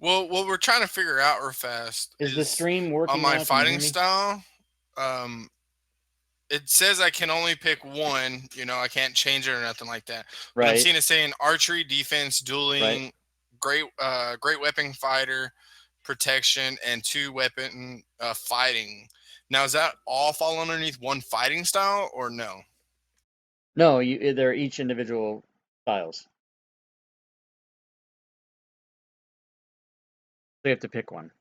Well, what we're trying to figure out real fast Is the is stream on working my now? Can you hear fighting me? style. Um, it says I can only pick one. I can't change it or nothing like that. But I'm Right, seeing it saying archery, defense, right. dueling, great weapon fighter, protection, and two weapon fighting. Now, is that all fall underneath one fighting style or no? No, they're each individual styles. So you have to pick one.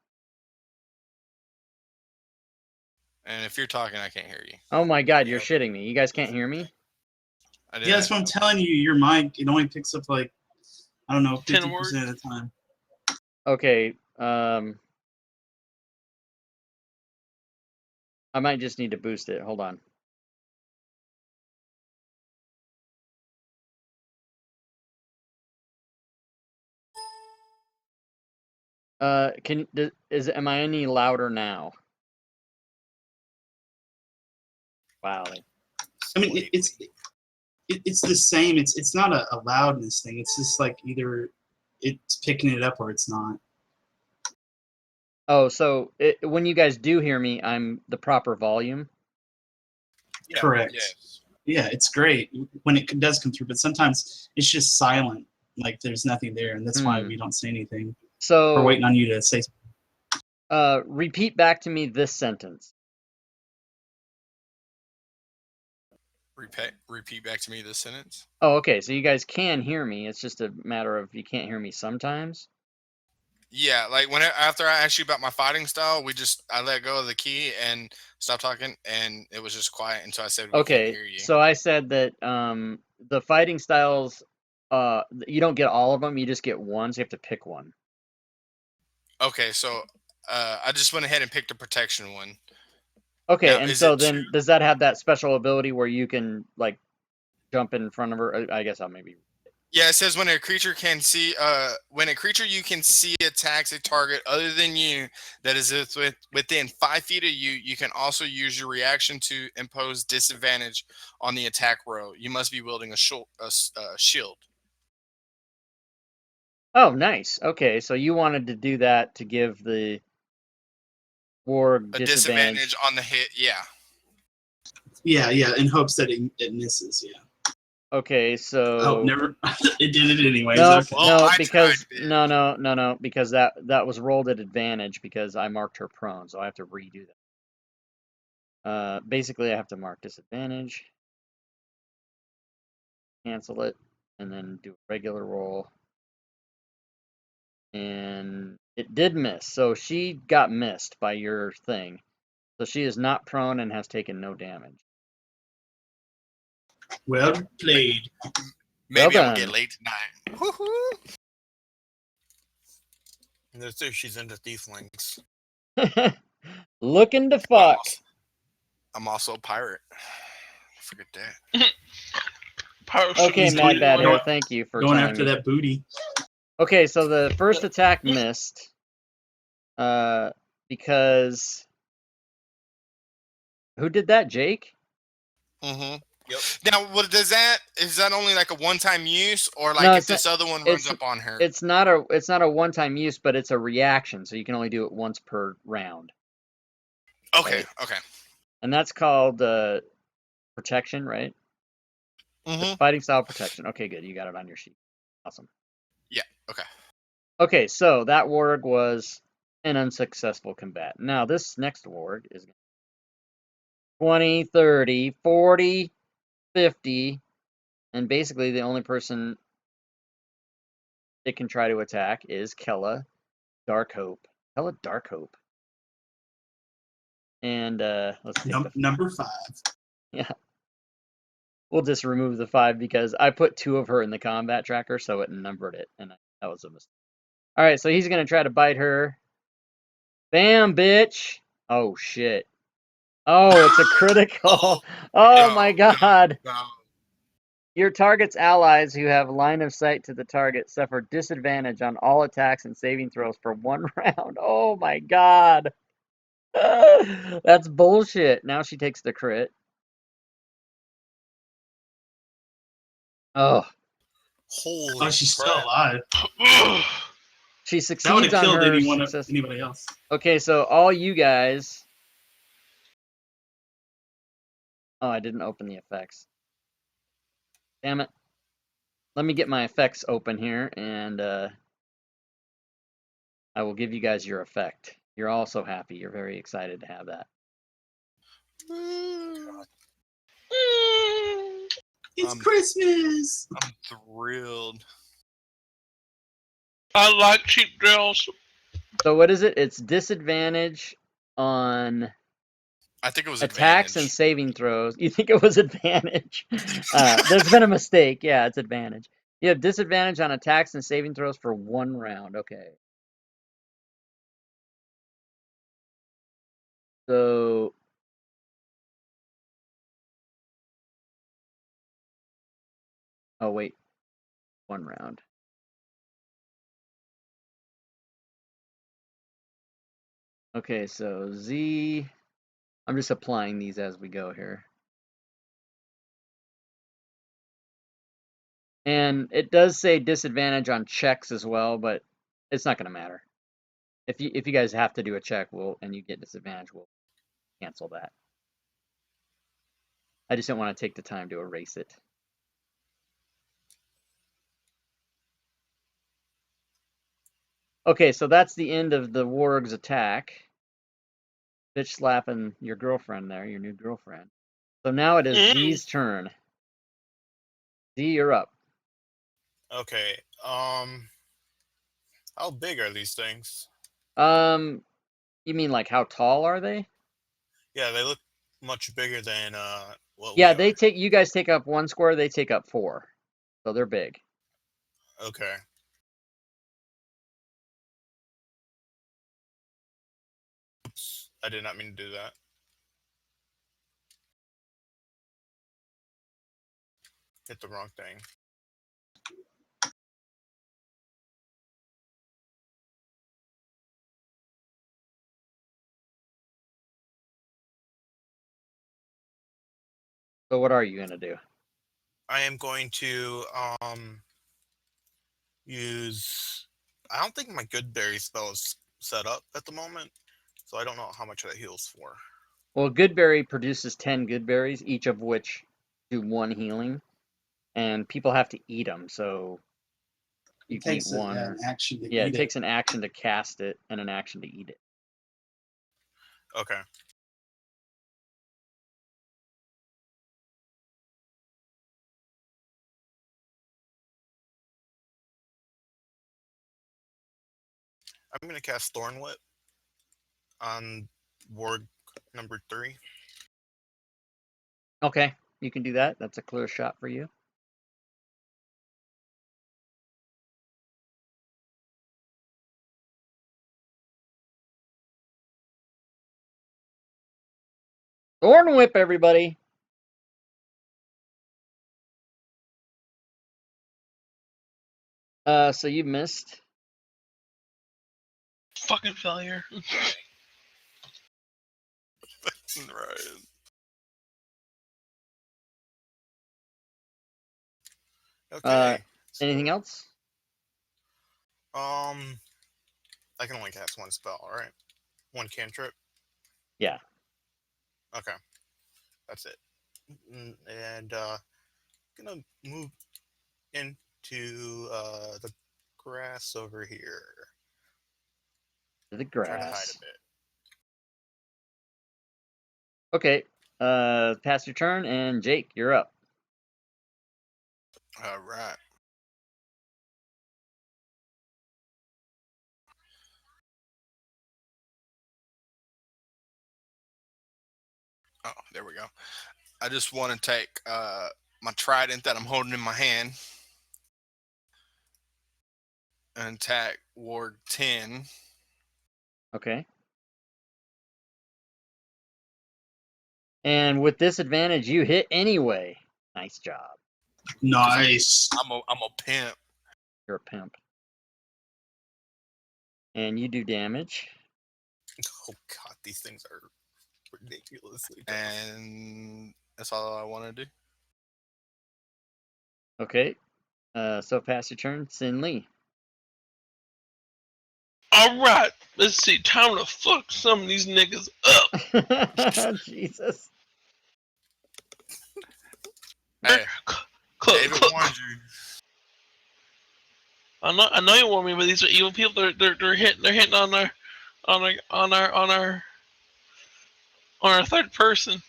And if you're talking, I can't hear you. Oh my god, you're shitting me. You guys can't hear me? I Yeah, that's didn't. what I'm telling you. Your mic, it only picks up like, I don't know, 10 50% words. of the time. Okay, I might just need to boost it. Hold on. Am I any louder now? Wow. I mean, it's the same. It's not a loudness thing. It's just like either it's picking it up or it's not. Oh, so when you guys do hear me, I'm the proper volume? Yeah, Correct. yes. Yeah, it's great when it does come through, but sometimes it's just silent. Like there's nothing there, and that's why we don't say anything. We're So, waiting on you to say something. repeat back to me this sentence. Repeat back to me this sentence. Oh, okay. So you guys can hear me. It's just a matter of you can't hear me sometimes. Yeah, like after I asked you about my fighting style, I let go of the key and stopped talking, and it was just quiet until I said we can't Okay, hear you. so I said that the fighting styles, you don't get all of them. You just get one, so you have to pick one. Okay, so I just went ahead and picked a protection one. Okay, Now, and is so it then does that have that special ability where you can like jump in front of her? I guess I'll maybe. Yeah, it says when a creature you can see attacks a target other than you that is within 5 feet of you, you can also use your reaction to impose disadvantage on the attack roll. You must be wielding a shield. Oh, nice. Okay, so you wanted to do that to give the warg A disadvantage. disadvantage on the hit, yeah. Yeah, in hopes that it misses. Yeah. Okay, so. Oh, never. It did it anyways. No, Okay. no, because no, because that was rolled at advantage because I marked her prone, so I have to redo that. Basically, I have to mark disadvantage, cancel it, and then do a regular roll. And it did miss, so she got missed by your thing. So she is not prone and has taken no damage. Well played. Maybe Well I'm gonna get done. late tonight. Woohoo! And let's say she's into thieflings. Looking to But fuck. I'm also a pirate. Forget that. Okay, He's Mad Bad Hair, going- thank you for going telling after me. that booty. Okay, so the first attack missed. Because who did that, Jake? Mm-hmm. Yep. Now, is that only like a one-time use, or like No, if this other one runs up on her? It's not a one-time use, but it's a reaction, so you can only do it once per round. Okay, right? okay. And that's called protection, right? Mm-hmm. Fighting style protection. Okay, good. You got it on your sheet. Awesome. Yeah, okay. Okay, so that warg was an unsuccessful combat. Now, this next warg is 20, 30, 40, 50, and basically the only person it can try to attack is Kella Darkhope. Kella Darkhope. And let's take number 5. Yeah. We'll just remove the 5 because I put 2 of her in the combat tracker, so it numbered it, and that was a mistake. All right, so he's gonna try to bite her. Bam, bitch! Oh shit! Oh, it's a critical. Oh No, my god! No. Your target's allies who have line of sight to the target suffer disadvantage on all attacks and saving throws for 1 round. Oh my god! That's bullshit. Now she takes the crit. Oh. Holy she's crap. still alive. She That would succeeds have on killed her success. anybody else. Okay, so all you guys. Oh, I didn't open the effects. Damn it. Let me get my effects open here, and I will give you guys your effect. You're all so happy. You're very excited to have that. It's Christmas. I'm thrilled. I like cheap drills. So what is it? It's disadvantage on I think it was attacks and advantage. saving throws. You think it was advantage? There's been a mistake. Yeah, it's advantage. You have disadvantage on attacks and saving throws for 1 round. Okay. So oh wait, 1 round. Okay, so Z. I'm just applying these as we go here. And it does say disadvantage on checks as well, but it's not going to matter. If you guys have to do a check, and you get disadvantage, we'll cancel that. I just don't want to take the time to erase it. Okay, so that's the end of the warg's attack. Bitch slapping your girlfriend there, your new girlfriend. So now it is Z's turn. Z, you're up. Okay. How big are these things? You mean like how tall are they? Yeah, they look much bigger than what Yeah, we are. you guys take up 1 square, they take up 4. So they're big. Okay. Oops, I did not mean to do that. Hit the wrong thing. So what are you gonna do? I am going to use. I don't think my good berry spell is set up at the moment, so I don't know how much that heals for. Well, Goodberry produces 10 good berries, each of which do 1 healing, and people have to eat them. So you It can eat takes 1. an action to Yeah, eat it takes an action to cast it and an action to eat it. Okay. I'm gonna cast Thorn Whip on ward number 3. Okay, you can do that. That's a clear shot for you. Thorn Whip, everybody. So you missed. Fucking failure. Right. Okay. Anything else? I can only cast 1 spell, all right? 1 cantrip. Yeah. Okay, that's it. And gonna move into the grass over here. To the Try to hide grass. a bit. Okay. Pass your turn, and Jake, you're up. All right. Oh, there we go. I just want to take my trident that I'm holding in my hand and attack Ward 10. Okay. And with disadvantage, you hit anyway. Nice job. Nice. I'm a pimp. You're a pimp. And you do damage. Oh god, these things are ridiculously tough. And that's all I want to do. Okay. So pass your turn, Sin Lee. All right, let's see. Time to fuck some of these niggas up. Jesus. Hey, David Cl- warned you. I know you want me, but these are evil people. They're hitting on our third person.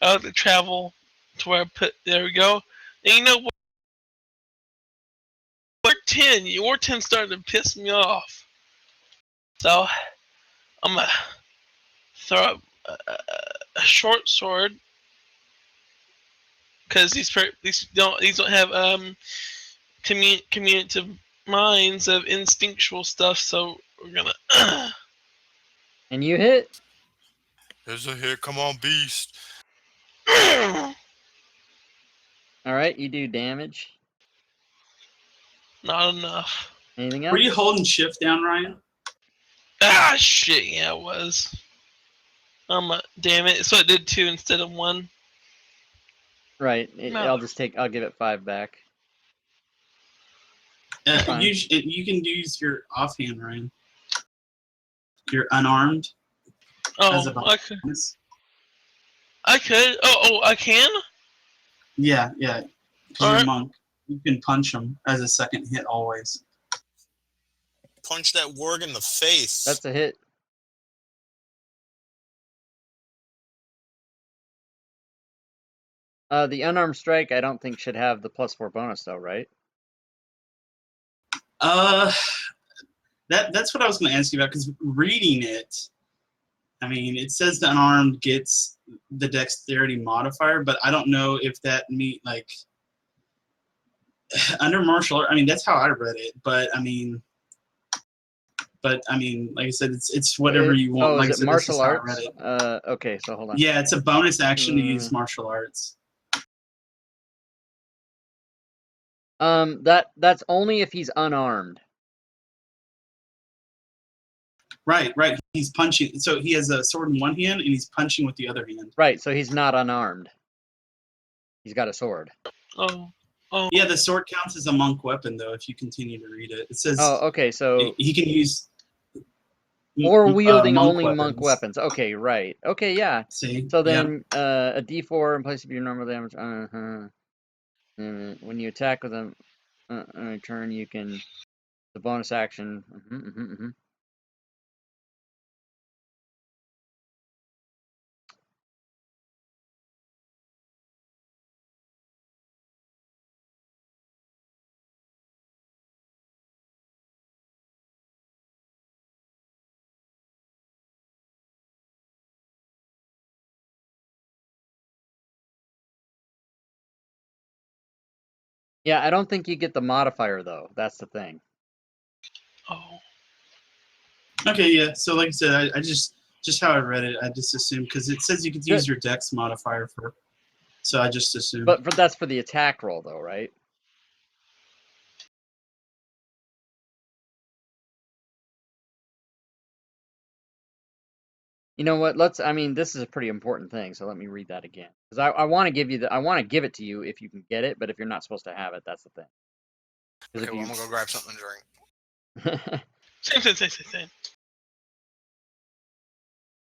I have to travel to where I put. There we go. And you know what? War 10 starting to piss me off. So I'm gonna throw up a short sword because these don't have communicative minds of instinctual stuff. So we're gonna. And you hit? There's a hit. Come on, beast. Alright, you do damage. Not enough. Anything Were else? you holding shift down, Ryan? Ah, shit. Yeah, it was. Damn it. So it did 2 instead of 1. Right. No. I'll give it 5 back. Fine. You can use your offhand, Ryan. You're unarmed as a Oh, bonus. I could. Oh, I can? Yeah, because you're Alright. a monk. You can punch him as a second hit always. Punch that warg in the face. That's a hit. The unarmed strike I don't think should have the +4 bonus though, right? That's what I was going to ask you about, because reading it, I mean, it says the unarmed gets the dexterity modifier, but I don't know if that under martial art. I mean, that's how I read it, but I mean, like I said, it's whatever you want. Oh, Like I is it said, this is martial how I arts? read it. Okay, so hold on. Yeah, it's a bonus action to use martial arts. That's only if he's unarmed. Right. He's punching. So he has a sword in one hand, and he's punching with the other hand. Right, so he's not unarmed. He's got a sword. Oh. Yeah, the sword counts as a monk weapon, though, if you continue to read it. It says Oh, okay, so he can use or wielding only weapons. monk weapons. Okay, right. Okay, yeah. See? So then a D4 in place of your normal damage. When you attack with a turn, you can the bonus action. Yeah, I don't think you get the modifier though. That's the thing. Oh. Okay, yeah. So like I said, I just how I read it, I just assumed, because it says you could use your dex modifier for, so I just assumed. But that's for the attack roll though, right? You know what? I mean, this is a pretty important thing, so let me read that again. Because I want to give you I want to give it to you if you can get it, but if you're not supposed to have it, that's the thing. Okay, well, I'm gonna go grab something to drink. Same.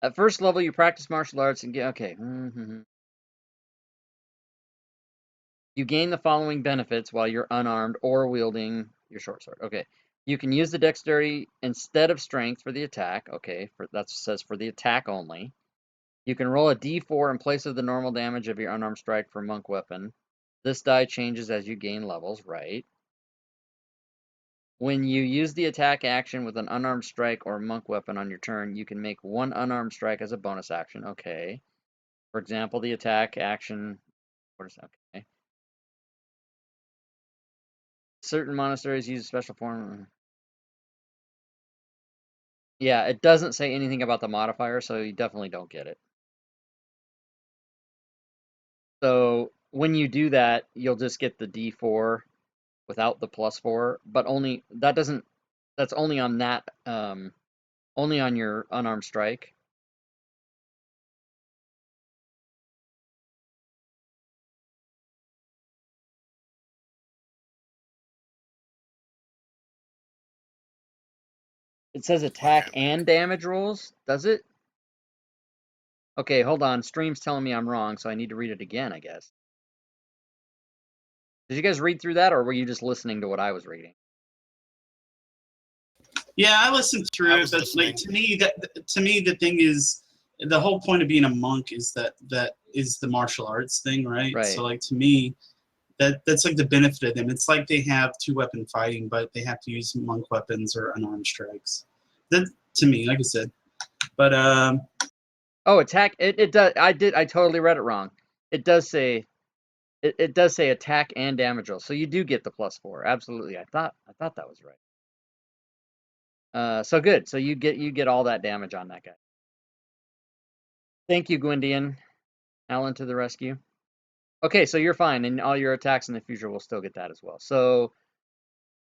At first level, you practice martial arts and get okay. You gain the following benefits while you're unarmed or wielding your short sword. Okay. You can use the dexterity instead of strength for the attack. Okay, that says for the attack only. You can roll a d4 in place of the normal damage of your unarmed strike for monk weapon. This die changes as you gain levels, right? When you use the attack action with an unarmed strike or monk weapon on your turn, you can make one unarmed strike as a bonus action. Okay. For example, the attack action. What is that? Okay. Certain monasteries use a special form. Yeah, it doesn't say anything about the modifier, so you definitely don't get it. So when you do that, you'll just get the D4 without the +4, but that's only on that only on your unarmed strike. It says attack and damage rolls. Does it? Okay, hold on. Stream's telling me I'm wrong, so I need to read it again, I guess. Did you guys read through that, or were you just listening to what I was reading? Yeah, I listened through it, but listening. like to me the thing is, the whole point of being a monk is that is the martial arts thing, right? Right. So like to me, that's like the benefit of them. It's like they have 2-weapon fighting, but they have to use monk weapons or unarmed strikes. That to me, like I said, but Oh, attack! It does. I totally read it wrong. It does say, it does say attack and damage roll. So you do get the +4. Absolutely. I thought that was right. So good. So you get all that damage on that guy. Thank you, Gwyndian. Alan to the rescue. Okay, so you're fine, and all your attacks in the future will still get that as well. So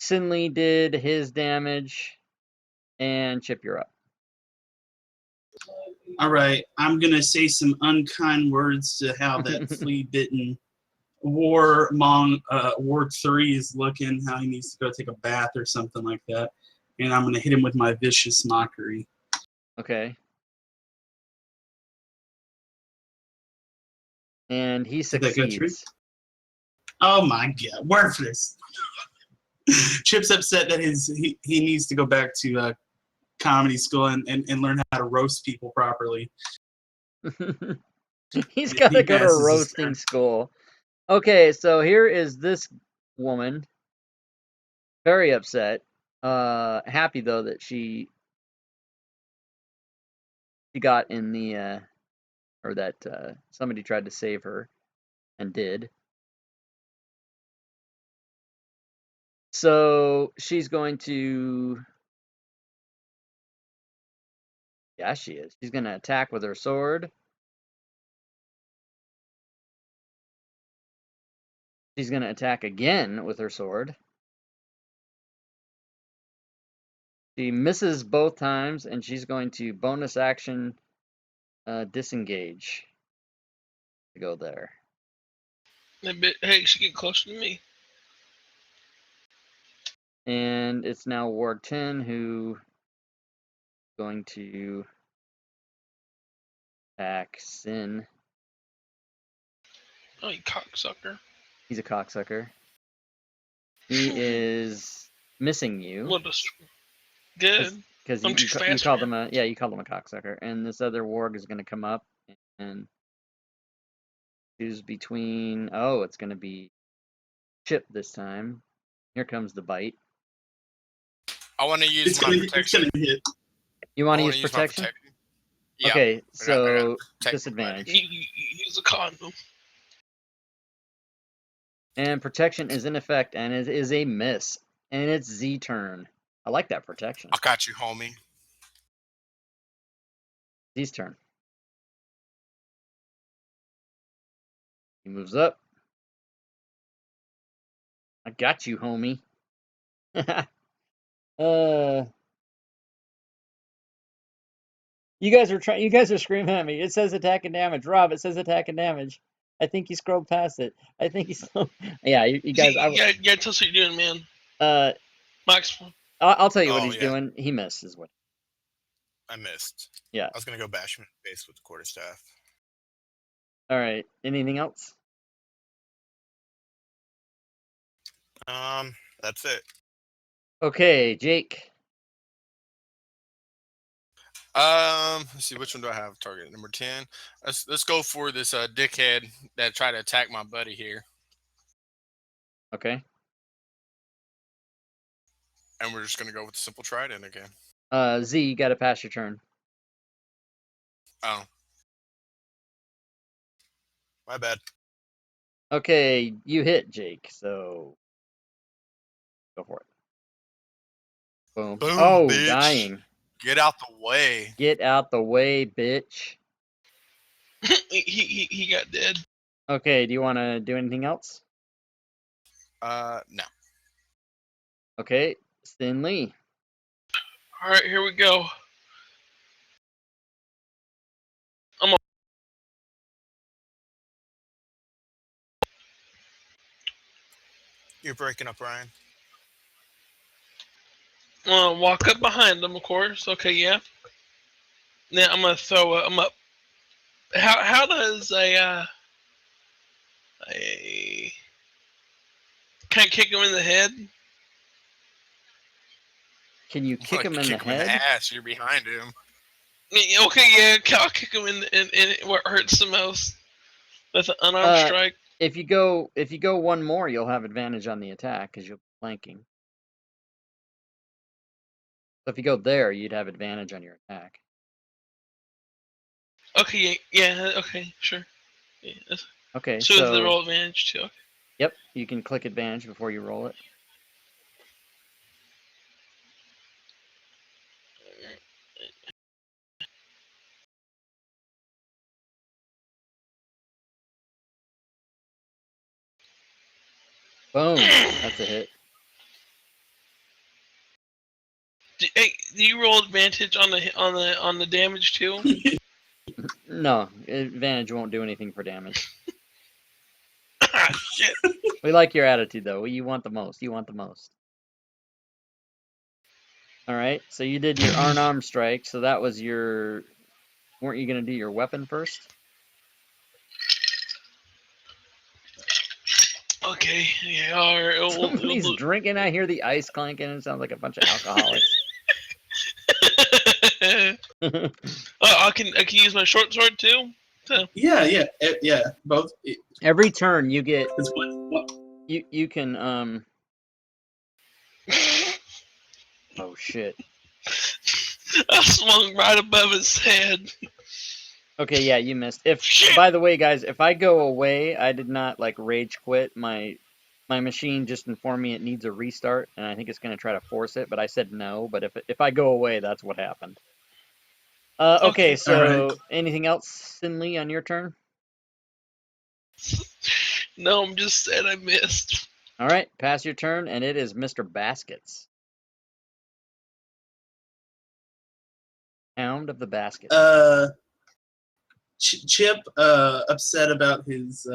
Sinley did his damage, and Chip, you're up. all right, I'm gonna say some unkind words to how that flea-bitten War 3 is looking. How he needs to go take a bath or something like that, and I'm gonna hit him with my vicious mockery. Okay. And he Did that go through? succeeds. Oh my god, worthless. Chip's upset that he needs to go back to comedy school and learn how to roast people properly. He's got to He go to passes his roasting turn. school. Okay, so here is this woman, very upset. Happy though that she got in the or that somebody tried to save her and did. So she's going to, yeah, she is. She's going to attack with her sword. She's going to attack again with her sword. She misses both times, and she's going to bonus action disengage to go there. Hey, she get closer to me. And it's now Ward 10 who is going to attack Sin. Oh, you cocksucker. He's a cocksucker. He is missing you. What a good. Because I'm you too called fast. him a, yeah, you called him a cocksucker. And this other warg is going to come up and choose between, oh, it's going to be Chip this time. Here comes the bite. I want to use my It's protection. gonna hit. You want I to wanna use use my protection? Yeah. Okay, so protect disadvantage. Use a condom. And protection is in effect, and it is a miss. And it's Z turn. I like that protection. I got you, homie. Z's turn. He moves up. I got you, homie. You guys are trying. You guys are screaming at me. It says attack and damage. Rob, it says attack and damage. I think you scrolled past it. I think he's. Yeah, you guys. Yeah, tell us what you're doing, man. Max. I'll tell you what Oh, he's yeah. doing. He misses what. I missed. Yeah. I was gonna go bash him in the face with the quarterstaff. All right. Anything else? That's it. Okay, Jake. Let's see, which one do I have? Target number 10. Let's go for this dickhead that tried to attack my buddy here, Okay. and we're just gonna go with the simple trident again. Z, you got to pass your turn. Oh, My bad. Okay, you hit Jake, so go for it. Boom. boom, Oh, bitch! dying. Get out the way. Get out the way, bitch. he got dead. Okay, do you want to do anything else? No. Okay, Stin Lee. All right, here we go. You're breaking up, Ryan. I'm gonna walk up behind him, of course. Okay, yeah. Now I'm gonna throw him up. How does a can I kick him in the head? Can you kick Like, him in the kick him in the head? ass. You're behind him. Okay, yeah, I'll kick him in where it hurts the most. That's an unarmed strike. If you go one more, you'll have advantage on the attack because you'll be flanking. So if you go there, you'd have advantage on your attack. Okay, yeah, okay, sure. Yeah, Okay, so is the roll advantage too. Okay. Yep, you can click advantage before you roll it. Boom, that's a hit. Hey, do you roll advantage on the damage too? No, advantage won't do anything for damage. Ah, shit. We like your attitude though. You want the most. You want the most. All right, so you did your unarmed strike. So that was your. Weren't you gonna do your weapon first? Okay, yeah, all right. Somebody's drinking. I hear the ice clanking. It sounds like a bunch of alcoholics. I can use my short sword too. So. Yeah, both. Every turn you get. It's what? You can Oh shit. I swung right above his head. Okay, yeah, you missed. By the way, guys, if I go away, I did not like rage quit. My machine just informed me it needs a restart, and I think it's gonna try to force it. But I said no. But if I go away, that's what happened. Okay, so right. anything else, Sinley, on your turn? No, I'm just sad I missed. All right, pass your turn, and it is Mr. Baskets. Hound of the Baskets. Chip, upset about his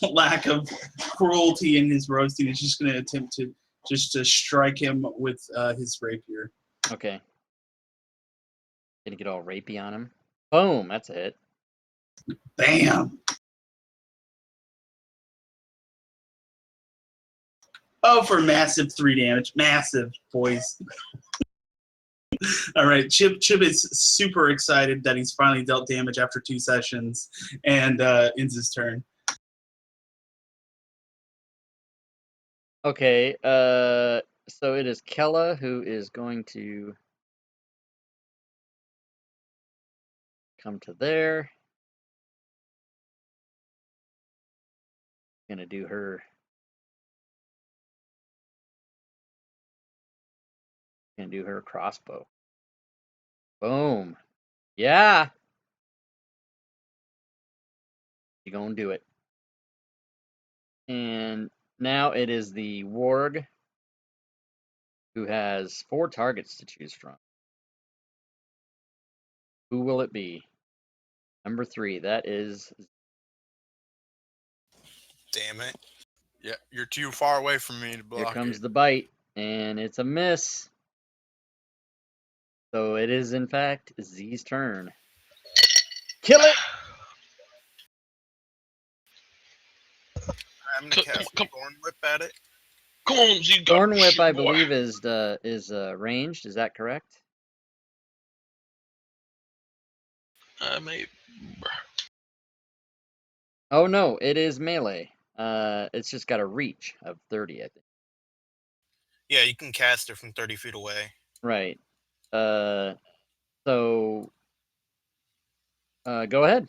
lack of cruelty in his roasting, is just going to attempt to strike him with his rapier. Okay. Gonna get all rapey on him. Boom, that's a hit. Bam! Oh, for massive 3 damage. Massive, boys. All right, Chip is super excited that he's finally dealt damage after 2 sessions, and ends his turn. Okay, so it is Kella who is going to come to there. Gonna do her. Gonna do her crossbow. Boom. Yeah. You gonna do it. And now it is the warg who has 4 targets to choose from. Who will it be? Number 3. That is. Damn it. Yeah, you're too far away from me to block Here comes it. the bite, and it's a miss. So it is in fact Z's turn. Kill it. I'm gonna cast Thorn Whip at it. Come on, Z. Thorn Whip, I believe, is ranged. Is that correct? Maybe. Oh no, it is melee. It's just got a reach of 30, I think. Yeah, you can cast it from 30 feet away. Right. So go ahead.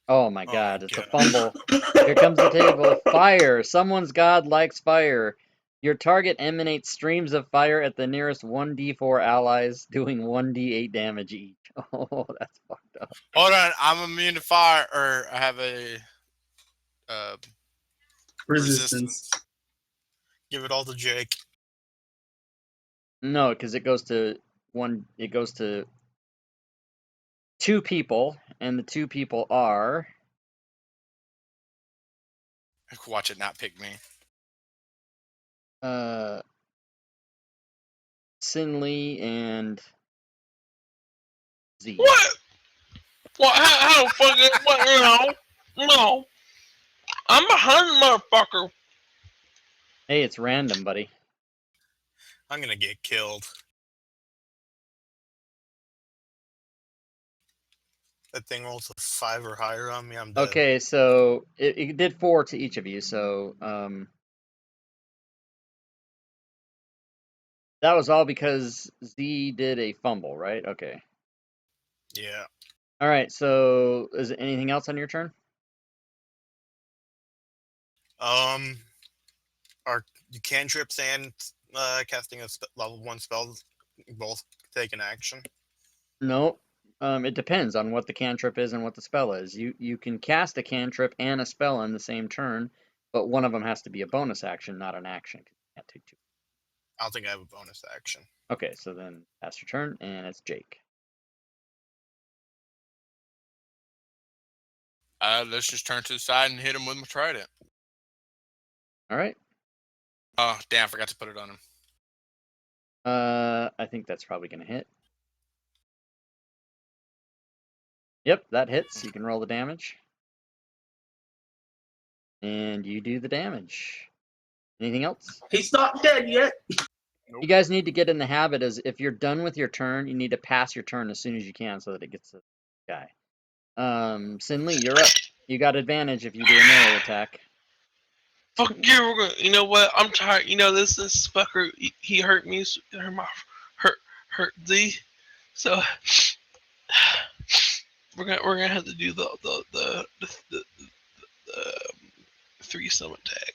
Oh my god, it's a fumble. Here comes the table. Fire. Someone's god likes fire. Your target emanates streams of fire at the nearest 1d4 allies, doing 1d8 damage each. Oh, that's fucked up. Hold on, I'm immune to fire, or I have a resistance. Give it all to Jake. No, because it goes to one. It goes to 2 people, and the 2 people are Watch it not pick me. Sin Lee and Z. What? What? How the fuck? What? No. I'm behind the motherfucker. Hey, it's random, buddy. I'm gonna get killed. That thing rolls a 5 or higher on me. I'm dead. Okay, so it did 4 to each of you. So that was all because Z did a fumble, right? Okay. Yeah. All right. So is it anything else on your turn? Are you cantrips and casting a level 1 spell both take an action? No. It depends on what the cantrip is and what the spell is. You can cast a cantrip and a spell in the same turn, but one of them has to be a bonus action, not an action. You can't take 2. I don't think I have a bonus action. Okay, so then pass your turn, and it's Jake. Let's just turn to the side and hit him with my trident. All right. Oh, damn, I forgot to put it on him. I think that's probably going to hit. Yep, that hits. You can roll the damage. And you do the damage. Anything else? He's not dead yet. You guys need to get in the habit as if you're done with your turn, you need to pass your turn as soon as you can so that it gets the guy. Sin Lee, you're up. You got advantage if you do a melee attack. Fuck you. You know what? I'm tired. You know this fucker. He hurt me. Hurt Z. So we're gonna have to do the threesome attack.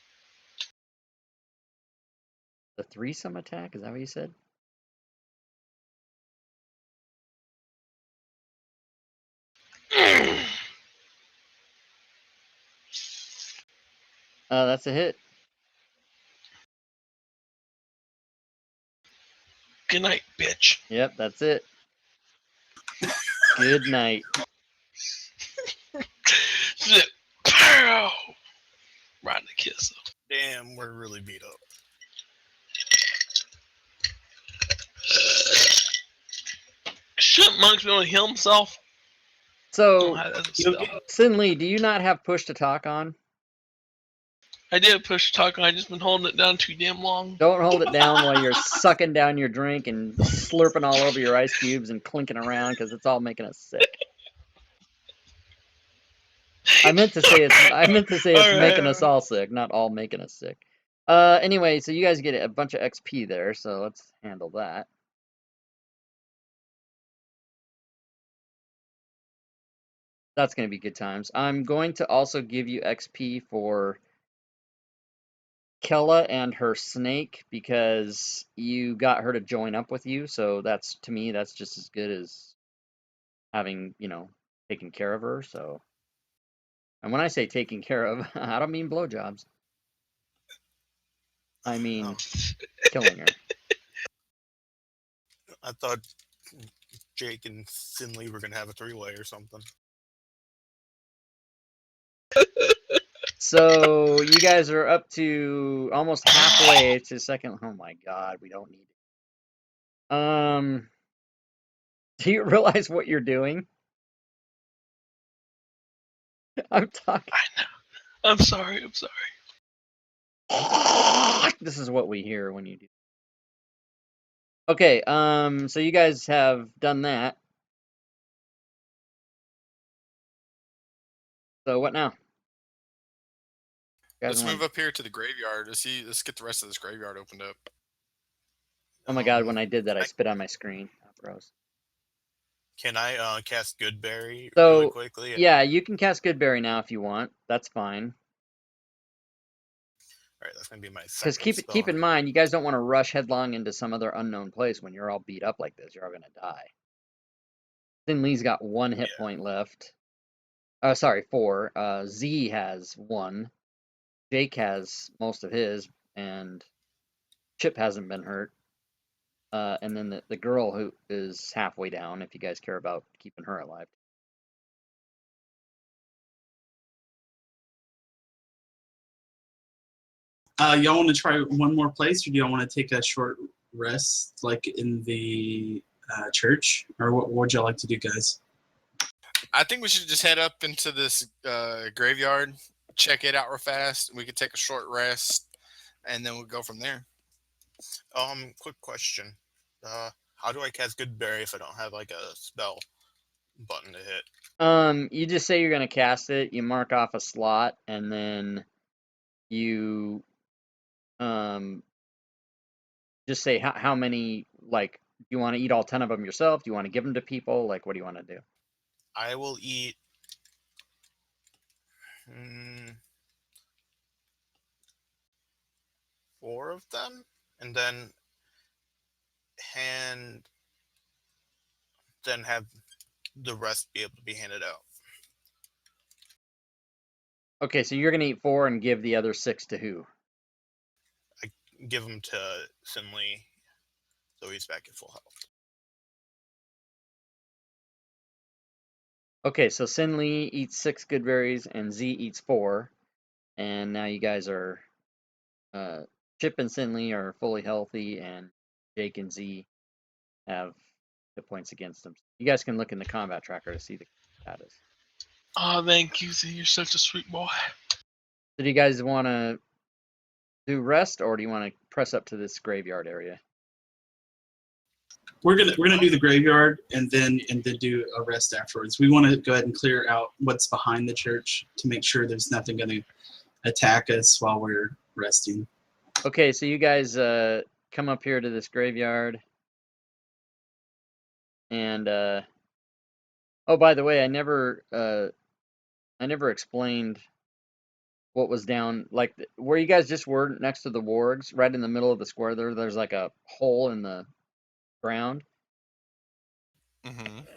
The threesome attack? Is that what you said? That's a hit. Good night, bitch. Yep, that's it. Good night. Pow! Right in the kiss. Damn, we're really beat up. Shouldn't Monks be able to heal himself? So, You'll Sin Lee, do you not have push to talk on? I did push talk. I just been holding it down too damn long. Don't hold it down while you're sucking down your drink and slurping all over your ice cubes and clinking around because it's all making us sick. I meant to say it's making us all sick, not all making us sick. Anyway, so you guys get a bunch of XP there, so let's handle that. That's going to be good times. I'm going to also give you XP for Kella and her snake because you got her to join up with you. So that's, to me, that's just as good as having, taken care of her. So, and when I say taking care of, I don't mean blowjobs. I mean killing her. I thought Jake and Finley were gonna have a 3-way or something. So you guys are up to almost halfway to second. Oh my God, we don't need it. Do you realize what you're doing? I'm talking. I know. I'm sorry. This is what we hear when you do. Okay, so you guys have done that. So what now? Let's move up here to the graveyard. Let's get the rest of this graveyard opened up. Oh my God, when I did that, I spit on my screen. Oh, gross. Can I cast Goodberry So, really quickly? yeah, you can cast Goodberry now if you want. That's fine. All right, that's gonna be my Because second keep in mind, you guys don't want to rush headlong into some other unknown place when you're all beat up like this. You're all gonna die. Thin Lee's got 1 hit point left. Sorry, 4. Z has 1. Jake has most of his, and Chip hasn't been hurt. And then the girl who is halfway down, if you guys care about keeping her alive. Y'all want to try one more place, or do y'all want to take a short rest, like in the church, or what would y'all like to do, guys? I think we should just head up into this graveyard, check it out real fast. We could take a short rest, and then we'll go from there. Quick question. How do I cast Good Berry if I don't have like a spell button to hit? You just say you're gonna cast it. You mark off a slot, and then you just say how many. Like, do you want to eat all 10 of them yourself? Do you want to give them to people? Like, what do you want to do? I will eat 4 of them, and then have the rest be able to be handed out. Okay, so you're gonna eat 4 and give the other 6 to who? I give them to Sinley, so he's back at full health. Okay, so Sinley eats 6 good berries and Z eats 4, and now you guys are Chip and Sinley are fully healthy, and Jake and Z have the points against them. You guys can look in the combat tracker to see the status. Oh, thank you. You're such a sweet boy. So do you guys want to do rest, or do you want to press up to this graveyard area? We're gonna do the graveyard and then do a rest afterwards. We want to go ahead and clear out what's behind the church to make sure there's nothing going to attack us while we're resting. Okay, so you guys come up here to this graveyard, and oh, by the way, I never explained what was down, like where you guys just were next to the wargs, right in the middle of the square. There's like a hole in the ground,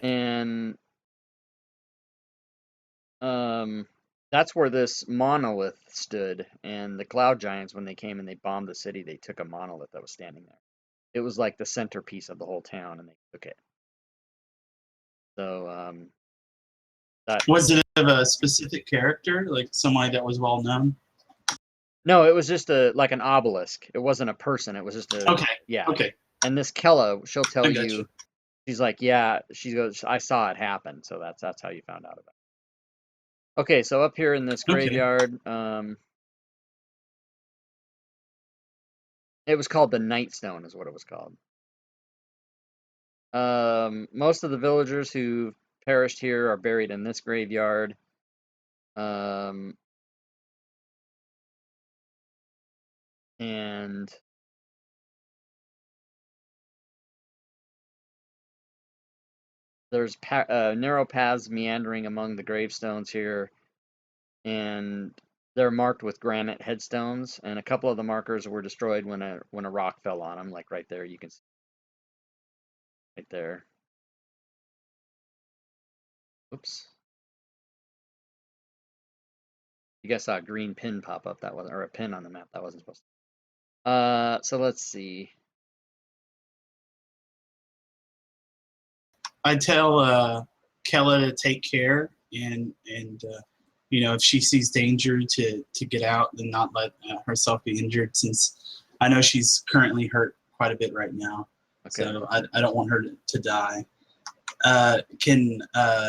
and that's where this monolith stood. And the Cloud Giants, when they came and they bombed the city, they took a monolith that was standing there. It was like the centerpiece of the whole town, and they took it. So that Was it of a specific character, like somebody that was well known? no, it was just like an obelisk. It wasn't a person. It was just a Okay. yeah. Okay. And this Kella, she'll tell I got you. you. She's like, yeah. She goes, I saw it happen. So that's how you found out about it. Okay, so up here in this Okay. graveyard, it was called the Nightstone, is what it was called. Most of the villagers who perished here are buried in this graveyard. And there's narrow paths meandering among the gravestones here, and they're marked with granite headstones. And a couple of the markers were destroyed when a rock fell on them, like right there. You can see right there. Oops. You guys saw a green pin pop up. That wasn't, or a pin on the map. That wasn't supposed to. So let's see. I tell Kella to take care and you know, if she sees danger to get out and not let herself be injured, since I know she's currently hurt quite a bit right now. Okay. So I don't want her to die. Can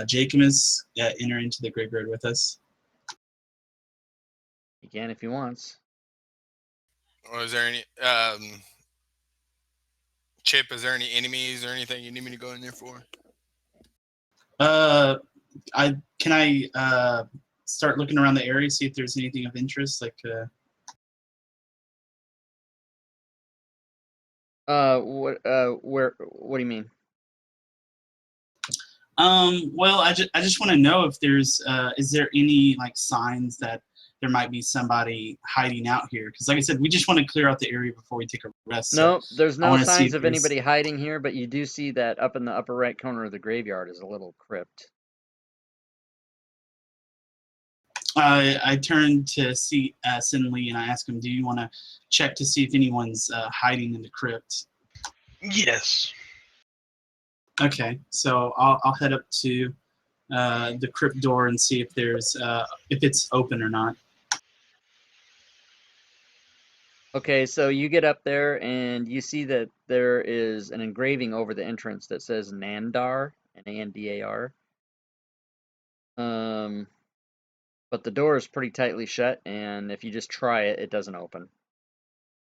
Jacomus enter into the graveyard with us? He can if he wants. Or is there any Chip? Is there any enemies or anything you need me to go in there for? Can I start looking around the area, see if there's anything of interest, like. What do you mean? Well, I just want to know if there's is there any like signs that there might be somebody hiding out here? Because like I said, we just want to clear out the area before we take a rest. No, So there's I no wanna see signs if of there's- anybody hiding here, but you do see that up in the upper right corner of the graveyard is a little crypt. I turn to see Sinley and I ask him, "Do you want to check to see if anyone's hiding in the crypt?" Yes. Okay, so I'll head up to the crypt door and see if there's if it's open or not. Okay, so you get up there and you see that there is an engraving over the entrance that says Nandar, Nandar. But the door is pretty tightly shut, and if you just try it, it doesn't open.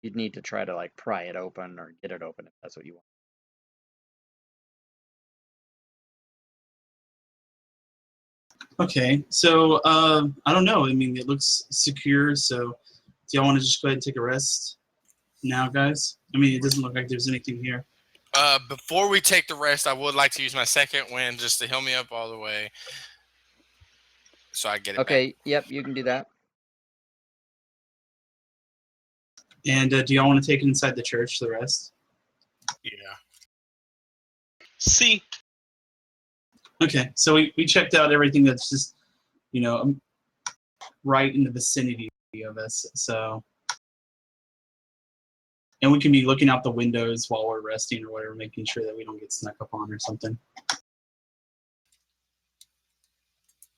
You'd need to try to like pry it open or get it open if that's what you want. Okay, so I don't know. I mean, it looks secure. So, do y'all want to just go ahead and take a rest now, guys? I mean, it doesn't look like there's anything here. Before we take the rest, I would like to use my second wind just to heal me up all the way, so I get it back. Okay, yep, you can do that. And do y'all want to take it inside the church? The rest? Yeah. See, Okay, so we checked out everything that's just, you know, right in the vicinity of us. So, and we can be looking out the windows while we're resting or whatever, making sure that we don't get snuck up on or something.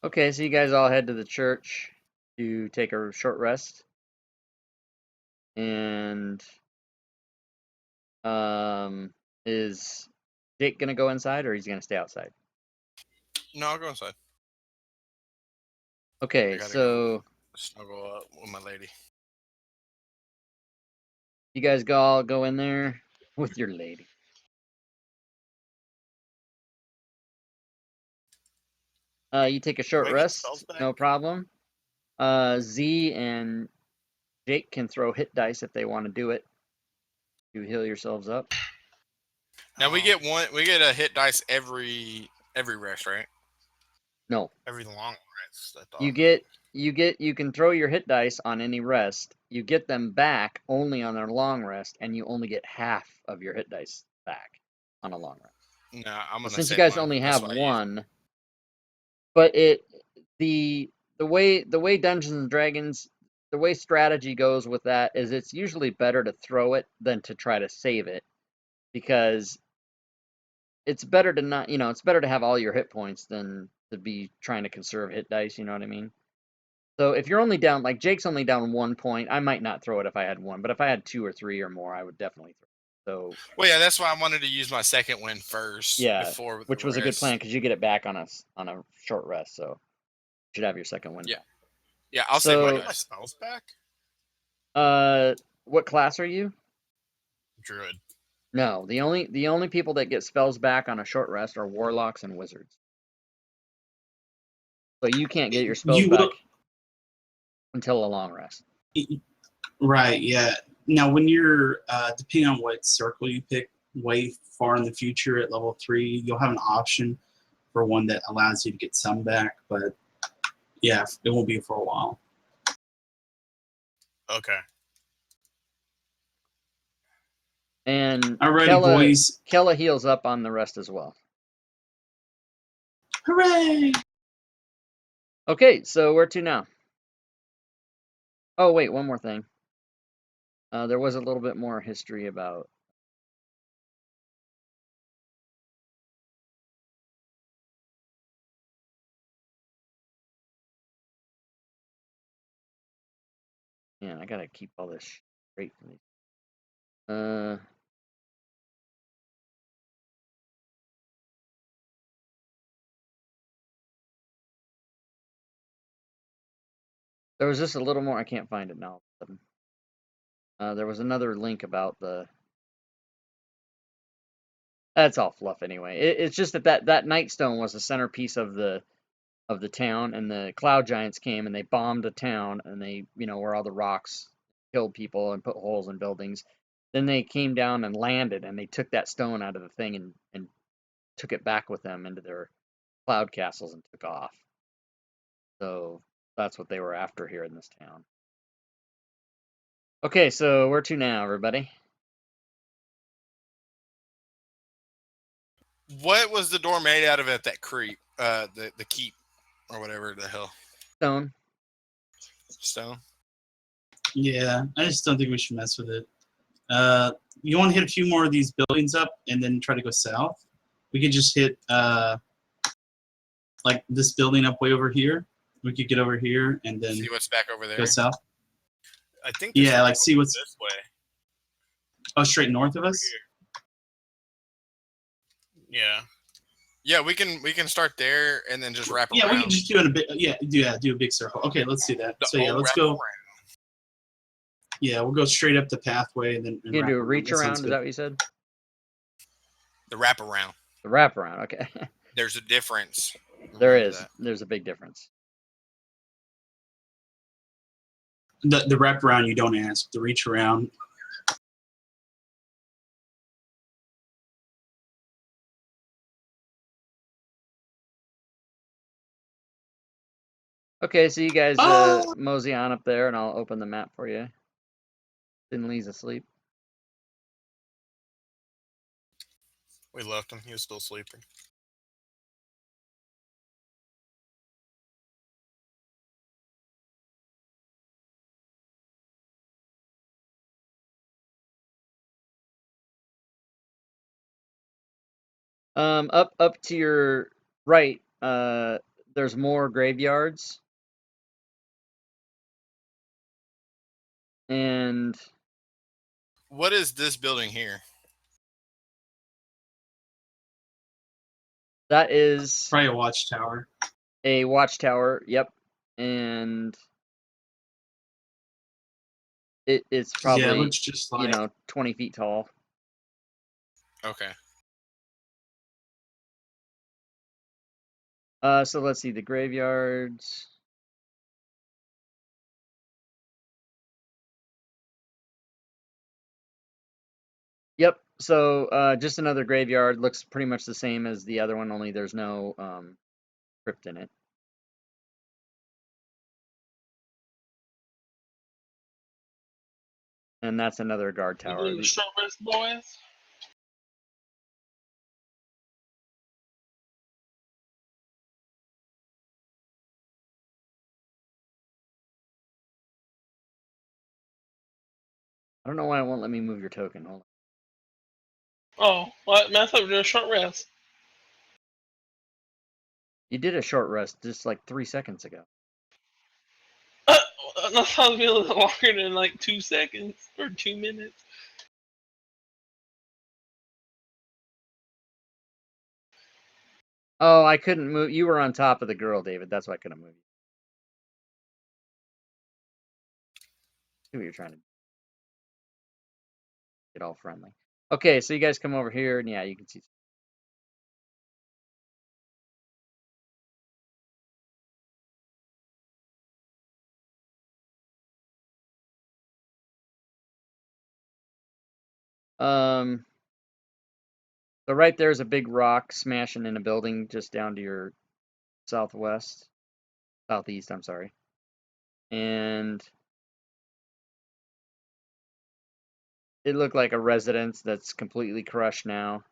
Okay, so you guys all head to the church to take a short rest. And is Jake gonna go inside or he's gonna stay outside? No, I'll go inside. I Okay, gotta so go snuggle up with my lady. you guys all go in there with your lady. You take a short Do I get rest, spells back? no problem. Z and Jake can throw hit dice if they want to do it. You heal yourselves up. Now we get one. We get a hit dice every rest, right? No, Every long rest. I thought. you can throw your hit dice on any rest. You get them back only on a long rest, and you only get half of your hit dice back on a long rest. No, I'm gonna. Since you save guys mine. only That's have what I use. one, but the way Dungeons and Dragons, the way strategy goes with that is it's usually better to throw it than to try to save it, because it's better to not, it's better to have all your hit points than to be trying to conserve hit dice, you know what I mean? So if you're only down, like Jake's only down 1 point, I might not throw it if I had one, but if I had 2 or 3 or more, I would definitely throw it. So Well, yeah, that's why I wanted to use my second win first. yeah, before which the was a good rest. plan because you get it back on a short rest, so you should have your second win. Yeah. back. Yeah, I'll So- save Do I my get my dice. spells back? What class are you? Druid. No, the only people that get spells back on a short rest are warlocks and wizards. So you can't get your spells You back will- until a long rest. Right, yeah. Now, when you're, depending on what circle you pick, way far in the future at level 3, you'll have an option for one that allows you to get some back, but yeah, it won't be for a while. Okay. And Alrighty, boys. Kella heals up on the rest as well. Hooray! Okay, so where to now? Oh, wait, one more thing. There was a little bit more history about... Man, I gotta keep all this straight for me. There was just a little more. I can't find it now. There was another link about the... That's all fluff anyway. It's just that Nightstone was the centerpiece of the town, and the Cloud Giants came and they bombed the town, and they, where all the rocks killed people and put holes in buildings. Then they came down and landed, and they took that stone out of the thing and took it back with them into their cloud castles and took off. So that's what they were after here in this town. Okay, so where to now, everybody? What was the door made out of at that creep? The keep or whatever the hell. Stone. Stone. Yeah, I just don't think we should mess with it. You want to hit a few more of these buildings up and then try to go south? We could just hit like this building up way over here. We could get over here and then See what's back over there. go south. I think. Yeah, like see what's this way. straight north of us. Yeah. Yeah, we can start there and then just wrap Yeah, around. we can just do it a bit. Yeah, do a big circle. Okay, let's do that. The So yeah, old let's wrap go. around. Yeah, we'll go straight up the pathway and then. And You gonna wrap do a reach That sounds around? Is good. that what you said? The wrap around. The wrap around. Okay. There's a difference. There Remember is. that. There's a big difference. The wrap around you don't ask. The reach around. Okay, so you guys Oh! mosey on up there, and I'll open the map for you. Finley's asleep. We left him. He was still sleeping. Up to your right, there's more graveyards. And What is this building here? that is Probably a watchtower. a watchtower. Yep. And it's Yeah, it probably, looks just like 20 feet tall. Okay. So let's see the graveyards. Yep. So just another graveyard. Looks pretty much the same as the other one, only there's no crypt in it. And that's another guard You tower. doing the short rest, boys? I don't know why it won't let me move your token. Hold on. Oh, what? Man, I thought we were doing a short rest. You did a short rest just like 3 seconds ago. That sounds be a little longer than like 2 seconds or 2 minutes. Oh, I couldn't move. You were on top of the girl, David. That's why I couldn't move you. See what you're trying to get all friendly. Okay, so you guys come over here, and yeah, you can see. So right there's a big rock smashing in a building just down to your southeast, I'm sorry. And it looked like a residence that's completely crushed now.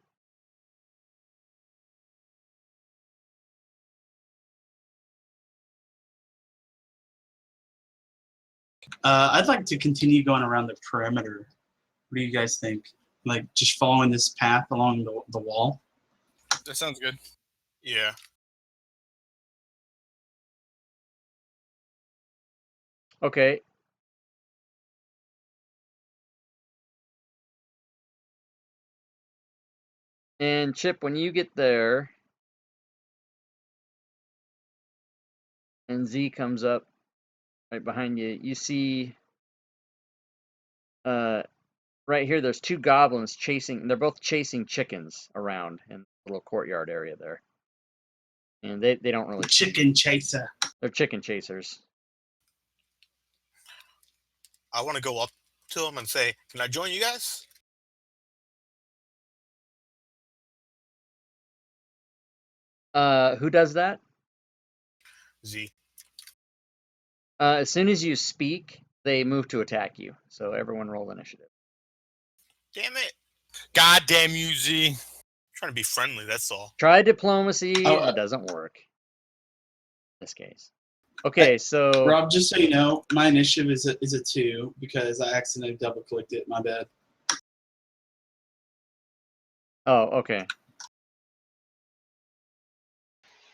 I'd like to continue going around the perimeter. What do you guys think? Like just following this path along the wall? That sounds good. Yeah. Okay. And Chip, when you get there, and Z comes up right behind you, you see right here there's two goblins chasing. They're both chasing chickens around in the little courtyard area there. And they don't really see you. Chicken chaser. They're chicken chasers. I want to go up to him and say, "Can I join you guys?" Who does that? Z. As soon as you speak, they move to attack you. So everyone roll initiative. Damn it! God damn you, Z. I'm trying to be friendly. That's all. Try diplomacy, Oh, and it doesn't work. In this case. Okay, so Rob, just so you know, my initiative is a 2 because I accidentally double clicked it. My bad. oh, okay.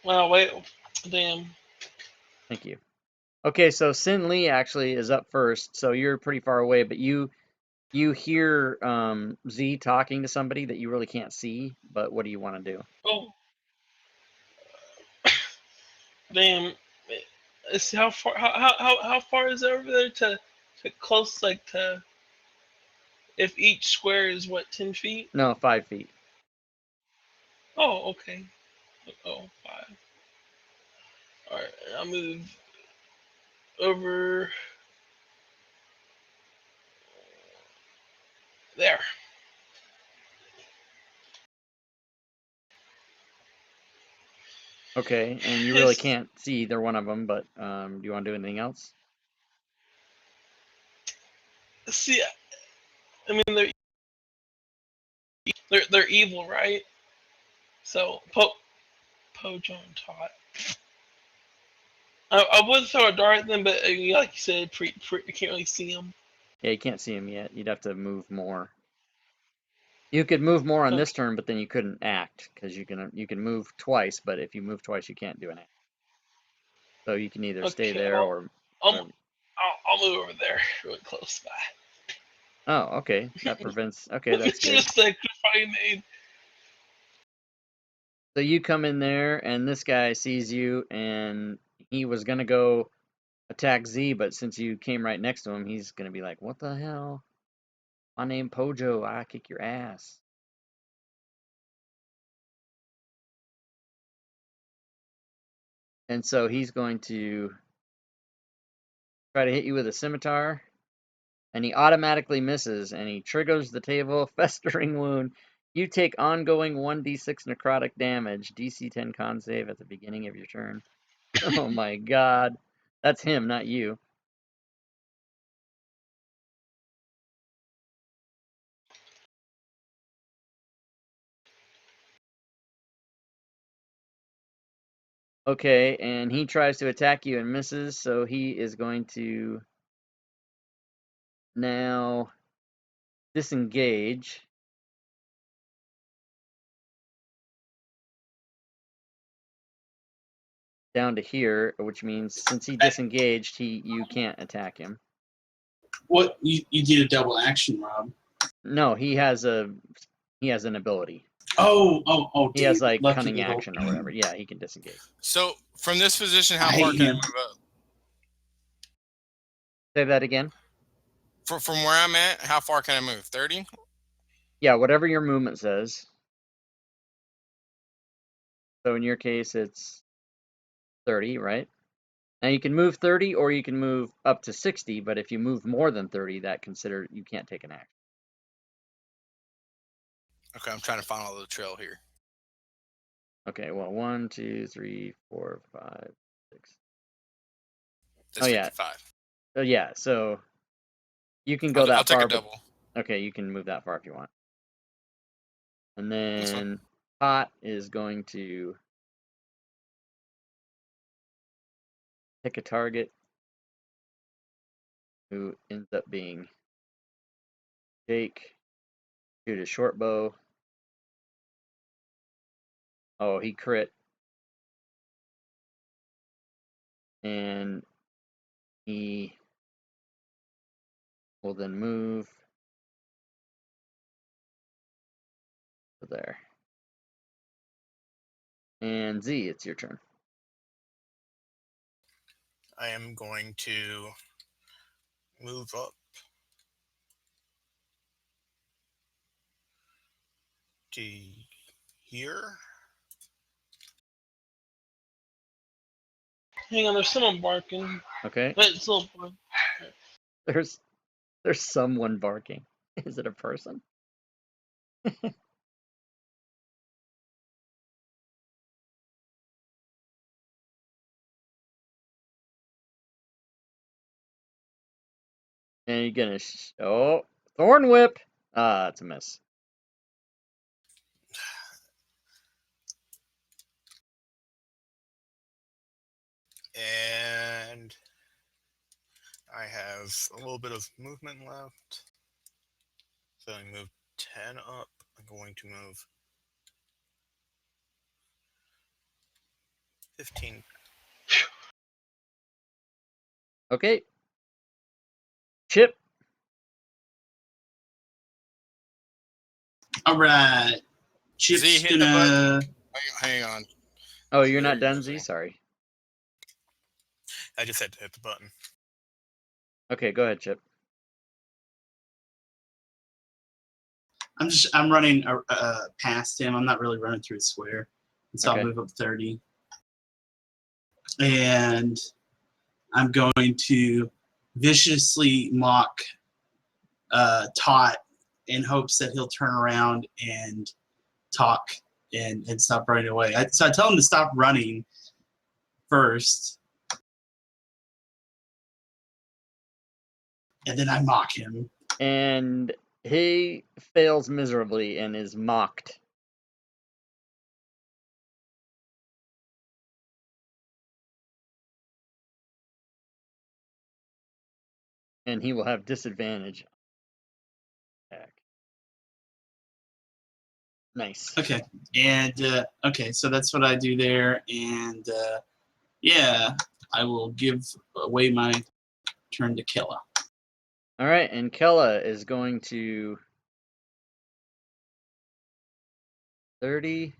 Well, wait. Damn. Thank you. Okay, so Sin Lee actually is up first, so you're pretty far away, but you hear Z talking to somebody that you really can't see, but what do you want to do? Oh, damn. Let's see how far. How far is it over there to close like to? If each square is what 10 feet? No, 5 feet. Oh, okay. Oh, 5. All right, I'll move over there. Okay, and you really It's, can't see either one of them, but do you want to do anything else? see, I mean they're evil, right? So Pojo and Tot. I would throw a dart at them, but like you said, you can't really see them. Yeah, you can't see him yet. You'd have to move more. You could move more on this Okay. turn, but then you couldn't act because you can move twice, but if you move twice, you can't do an act. So you can either stay Okay. there or I'll, whatever. I'll move over there, really close by. Oh, okay. That prevents. Okay, that's It's a good. mistake I made. So you come in there, and this guy sees you, and he was gonna go attack Z, but since you came right next to him, he's gonna be like, "What the hell? My name Pojo. I kick your ass." And so he's going to try to hit you with a scimitar, and he automatically misses, and he triggers the table festering wound. You take ongoing 1d6 necrotic damage, DC 10 con save at the beginning of your turn. Oh my god. That's him, not you. Okay, and he tries to attack you and misses, so he is going to now disengage. Down to here, which means since he disengaged, you can't attack him. What you did a double action, Rob? No, he has an ability. Oh, He has damn. like Lucky cunning little. action or whatever. Yeah, he can disengage. So from this position, how I far hate can I him. move up? Say that again. From where I'm at, how far can I move? 30? Yeah, whatever your movement says. So in your case, it's 30, right? Now you can move 30 or you can move up to 60, but if you move more than 30, you can't take an action. Okay, I'm trying to follow the trail here. Okay, well, 1, 2, 3, 4, 5, 6. That's Oh yeah. 55. Oh yeah, so you can go I'll that take far, a but double. okay, you can move that far if you want. And This one? then Pot is going to pick a target who ends up being Jake. Shoot a short bow. Oh, he crit. And he will then move to there. And Z, it's your turn. I am going to move up to here. Hang on, there's someone barking. Okay. But it's still barking. There's someone barking. Is it a person? And you're gonna Thorn Whip. It's a miss. And I have a little bit of movement left. So I move 10 up. I'm going to move 15 Okay. Chip. All right. Z, Chip's hit the gonna. button. Hang on. Oh, you're There not you go, done, Z. Z? Sorry. I just had to hit the button. Okay, go ahead, Chip. I'm running past him. I'm not really running through the square, and so Okay. I'll move up 30, and I'm going to viciously mock Tot in hopes that he'll turn around and talk and stop running away. So I tell him to stop running first, and then I mock him. And he fails miserably and is mocked. And he will have disadvantage. Attack. Nice. Okay, and okay, so that's what I do there, and yeah, I will give away my turn to Killa. All right, and Kella is going to 30.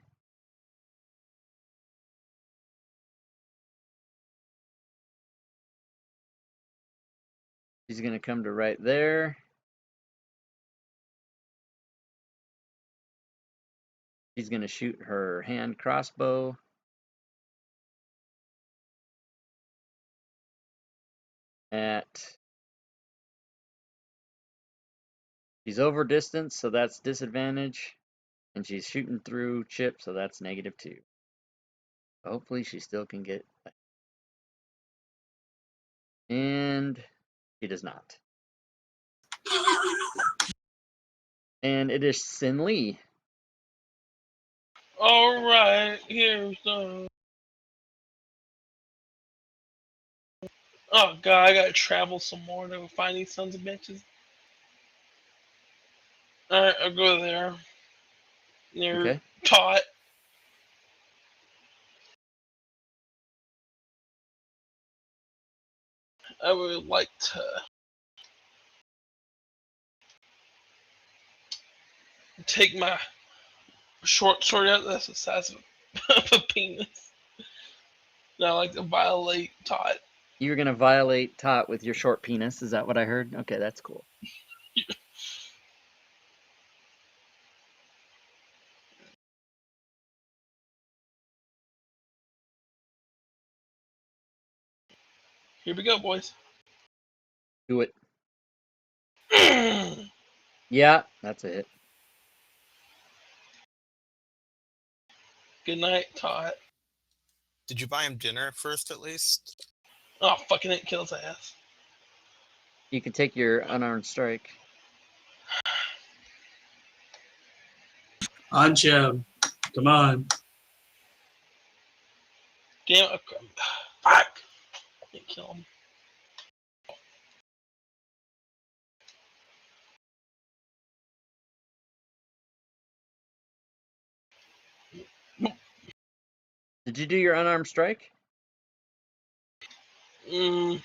She's going to come to right there. She's going to shoot her hand crossbow at. She's over distance, so that's disadvantage. And she's shooting through Chip, so that's -2. Hopefully she still can get. And she does not. And it is Sin Lee. All right, here's the. Oh god, I gotta travel some more to find these sons of bitches. Alright, I'll go there. Near Okay. Tot. I would like to take my short sword out that's the size of a penis. And I like to violate Tot. You're going to violate Tot with your short penis. Is that what I heard? Okay, that's cool. Here we go, boys. Do it. Yeah, that's a hit. Good night, Tot. Did you buy him dinner first, at least? Oh, fucking it kills ass. You can take your unarmed strike. On Jim, come on. Damn it. Fuck! Can't kill him. Did you do your unarmed strike? Oh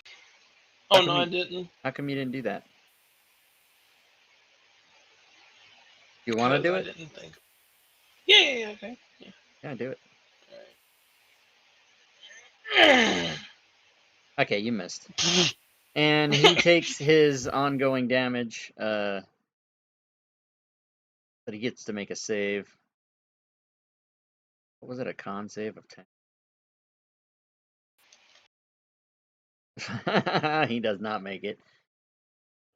How no, come I you- didn't. How come you didn't do that? You want to Because do I it? didn't think. Yeah, okay. Yeah. Yeah, do it. Alright. Okay, you missed. And he takes his ongoing damage, but he gets to make a save. What was it, a con save of 10? He does not make it.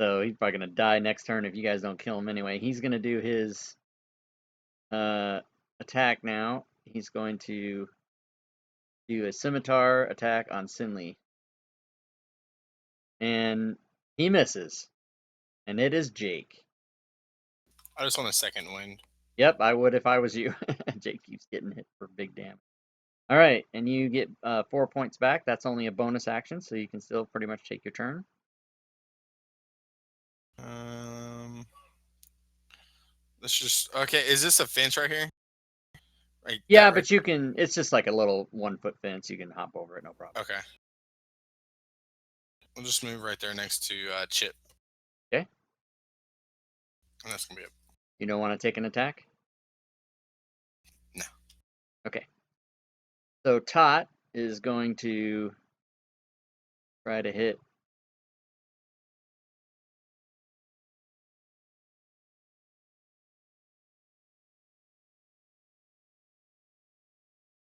So he's probably going to die next turn if you guys don't kill him anyway. He's going to do his attack now. He's going to do a scimitar attack on Sinley. And he misses. And it is Jake. I just want a second wind. Yep, I would if I was you. Jake keeps getting hit for big damage. All right, and you get 4 points back. That's only a bonus action, so you can still pretty much take your turn. Let's just okay. Is this a fence right here? Like Yeah, that but you can. It's just like a little 1 foot fence. You can hop over it, no problem. Okay. We'll just move right there next to Chip. Okay. And that's gonna be it. You don't want to take an attack? No. Okay. So Tot is going to try to hit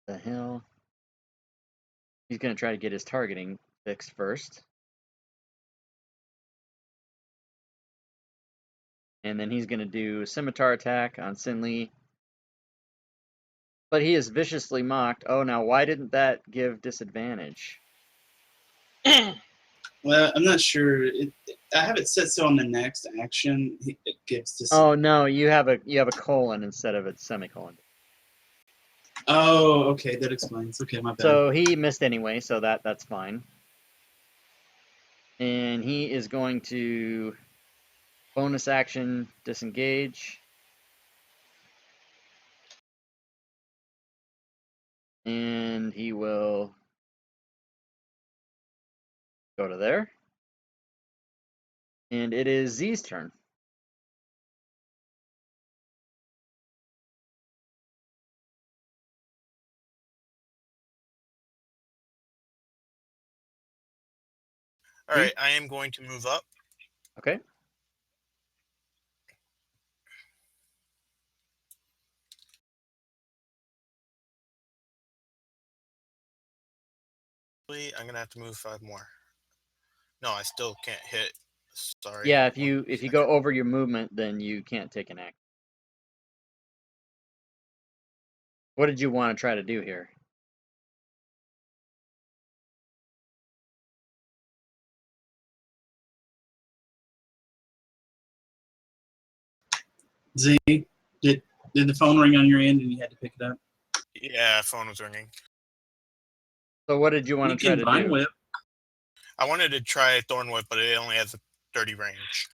the hell. He's going to try to get his targeting fixed first. And then he's going to do a scimitar attack on Sinley. But he is viciously mocked. Oh, now why didn't that give disadvantage? Well, I'm not sure. I have it set so on the next action it gives this. Oh no, you have a colon instead of a semicolon. Oh, okay, that explains. Okay, my bad. So he missed anyway, so that's fine. And he is going to bonus action disengage. And he will go to there. And it is Z's turn. All right, I am going to move up. Okay. I'm gonna have to move 5 more. No, I still can't hit. Sorry. Yeah, if you go over your movement, then you can't take an action. What did you want to try to do here? Z, did the phone ring on your end and you had to pick it up? Yeah, phone was ringing. So what did you want to try to Vine do? Whip. I wanted to try Thorn Whip, but it only has a 30 range.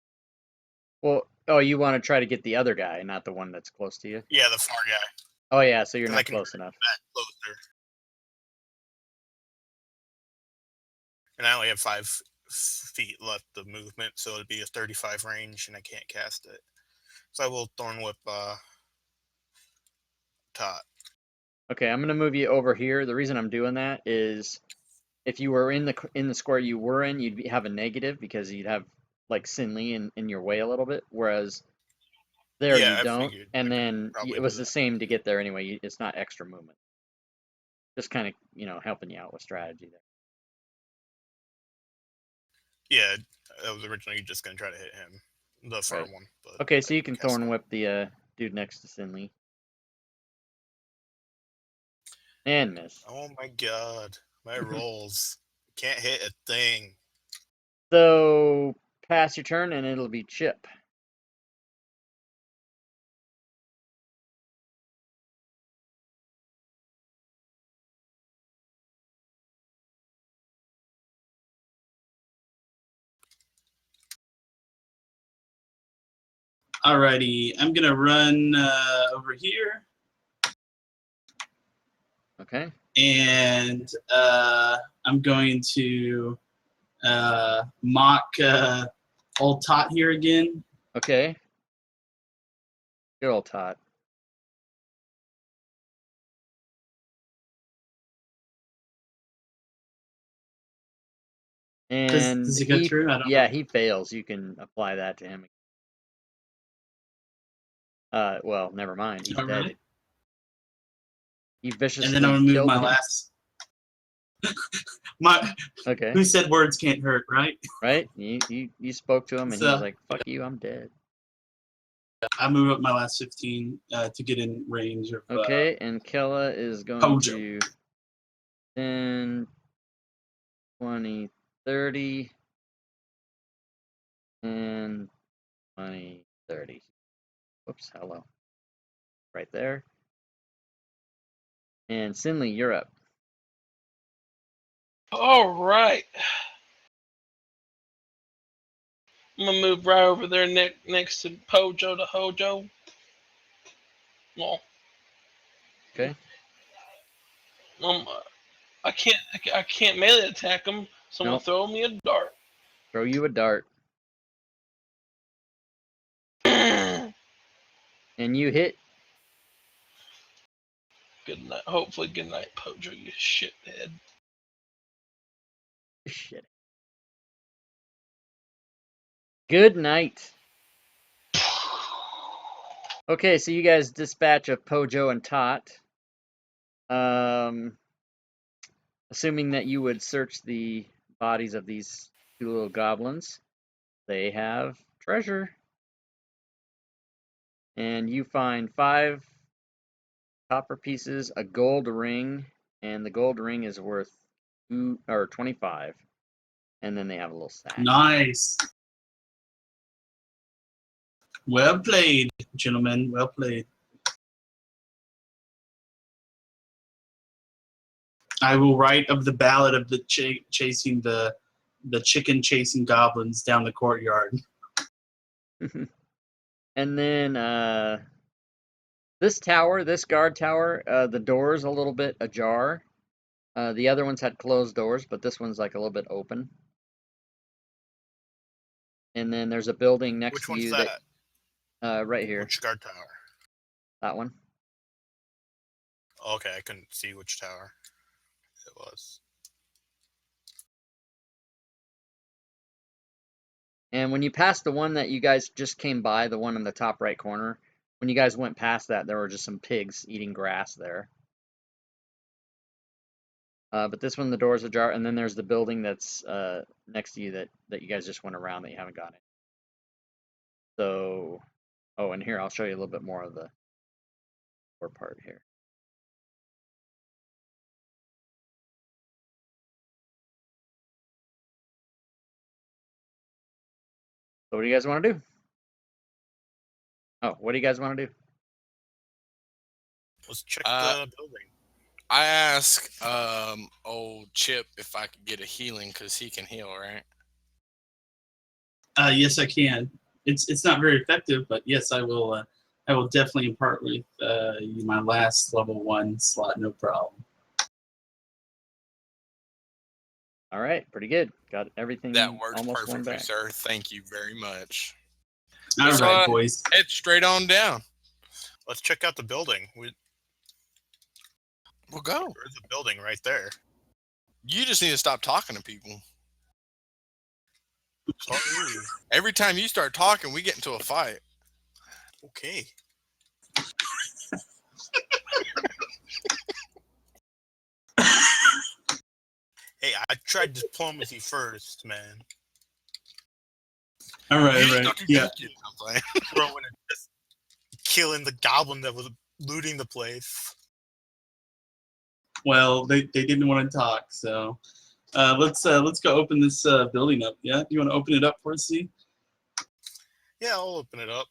Well, oh, you want to try to get the other guy, not the one that's close to you? Yeah, the far guy. Oh yeah, so you're 'Cause I not can close enough. Back closer. And I only have 5 feet left of movement, so it'd be a 35 range, and I can't cast it. So I will Thorn Whip Tot. Okay, I'm gonna move you over here. The reason I'm doing that is if you were in the square you were in, you'd have a negative because you'd have like Sinley in your way a little bit, whereas there Yeah, you I don't. figured And I could then probably it was do the that. same to get there anyway. It's not extra movement. Just kind of helping you out with strategy there. Yeah, I was originally just gonna try to hit him, the far Right. one. But Okay, so I you can cast Thorn it. Whip the dude next to Sinley. And miss. Oh my god, my rolls can't hit a thing. So pass your turn and it'll be Chip. Alrighty, I'm gonna run over here, Okay. and I'm going to mock old Tot here again. Okay. Good old Tot. And Does it go through? I don't know. he fails. You can apply that to him. Well, never mind. He's Oh, dead. really? He And viciously then I'm gonna move killed my him. last. Okay. Who said words can't hurt, right? Right? You spoke to him and he was like, "Fuck you, I'm dead." I move up my last 15 to get in range of. Okay, and Kella is going Hojo. to 10, 20, 30, and 20, 30. Whoops, hello. Right there. And Sinley, you're up. All right. I'm gonna move right over there next to Pojo to Hojo. Well, Okay. I can't melee attack him, so I'm gonna Nope. throw me a dart. Throw you a dart. Good And you hit. night. Hopefully, good night, Pojo, you shithead. Shit. Good night. Okay, so you guys dispatch of Pojo and Tot. Assuming that you would search the bodies of these two little goblins, they have treasure. And you find 5 copper pieces, a gold ring, and the gold ring is worth 25. And then they have a little sack. Nice. Well played, gentlemen. Well played. I will write of the ballad of the chasing the chicken chasing goblins down the courtyard. And then this tower, this guard tower, the door's a little bit ajar. The other ones had closed doors, but this one's like a little bit open. And then there's a building next Which to one's you that? Right here. Which guard tower? That one. Okay, I couldn't see which tower it was. And when you pass the one that you guys just came by, the one in the top right corner, when you guys went past that, there were just some pigs eating grass there. But this one, the door's ajar, and then there's the building that's next to you that you guys just went around that you haven't gotten. So, oh, and here, I'll show you a little bit more of the door part here. So what do you guys want to do? Oh, what do you guys want to do? Let's check the building. I ask old Chip if I could get a healing because he can heal, right? Yes, I can. It's not very effective, but yes, I will. I will definitely impart with you my last level 1 slot, no problem. All right, pretty good. Got everything. That works almost one perfectly, back. sir. Thank you very much. All So, right, boys. Head straight on down. Let's check out the building. We'll go. There's a building right there. You just need to stop talking to people. Sorry. Every time you start talking, we get into a fight. Okay. Hey, I tried diplomacy first, man. All right, You right. don't do Yeah. that. Throwing and just killing the goblin that was looting the place. Well, they didn't want to talk, so let's go open this building up. Yeah, you want to open it up for us, Z? Yeah, I'll open it up.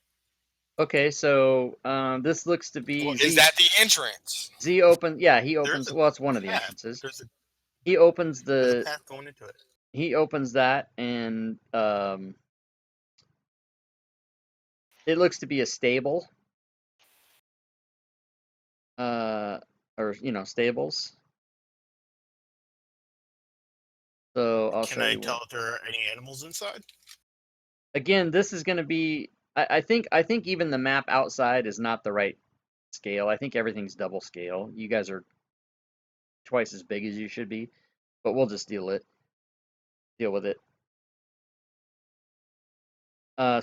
Okay, so this looks to be. Well, is that the entrance? Z open? Yeah, he opens. Well, it's one of the path. entrances. There's He opens a the. path going into it. He opens that, and it looks to be a stable. Or stables. So I'll show you. Can I tell if there are any animals inside? Again, this is going to be. I think even the map outside is not the right scale. I think everything's double scale. You guys are twice as big as you should be, but we'll just deal with it.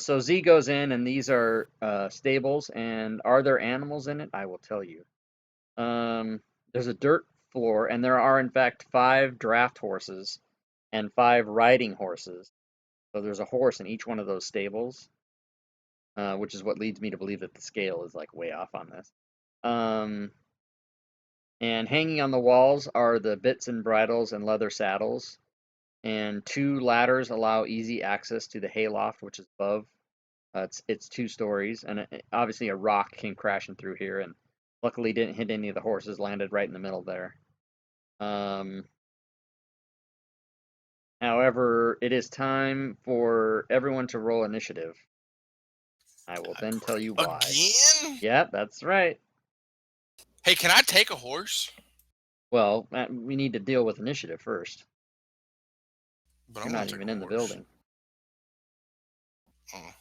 So Z goes in, and these are stables. And are there animals in it? I will tell you. There's a dirt floor, and there are in fact 5 draft horses and 5 riding horses. So there's a horse in each one of those stables, which is what leads me to believe that the scale is like way off on this. And hanging on the walls are the bits and bridles and leather saddles, and 2 ladders allow easy access to the hayloft, which is above. It's 2 stories, and obviously a rock came crashing through here, and luckily didn't hit any of the horses. Landed right in the middle there. However, it is time for everyone to roll initiative. I will then tell you why. Again? Yep, that's right. Hey, can I take a horse? Well, we need to deal with initiative first. But You're not even in the building. Oh.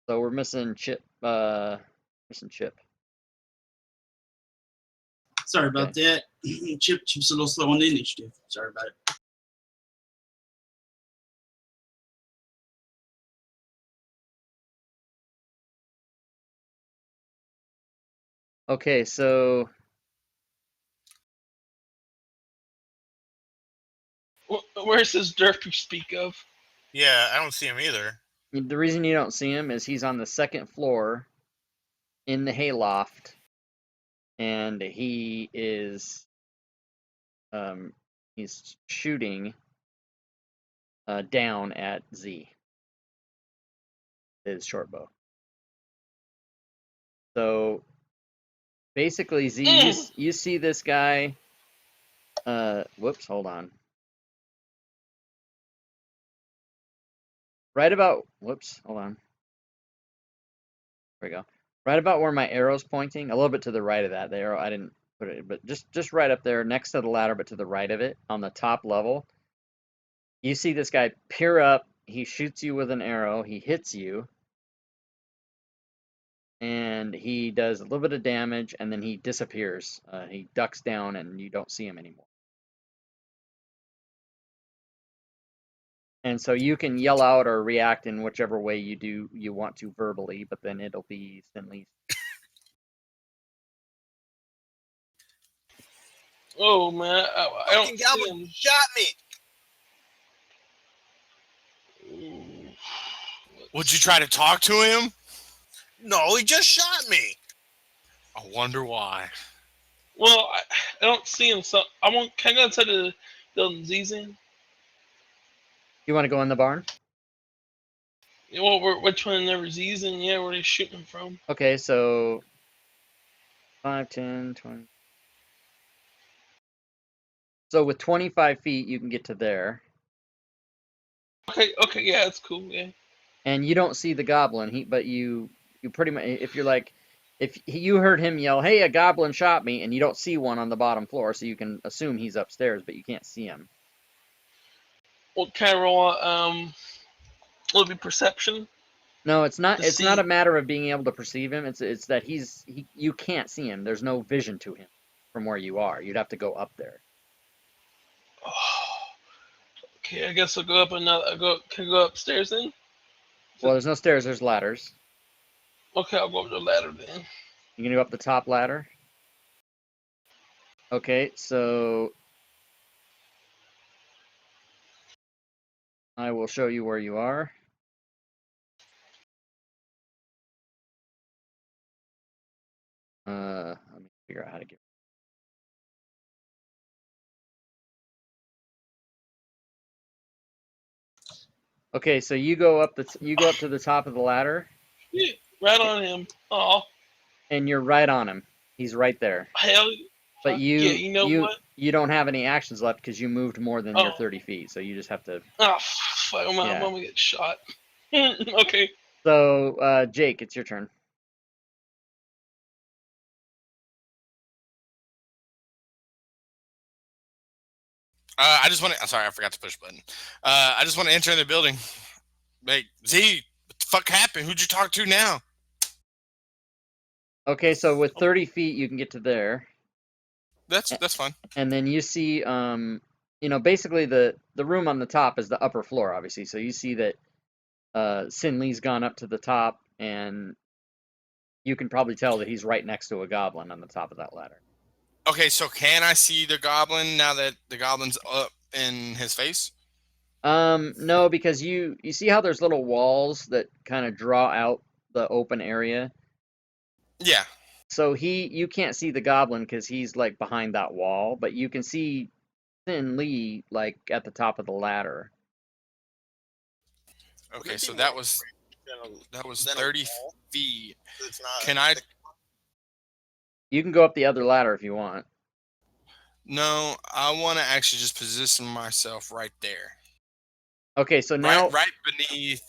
So we're missing Chip. Missing Chip. Sorry about that. Chip's a little slow on the initiative. Sorry about it. Okay, so Where's this dirt you speak of? Yeah, I don't see him either. the reason you don't see him is he's on the second floor in the hayloft, and he is he's shooting down at Z, his short bow. So basically, Z, you see this guy. Whoops, hold on. Whoops, hold on. There we go. Right about where my arrow's pointing, a little bit to the right of that. The arrow, I didn't put it, but just right up there next to the ladder, but to the right of it, on the top level. You see this guy peer up. He shoots you with an arrow. He hits you. And he does a little bit of damage, and then he disappears. He ducks down, and you don't see him anymore. And so you can yell out or react in whichever way you want to verbally, but then it'll be Finley's. Oh man, I don't Fucking see goblin him. shot me. Ooh. Would you try to talk to him? No, he just shot me. I wonder why. Well, I don't see him, so can I go inside the building Z's in? You want to go in the barn? Yeah, well, which one never Z's in? Yeah, where they shooting from? Okay, so 5, 10, 20. So with 25 feet, you can get to there. Okay, yeah, that's cool, yeah. And you don't see the goblin, but you pretty much, if you're like, if you heard him yell, "Hey, a goblin shot me," and you don't see one on the bottom floor, so you can assume he's upstairs, but you can't see him. What kind of roll? Will it be perception? No, it's not. It's not See. a matter of being able to perceive him. It's that you can't see him. There's no vision to him from where you are. You'd have to go up there. Oh, okay, I guess I'll go up another. Can I go upstairs then? Well, there's no stairs. There's ladders. Okay, I'll go up the ladder then. You can go up the top ladder. Okay, so I will show you where you are. Let me figure out how to get. Okay, so you go up to the top of the ladder. Yeah, right on him. Oh, And you're right on him. He's right there. hell. But Yeah, you know what? you don't have any actions left because you moved more than your Oh. 30 feet. So you just have to. Oh, fuck! I'm gonna get shot. Okay. So Jake, it's your turn. I just want to. I'm sorry, I forgot to push a button. I just want to enter the building. Like, Z, what the fuck happened? Who'd you talk to now? Okay, so with 30 feet, you can get to there. That's fine. And then you see, basically the room on the top is the upper floor, obviously. So you see that Sin Lee's gone up to the top, and you can probably tell that he's right next to a goblin on the top of that ladder. Okay, so can I see the goblin now that the goblin's up in his face? No, because you see how there's little walls that kind of draw out the open area. Yeah. So you can't see the goblin because he's like behind that wall, but you can see Sin Lee like at the top of the ladder. Okay, so that was Than a 30 wall? feet. It's not. Can I? You can go up the other ladder if you want. No, I want to actually just position myself right there. Okay, so now right beneath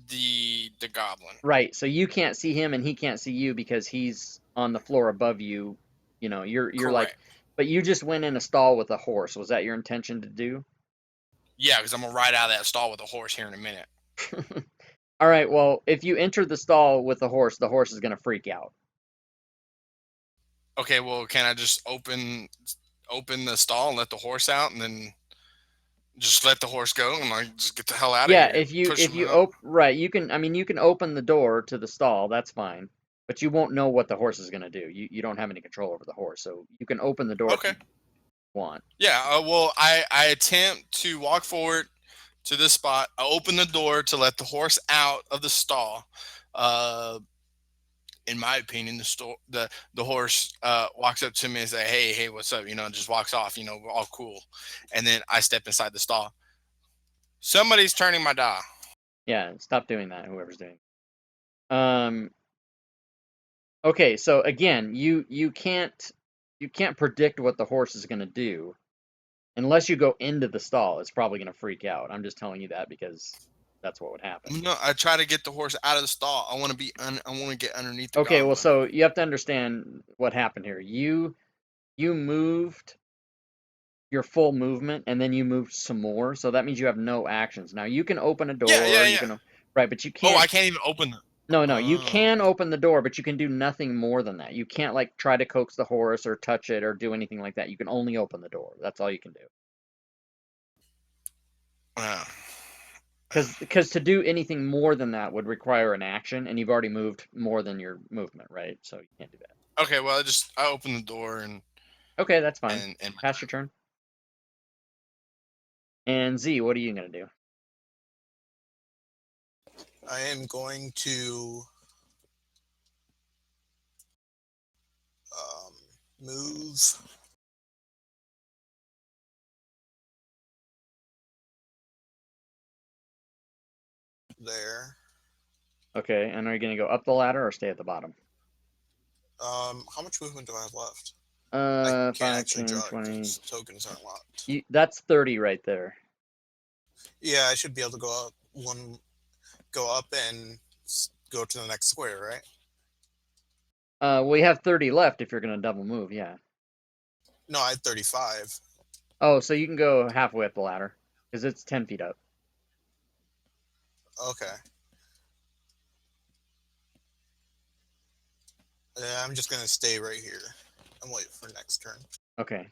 the goblin. right, so you can't see him and he can't see you because he's on the floor above you. You know, you're like, Correct. but you just went in a stall with a horse. Was that your intention to do? Yeah, because I'm gonna ride out of that stall with a horse here in a minute. All right. Well, if you enter the stall with the horse is going to freak out. Okay, well, can I just open the stall and let the horse out, and then just let the horse go and like just get the hell out of Yeah, here? Push him out. right, you can. I mean, you can open the door to the stall. That's fine, but you won't know what the horse is going to do. You don't have any control over the horse, so you can open the door if Okay. you want. Yeah. Well, I attempt to walk forward to this spot. I open the door to let the horse out of the stall. In my opinion, the horse walks up to me and say, "Hey, what's up?" Just walks off. We're all cool, and then I step inside the stall. Somebody's turning my dial. Yeah, stop doing that. Whoever's doing. Okay, so again, you can't predict what the horse is going to do unless you go into the stall. It's probably going to freak out. I'm just telling you that because that's what would happen. No, I try to get the horse out of the stall. I want to I want to get underneath the Okay, well, goblin. so you have to understand what happened here. You moved your full movement, and then you moved some more. So that means you have no actions. Now you can open a door. Yeah. You can, right, but you can't. Oh, I can't even open them. No, you can open the door, but you can do nothing more than that. You can't like try to coax the horse or touch it or do anything like that. You can only open the door. That's all you can do. Because to do anything more than that would require an action, and you've already moved more than your movement, right? So you can't do that. Okay, well, I open the door and. Okay, that's fine. And Pass your turn. And Z, what are you gonna do? I am going to move there. Okay, and are you gonna go up the ladder or stay at the bottom? How much movement do I have left? I can't 5, actually 10, draw it 20. 'cause tokens aren't locked. That's 30 right there. Yeah, I should be able to go up and go to the next square, right? We have 30 left if you're gonna double move, yeah. No, I had 35. Oh, so you can go halfway up the ladder because it's 10 feet up. Okay. I'm just gonna stay right here. I'm waiting for next turn. Okay.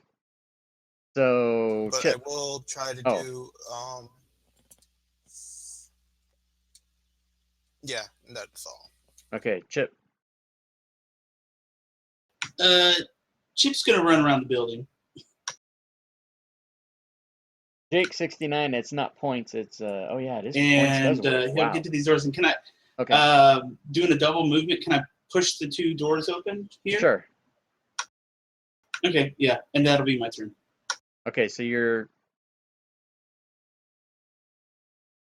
So But Chip. I will try to Oh. do yeah, that's all. Okay, Chip. Chip's gonna run around the building. Jake 69. It's not points. It's oh yeah, it is And points. he'll Wow. get to these doors. And can I, Okay. doing a double movement, can I push the 2 doors open here? Sure. Okay, yeah, and that'll be my turn. Okay, so you're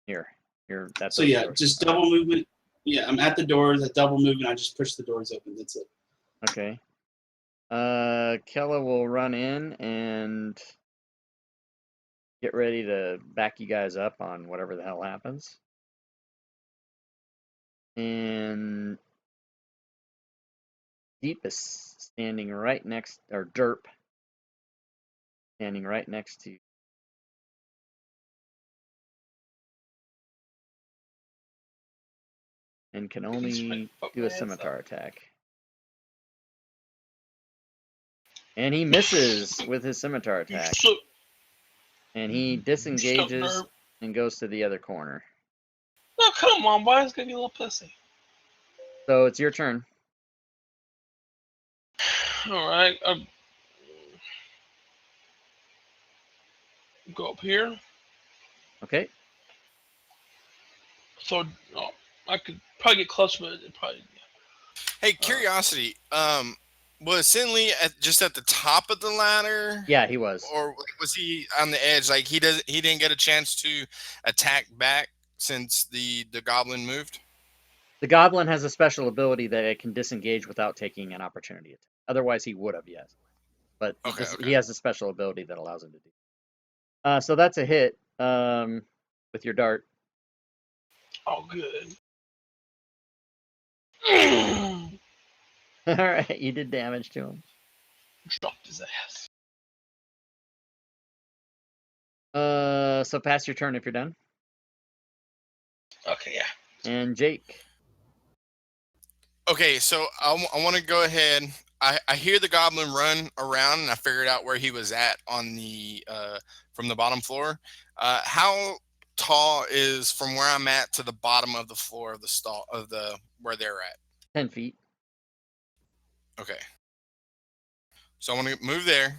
here. That's So yeah, just double movement. Yeah, I'm at the doors. I double movement. I just push the doors open. That's it. Okay. Kella will run in and get ready to back you guys up on whatever the hell happens. And Deep is standing right next, or Derp, standing right next to you. And can only do a scimitar attack. And he misses with his scimitar attack. And he disengages and goes to the other corner. Oh, come on, why is it gonna be a little pussy? So it's your turn. Alright, go up here. Okay. So, I could probably get closer, but it probably. Hey, curiosity. Was Sinley just at the top of the ladder? Yeah, he was. Or was he on the edge? Like he didn't get a chance to attack back since the goblin moved. The goblin has a special ability that it can disengage without taking an opportunity attack. Otherwise, he would have, yes. But Okay. He has a special ability that allows him to do. So that's a hit with your dart. Oh, good. All right, you did damage to him. Dropped his ass. So pass your turn if you're done. Okay, yeah. And Jake. Okay, so I want to go ahead. I hear the goblin run around, and I figured out where he was at on the from the bottom floor. How tall is from where I'm at to the bottom of the floor of the stall of the where they're at? 10 feet. Okay, so I want to move there.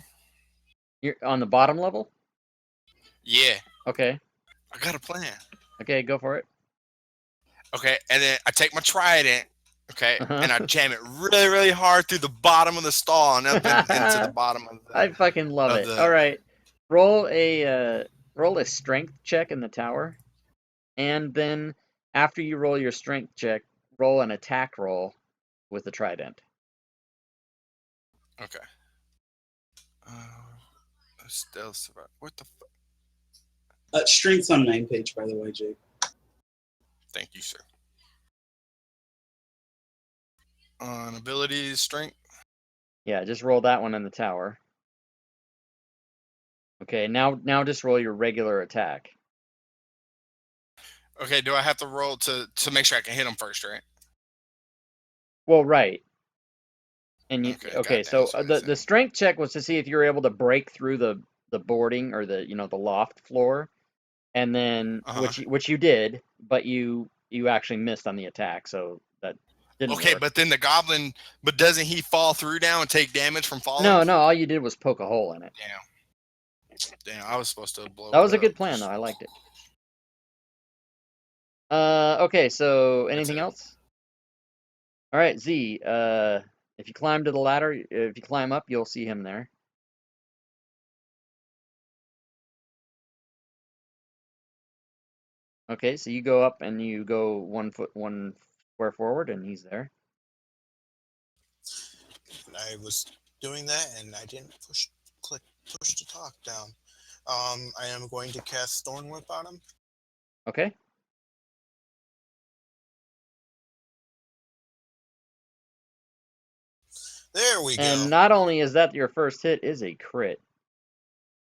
You're on the bottom level? Yeah, Okay. I got a plan. Okay, go for it. Okay, and then I take my trident. Okay, Uh-huh. and I jam it really, really hard through the bottom of the stall and up into the bottom of the. I fucking love of it. the- All right. Roll a strength check in the tower. And then after you roll your strength check, roll an attack roll with the trident. Okay. Stealth survival. What the fuck? Strength's on main page, by the way, Jake. Thank you, sir. On abilities, strength. Yeah, just roll that one in the tower. Okay, now just roll your regular attack. Okay, do I have to roll to make sure I can hit him first, right? Well, right. And you Okay, okay, goddamn, so that's what it the said. strength check was to see if you were able to break through the boarding or the the loft floor, and then which you did, but you actually missed on the attack, so that didn't Okay, work. but then the goblin, but doesn't he fall through now and take damage from falling? No, all you did was poke a hole in it. Damn, I was supposed to blow That it was a up. good plan though. I liked it. Okay, so anything it. else? All right, Z. If you climb to the ladder, if you climb up, you'll see him there. Okay, so you go up and you go 1 foot 1 square forward, and he's there. I was doing that and I didn't push to talk down. I am going to cast Thorn Whip on him. Okay. There we go. And not only is that your first hit, is a crit.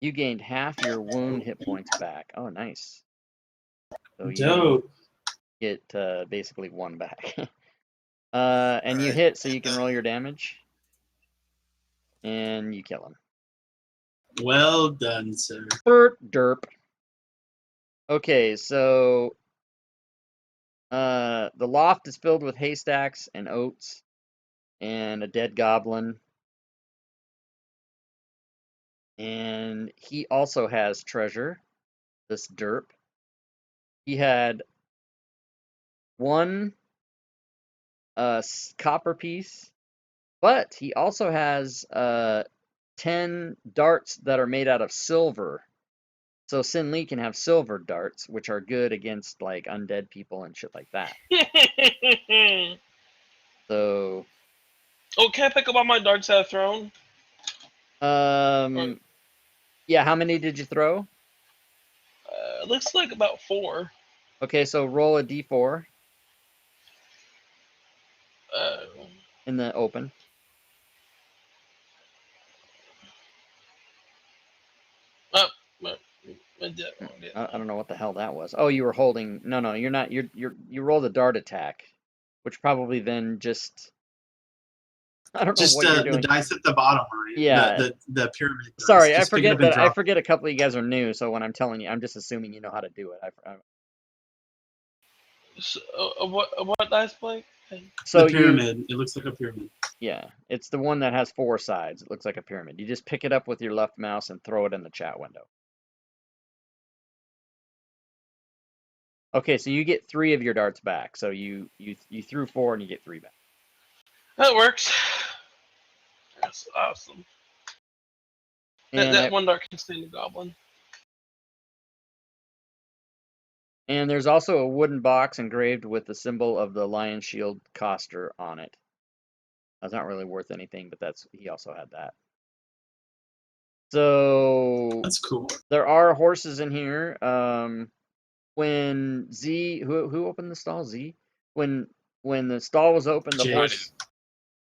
You gained half your wound hit points back. Oh, nice. So you Dope. get basically 1 back. And you Alright, hit, so you and can then- roll your damage. And you kill him. Well done, sir. Derp. Okay, so the loft is filled with haystacks and oats and a dead goblin. And he also has treasure, this derp. He had 1 copper piece, but he also has 10 darts that are made out of silver. So Sin Lee can have silver darts, which are good against like undead people and shit like that. So Oh, can I pick up all my darts I've thrown? yeah, how many did you throw? Looks like about 4. Okay, so roll a d4 Uh, in the open. oh, I did it wrong, didn't I don't know what the hell that was. Oh, you were holding. No, you're not. You rolled a dart attack, which probably then just. I don't know Just what you're the doing. dice at the bottom, right? Yeah. The pyramid dice. Sorry, I Just pick it up forget and that. I drop forget a couple of you guys are new, so when I'm telling you, I'm just assuming you know how to do it. So, what dice play? So the pyramid. It looks like a pyramid. yeah, it's the one that has 4 sides. It looks like a pyramid. You just pick it up with your left mouse and throw it in the chat window. Okay, so you get 3 of your darts back. So you threw 4 and you get 3 back. That works. That's awesome. And That 1 dart can sting the goblin. And there's also a wooden box engraved with the symbol of the lion shield coster on it. That's not really worth anything, but he also had that. So That's cool. there are horses in here. When Z, who opened the stall? Z. When the stall was open, the Jake. horse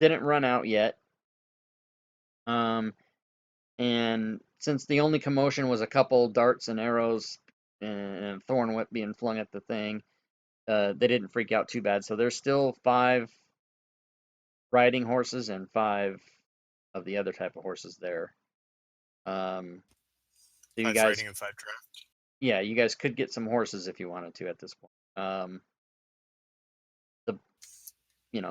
didn't run out yet. And since the only commotion was a couple darts and arrows and a thorn whip being flung at the thing, they didn't freak out too bad. So there's still 5 riding horses and 5 of the other type of horses there. So you 5 guys, riding and 5 draft. yeah, you guys could get some horses if you wanted to at this point.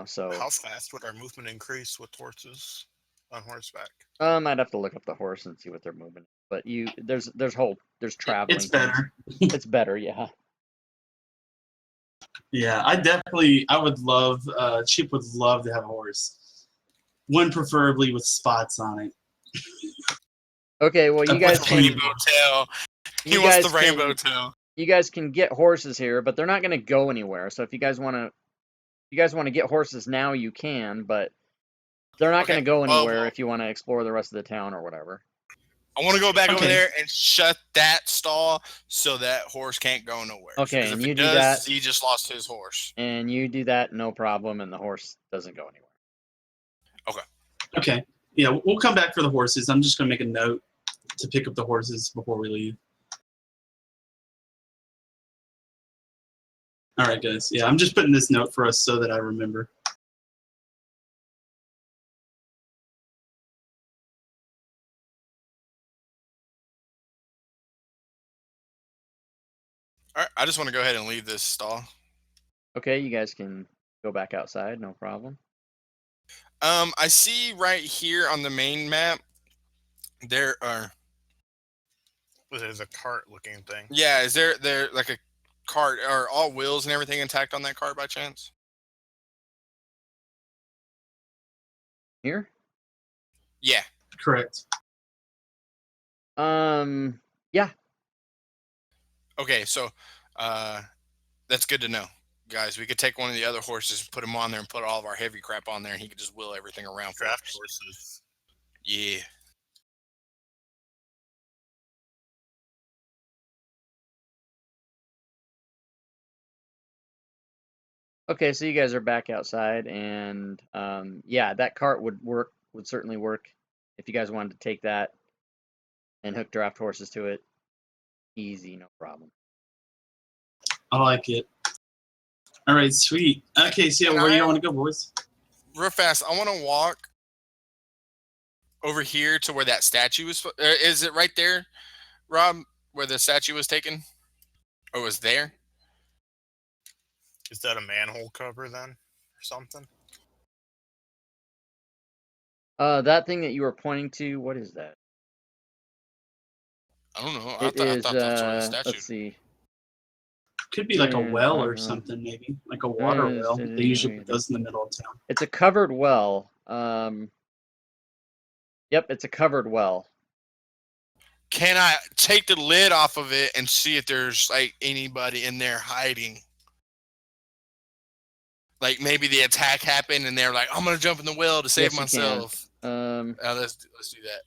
So How fast would our movement increase with horses on horseback? I'd have to look up the horse and see what they're moving. But there's traveling. It's better. It's better, yeah. Yeah, I would love, Chip would love to have a horse. One preferably with spots on it. Okay, well, you A guys can. Rainbow tail. He You wants guys the rainbow can- tail. You guys can get horses here, but they're not going to go anywhere. So if you guys want to get horses now, you can, but they're not Okay, going to go anywhere well- if you want to explore the rest of the town or whatever. I want to go back over Okay. there and shut that stall so that horse can't go nowhere. Okay, 'Cause and if you it do does, that. he just lost his horse. And you do that, no problem, and the horse doesn't go anywhere. Okay. Yeah, we'll come back for the horses. I'm just going to make a note to pick up the horses before we leave. All right, guys. Yeah, I'm just putting this note for us so that I remember. All right, I just want to go ahead and leave this stall. Okay, you guys can go back outside, no problem. I see right here on the main map, there are. There's a cart looking thing. Yeah, is there like a cart? Are all wheels and everything intact on that cart by chance? Here? Yeah. Correct. Yeah. Okay, so that's good to know, guys. We could take one of the other horses, put him on there, and put all of our heavy crap on there, and he could just wheel everything around for Draft us. horses. Yeah. Okay, so you guys are back outside, and yeah, that cart would certainly work if you guys wanted to take that and hook draft horses to it. Easy, no problem. I like it. All right, sweet. Okay, so yeah, Can where do you I- want to go, boys? Real fast, I want to walk over here to where that statue was. Is it right there, Rob, where the statue was taken? Or was there? Is that a manhole cover then, or something? That thing that you were pointing to, what is that? I don't know. It I is, thought that's what the statue. let's see. Could be like a well or Mhm. something, maybe. Like a water well. They usually put those in the middle of town. It's a covered well. Yep, it's a covered well. Can I take the lid off of it and see if there's like anybody in there hiding? Like maybe the attack happened and they're like, I'm gonna jump in the well to save Yes, you can. myself. Let's do that.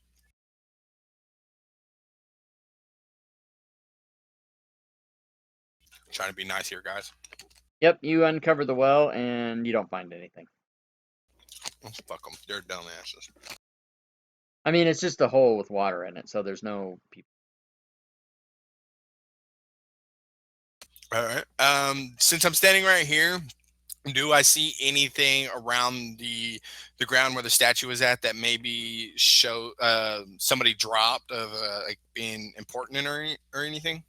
Trying to be nice here, guys. Yep, you uncover the well and you don't find anything. Fuck them. They're dumbasses. I mean, it's just a hole with water in it, so there's no people. All right. Since I'm standing right here, do I see anything around the ground where the statue is at that maybe show somebody dropped of like being important or anything?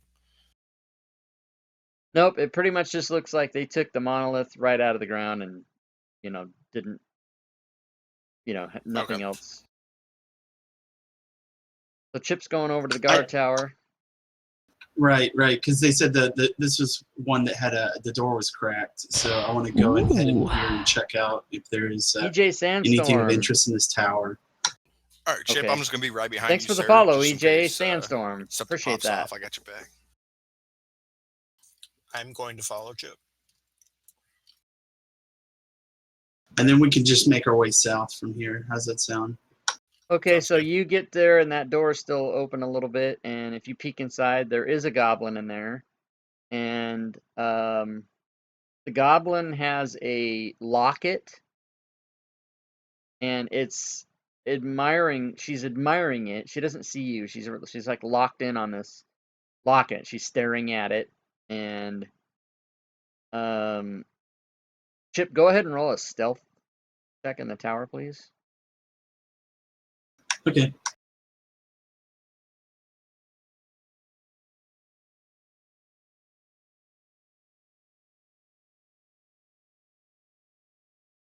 Nope, it pretty much just looks like they took the monolith right out of the ground and, didn't, nothing Okay. else. So Chip's going over to the guard tower. Right, because they said that this was one that had the door was cracked. So I want to go and head in here and check out if there is EJ anything of Sandstorm. interest in this tower. All right, Chip. Okay. I'm just gonna be right behind Thanks you. for the sir, follow, just in EJ case, Sandstorm. something Appreciate pops that. off. I got your back. I'm going to follow Chip. And then we can just make our way south from here. How's that sound? Okay, Sounds so good. you get there and that door is still open a little bit, and if you peek inside, there is a goblin in there, and the goblin has a locket, and she's admiring it. She doesn't see you. She's like locked in on this locket. She's staring at it, and Chip, go ahead and roll a stealth check in the tower, please. Okay.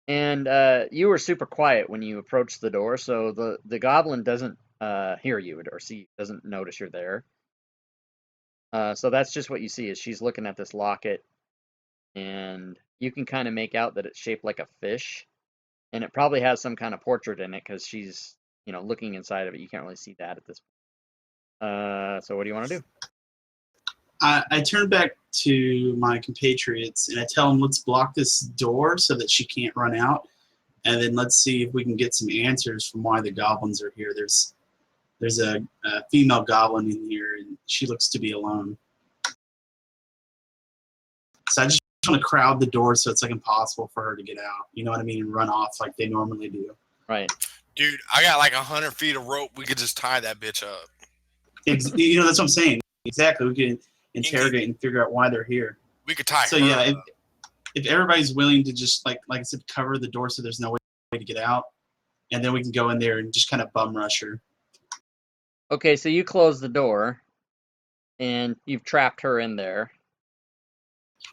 And you were super quiet when you approached the door, so the goblin doesn't hear you or see, doesn't notice you're there. So that's just what you see is she's looking at this locket, and you can kind of make out that it's shaped like a fish, and it probably has some kind of portrait in it because she's looking inside of it. You can't really see that at this point. So what do you want to do? I turn back to my compatriots and I tell them, let's block this door so that she can't run out, and then let's see if we can get some answers from why the goblins are here. There's a female goblin in here, and she looks to be alone. So I just want to crowd the door so it's like impossible for her to get out. You know what I mean? And run off like they normally do. Right. Dude, I got like 100 feet of rope. We could just tie that bitch up. That's what I'm saying. Exactly. We can interrogate and figure out why they're here. We could tie So her yeah, up. if everybody's willing to just like I said, cover the door so there's no way to get out, and then we can go in there and just kind of bum rush her. Okay, so you close the door, and you've trapped her in there.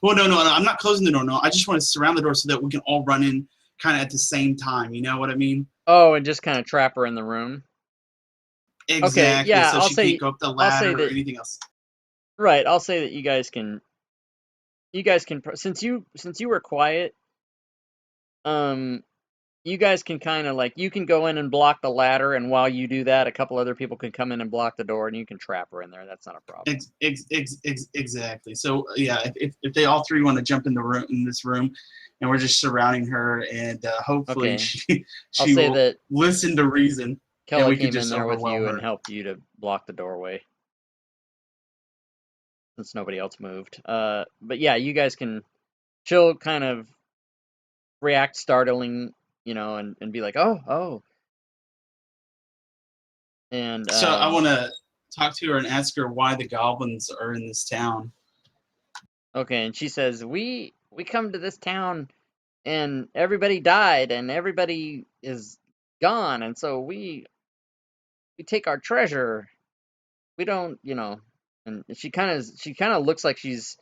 Well, no, I'm not closing the door. No, I just want to surround the door so that we can all run in kind of at the same time. You know what I mean? Oh, and just kind of trap her in the room. Exactly. Okay, yeah, so she can't go up the ladder or anything else. Right, I'll say that you guys can since you were quiet, you guys can kind of you can go in and block the ladder, and while you do that, a couple other people can come in and block the door, and you can trap her in there. That's not a problem. Exactly. So yeah, if they all three want to jump in this room, and we're just surrounding her, and hopefully she will listen to reason. Kella came in there with you and helped you to block the doorway, since nobody else moved. But yeah, you guys can. She'll kind of react startling, and be like, oh. And so I want to talk to her and ask her why the goblins are in this town. Okay, and she says, we come to this town and everybody died and everybody is gone, and so we take our treasure. We don't, and she kind of looks like she's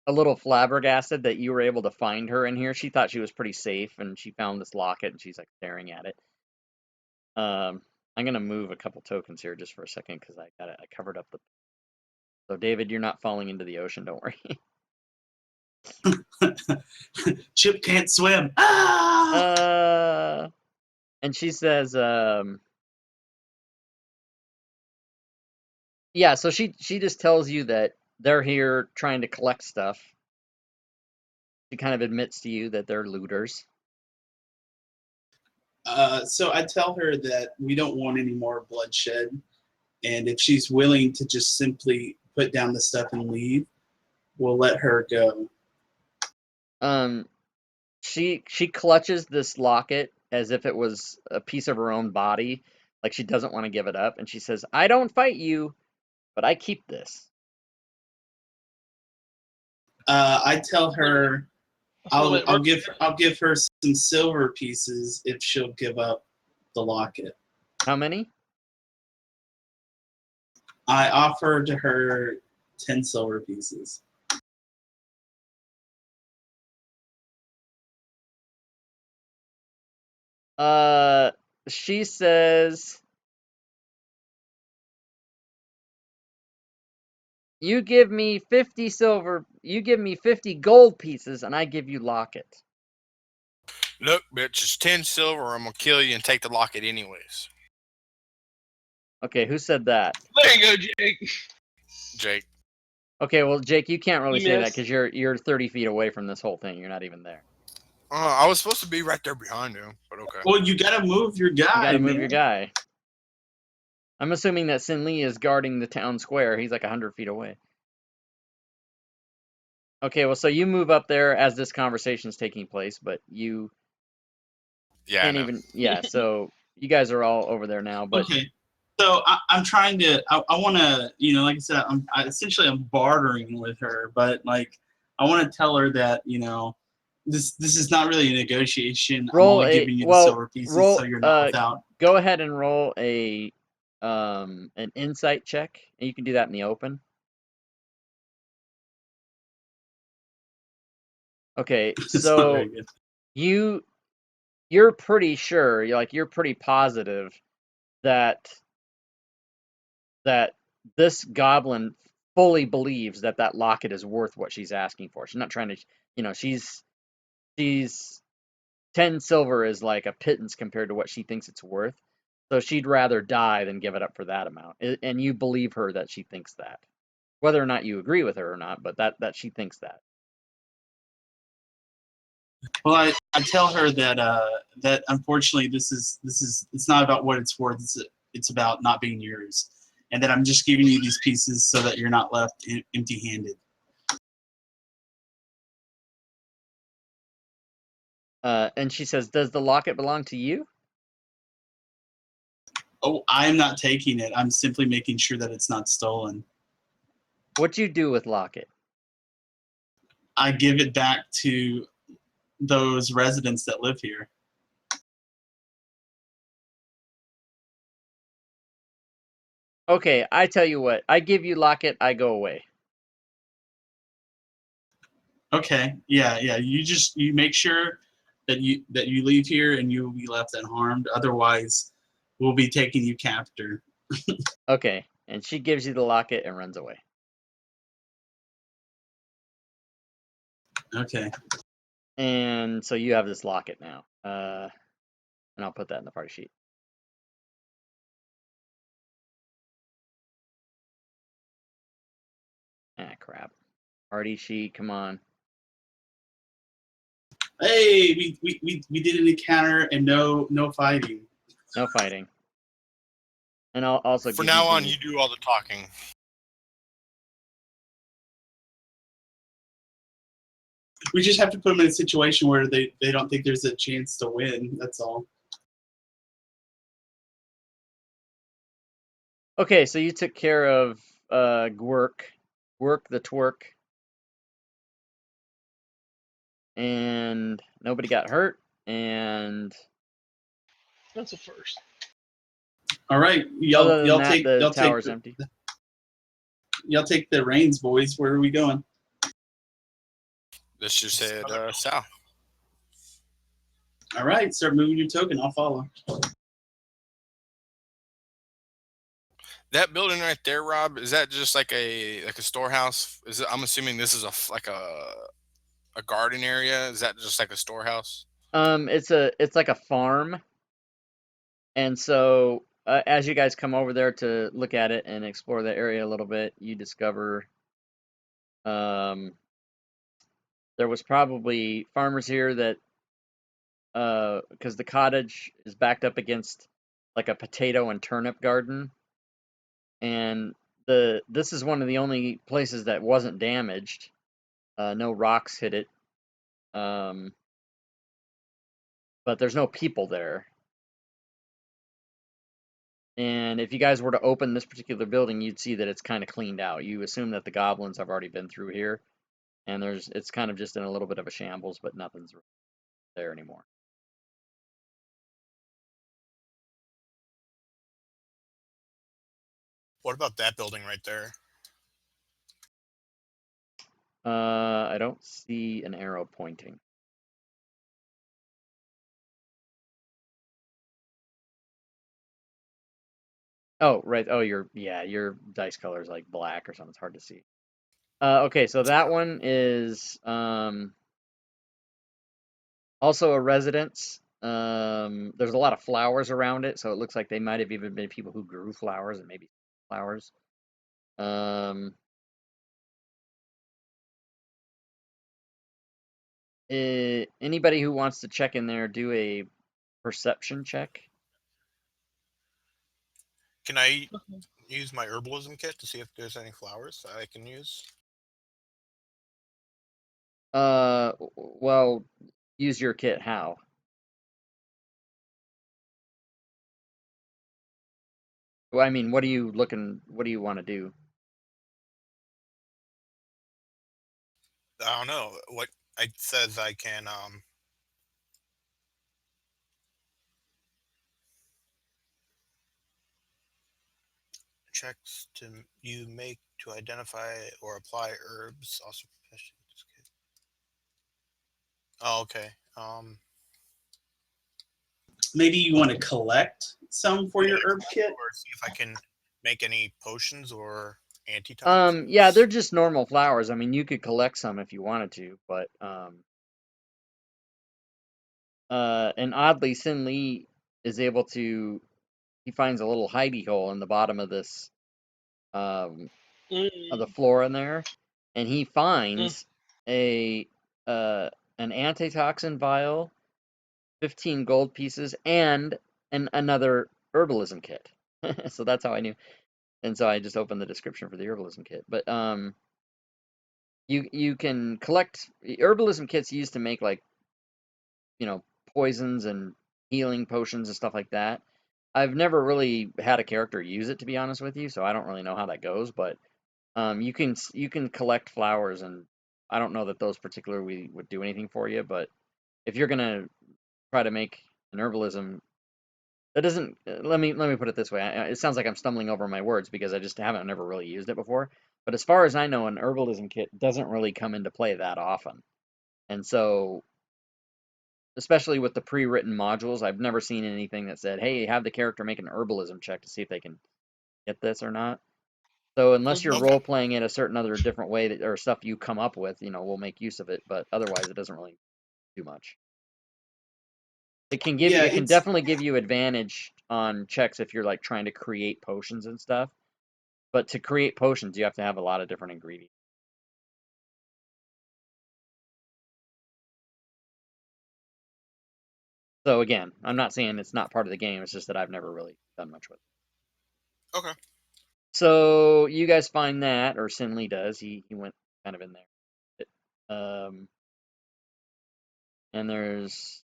a little flabbergasted that you were able to find her in here. She thought she was pretty safe, and she found this locket, and she's like staring at it. I'm gonna move a couple tokens here just for a second because I covered up the. So David, you're not falling into the ocean. Don't worry. Chip can't swim. And she says, yeah. So she just tells you that they're here trying to collect stuff. She kind of admits to you that they're looters. So I tell her that we don't want any more bloodshed, and if she's willing to just simply put down the stuff and leave, we'll let her go. She clutches this locket as if it was a piece of her own body, like she doesn't want to give it up, and she says, "I don't fight you, but I keep this." I tell her I'll give her some silver pieces if she'll give up the locket. How many? I offer to her 10 silver pieces. She says, you give me 50 gold pieces, and I give you locket. Look, bitch, it's 10 silver, I'm gonna kill you and take the locket anyways. Okay, who said that? There you go, Jake. Jake. Okay, well, Jake, you can't really say that because you're 30 feet away from this whole thing. You're not even there. I was supposed to be right there behind him, but okay. Well, you gotta move your guy. You gotta move your guy. I'm assuming that Sin Lee is guarding the town square. He's like 100 feet away. Okay, well, so you move up there as this conversation is taking place, but you can't even. Yeah, so you guys are all over there now. But okay, so I'm trying to. I want to. Like I said, I'm bartering with her, but like I want to tell her that this is not really a negotiation. I'm Roll only a giving you the silver pieces, roll. so you're not without. Go ahead and roll an insight check, and you can do that in the open. Okay, It's not so very good. you're pretty sure, you're pretty positive that this goblin fully believes that locket is worth what she's asking for. She's not trying to, she's 10 silver is like a pittance compared to what she thinks it's worth. So she'd rather die than give it up for that amount. And you believe her that she thinks that. Whether or not you agree with her or not, but that she thinks that. Well, I tell her that unfortunately it's not about what it's worth. It's about not being yours, and that I'm just giving you these pieces so that you're not left empty-handed. And she says, "Does the locket belong to you?" Oh, I'm not taking it. I'm simply making sure that it's not stolen. What'd you do with locket? I give it back to those residents that live here. Okay, I tell you what. I give you locket, I go away. Okay, yeah. You make sure that you leave here and you will be left unharmed. Otherwise, we'll be taking you captor. Okay, and she gives you the locket and runs away. Okay. And so you have this locket now. And I'll put that in the party sheet. Ah, crap. Party sheet, come on. Hey, we did an encounter and no fighting. No fighting. And I'll also For give now you on, you do all the talking. We just have to put them in a situation where they don't think there's a chance to win. That's all. Okay, so you took care of Gwerk the twerk. And nobody got hurt. And That's a first. All right, other than that, take the y'all tower's take empty. y'all take the reins, boys. Where are we going? Let's just head south. All right, start moving your token. I'll follow. That building right there, Rob, is that just like a storehouse? Is it, I'm assuming this is like a garden area. Is that just like a storehouse? It's like a farm. And so as you guys come over there to look at it and explore the area a little bit, you discover there was probably farmers here that because the cottage is backed up against like a potato and turnip garden, and this is one of the only places that wasn't damaged. No rocks hit it, but there's no people there. And if you guys were to open this particular building, you'd see that it's kind of cleaned out. You assume that the goblins have already been through here, and it's kind of just in a little bit of a shambles, but nothing's there anymore. What about that building right there? I don't see an arrow pointing. Oh, right. Oh, your dice color is like black or something. It's hard to see. Okay, so that one is also a residence. There's a lot of flowers around it, so it looks like they might have even been people who grew flowers and maybe flowers. Anybody who wants to check in there, do a perception check. Can I use my herbalism kit to see if there's any flowers that I can use? Well, use your kit. How? Well, I mean, what are you looking? What do you want to do? I don't know what it says. I can checks you make to identify or apply herbs. Also, oh, okay. Maybe you want to collect some for your herb kit. Or see if I can make any potions or antitoxins. Yeah, they're just normal flowers. I mean, you could collect some if you wanted to, but and oddly, Sin Lee is able to. He finds a little hidey hole in the bottom of this of the floor in there, and he finds a an antitoxin vial, 15 gold pieces, and another herbalism kit. So that's how I knew. And so I just opened the description for the herbalism kit. But you can collect herbalism kits used to make, like, poisons and healing potions and stuff like that. I've never really had a character use it, to be honest with you, so I don't really know how that goes. But you can collect flowers, and I don't know that those particularly would do anything for you. But if you're gonna try to make an herbalism, that doesn't. Let me put it this way. It sounds like I'm stumbling over my words because I just haven't never really used it before. But as far as I know, an herbalism kit doesn't really come into play that often, and so, especially with the pre-written modules, I've never seen anything that said, "Hey, have the character make an herbalism check to see if they can get this or not." So unless you're Mhm. role playing it a certain other different way that, or stuff you come up with, we'll make use of it. But otherwise, it doesn't really do much. It can give you, Yeah, it can it's definitely give you advantage on checks if you're like trying to create potions and stuff. But to create potions, you have to have a lot of different ingredients. So again, I'm not saying it's not part of the game. It's just that I've never really done much with it. Okay. So you guys find that, or Sin Lee does. He went kind of in there. And there's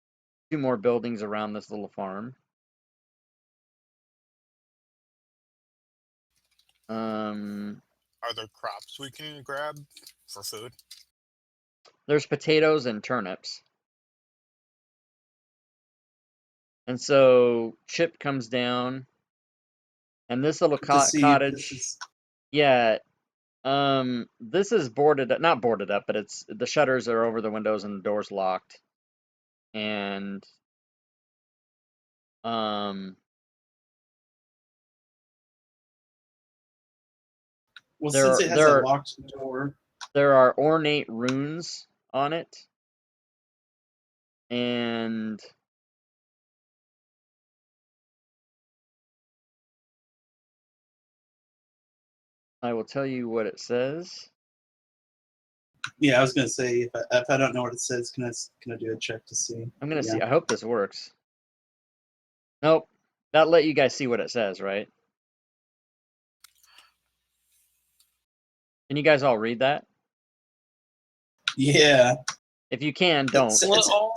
2 more buildings around this little farm. Are there crops we can grab for food? There's potatoes and turnips. And so Chip comes down, and this little to see if cottage, this is. yeah, this is boarded up, not boarded up, but it's the shutters are over the windows and the doors locked. And Well, there since are it has a locked door. There are ornate runes on it, and I will tell you what it says. Yeah, I was gonna say if I don't know what it says, can I do a check to see? I'm gonna see. I hope this works. Nope. That let you guys see what it says, right? Can you guys all read that? Yeah. If you can, don't. What all?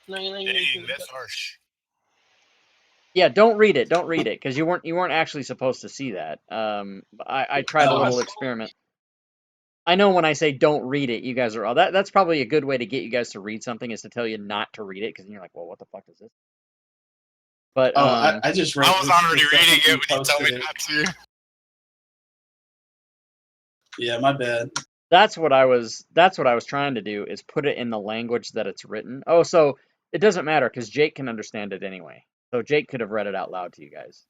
Dang, that's harsh. Yeah, don't read it. Don't read it, because you weren't actually supposed to see that. I tried a little experiment. I know when I say don't read it, you guys are all that's probably a good way to get you guys to read something, is to tell you not to read it, because you're like, well, what the fuck is this? But I just read. I was already reading it when you told posted me it. not to. Yeah, my bad. that's what I was trying to do, is put it in the language that it's written. Oh, so it doesn't matter because Jake can understand it anyway. So Jake could have read it out loud to you guys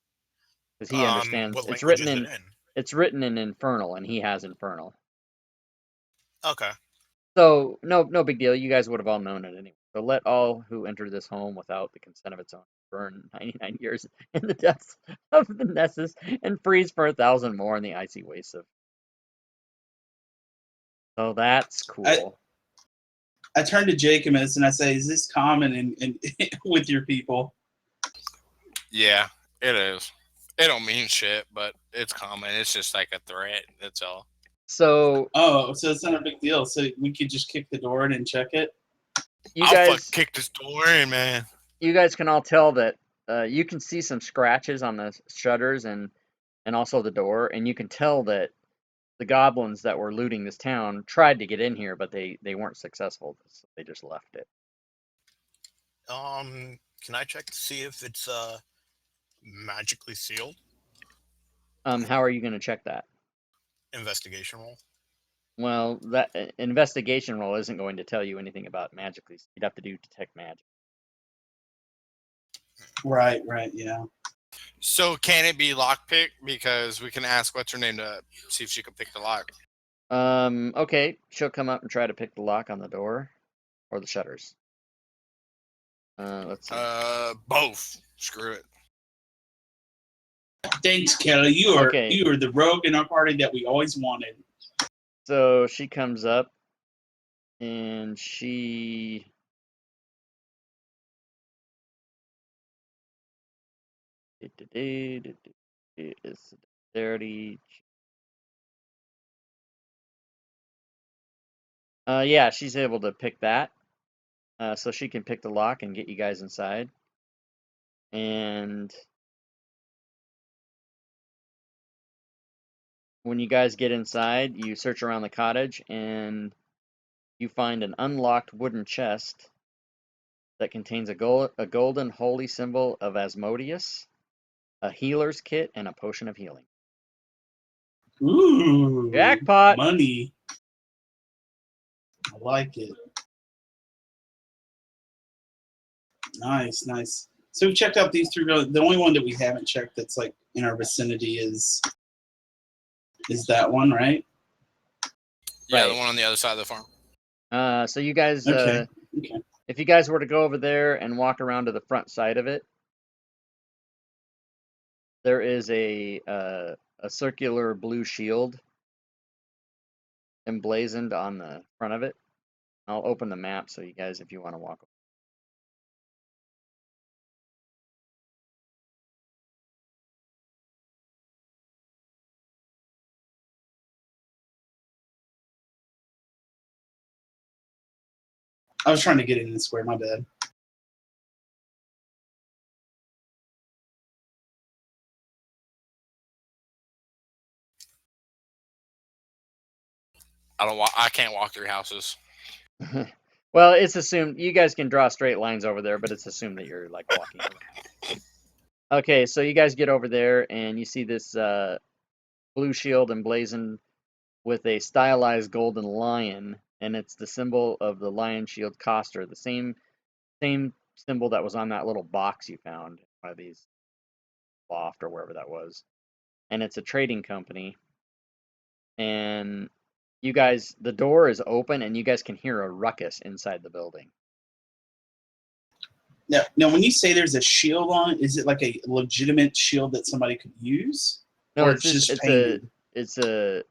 because he understands. What It's language written is in it in? it's written in Infernal, and he has Infernal. Okay. So no big deal. You guys would have all known it anyway. So let all who enter this home without the consent of its owner burn 99 years in the depths of the Nessus and freeze for 1,000 more in the icy wastes of. So that's cool. I turn to Jacobus and I say, "Is this common in with your people?" Yeah, it is. It don't mean shit, but it's common. It's just like a threat. That's all. So So it's not a big deal. So we could just kick the door in and check it. I'll fucking kick this door in, man. You guys can all tell that you can see some scratches on the shutters and also the door, and you can tell that the goblins that were looting this town tried to get in here, but they weren't successful. So they just left it. Can I check to see if it's magically sealed? How are you going to check that? Investigation roll. Well, that investigation roll isn't going to tell you anything about magically. You'd have to do detect magic. Right, yeah. So can it be lockpick? Because we can ask what's her name to see if she can pick the lock. Okay, she'll come up and try to pick the lock on the door or the shutters. Let's see. Both. Screw it. Thanks, Kelly. You are Okay. the rogue in our party that we always wanted. So she comes up and she is dexterity. Yeah, she's able to pick that. So she can pick the lock and get you guys inside. And when you guys get inside, you search around the cottage and you find an unlocked wooden chest that contains a golden holy symbol of Asmodeus, a healer's kit, and a potion of healing. Ooh, Jackpot! Money. I like it. Nice. So we've checked out these three. The only one that we haven't checked that's like in our vicinity is that one, right? Yeah, Right. the one on the other side of the farm. So you guys, Okay. if you guys were to go over there and walk around to the front side of it, there is a circular blue shield emblazoned on the front of it. I'll open the map so you guys, if you want to walk. I was trying to get in the square. My bad. I can't walk through houses. Well, it's assumed you guys can draw straight lines over there, but it's assumed that you're like walking over. Okay, so you guys get over there and you see this blue shield emblazoned with a stylized golden lion, and it's the symbol of the lion shield coster, the same symbol that was on that little box you found, one of these loft or wherever that was. And it's a trading company. And you guys, the door is open and you guys can hear a ruckus inside the building. Now, when you say there's a shield on, is it like a legitimate shield that somebody could use? No, or it's just painted? it's a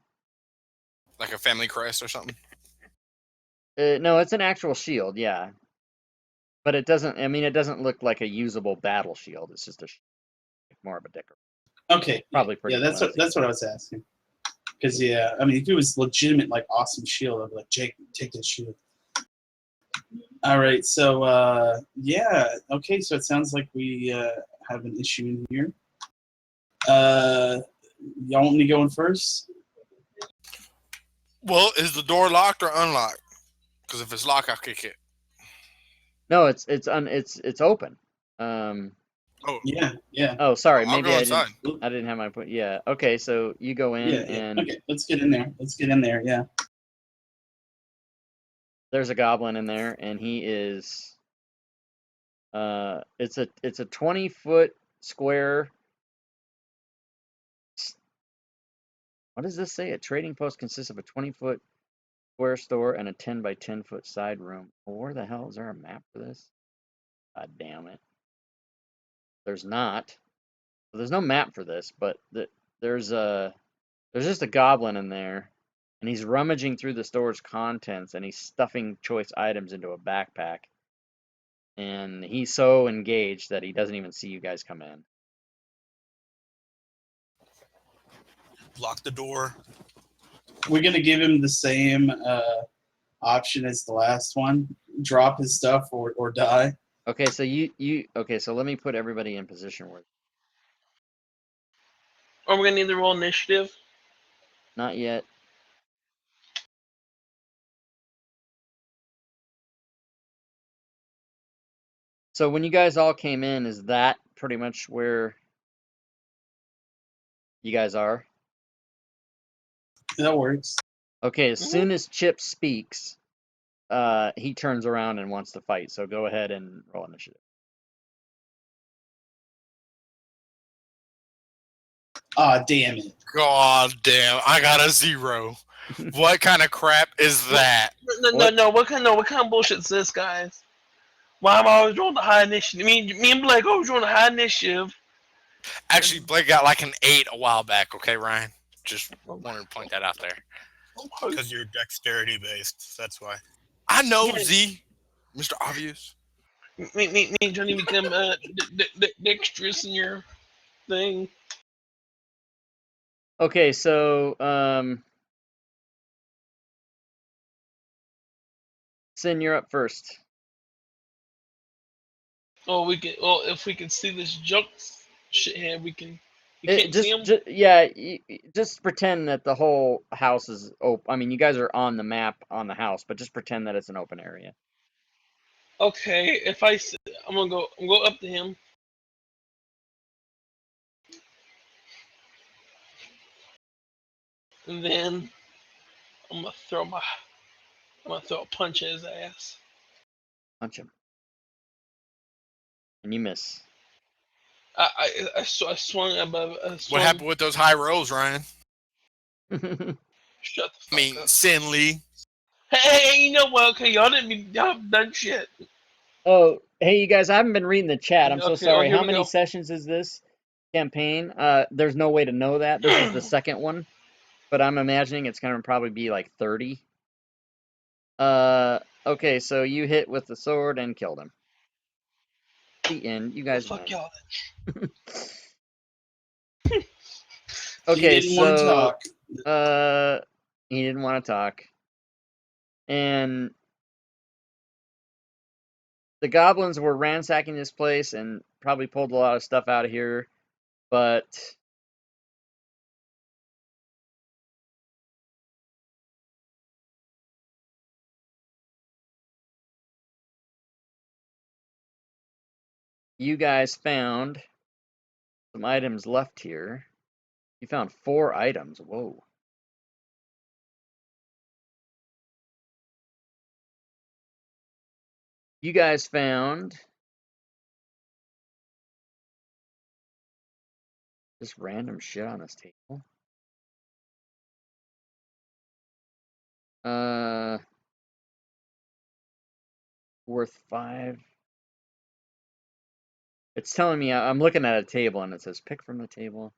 Like a family crest or something. no, it's an actual shield, yeah. But it doesn't. I mean, it doesn't look like a usable battle shield. It's just more of a decoration. Okay. Probably pretty. Yeah, that's what I was asking. Because I mean, if it was legitimate, like awesome shield, I'd be like, Jake, take this shield. All right, so yeah, okay, so it sounds like we have an issue in here. Y'all want me to go in first? Well, is the door locked or unlocked? Because if it's locked, I'll kick it. No, it's open. Oh Yeah. Oh, sorry, I'll maybe go I inside. didn't have my point. Yeah. Okay, so you go in and okay, let's get in there. Yeah. there's a goblin in there, and he is. It's a 20-foot square. What does this say? A trading post consists of a 20-foot square store and a 10 by 10-foot side room. Well, where the hell is there a map for this? God damn it. There's not. So there's no map for this, but there's just a goblin in there, and he's rummaging through the store's contents, and he's stuffing choice items into a backpack. And he's so engaged that he doesn't even see you guys come in. Lock the door. We're gonna give him the same option as the last one: drop his stuff or die. Okay, so okay, so let me put everybody in position where. Are we gonna need to roll initiative? Not yet. So when you guys all came in, is that pretty much where you guys are? That works. Okay, as soon as Chip speaks, he turns around and wants to fight. So go ahead and roll initiative. Ah, damn it. God damn, I got a 0. What kind of crap is that? No. What kind of bullshit's this, guys? Why am I always rolling the high initiative? Me and Blake always rolling the high initiative. Actually, Blake got like an 8 a while back. Okay, Ryan. Just wanted to point that out there. Because you're dexterity based. That's why. I know, Yeah. Z, Mr. Obvious. Me and Johnny become dexterous in your thing. Okay, so Sin, you're up first. Oh, if we can see this junk shithead, we can. You can't see him. Just pretend that the whole house is open. I mean, you guys are on the map on the house, but just pretend that it's an open area. Okay, I'm gonna go up to him. And then I'm gonna throw a punch at his ass. Punch him, and you miss. I swung above. What happened with those high rolls, Ryan? Shut the fuck I mean, up. Sin Lee. Hey, you know what? Okay, y'all have done shit. Oh, hey, you guys! I haven't been reading the chat. I'm so Okay, well, sorry. here How we many go. sessions is this campaign? There's no way to know that. This is the second one, but I'm imagining it's gonna probably be like 30. Okay, so you hit with the sword and killed him. The end. You guys Fuck win. y'all. Okay, He didn't want to talk. he didn't want to talk. And the goblins were ransacking this place and probably pulled a lot of stuff out of here, but you guys found some items left here. You found 4 items. Whoa. You guys found just random shit on this table. Worth 5. It's telling me I'm looking at a table and it says pick from the table.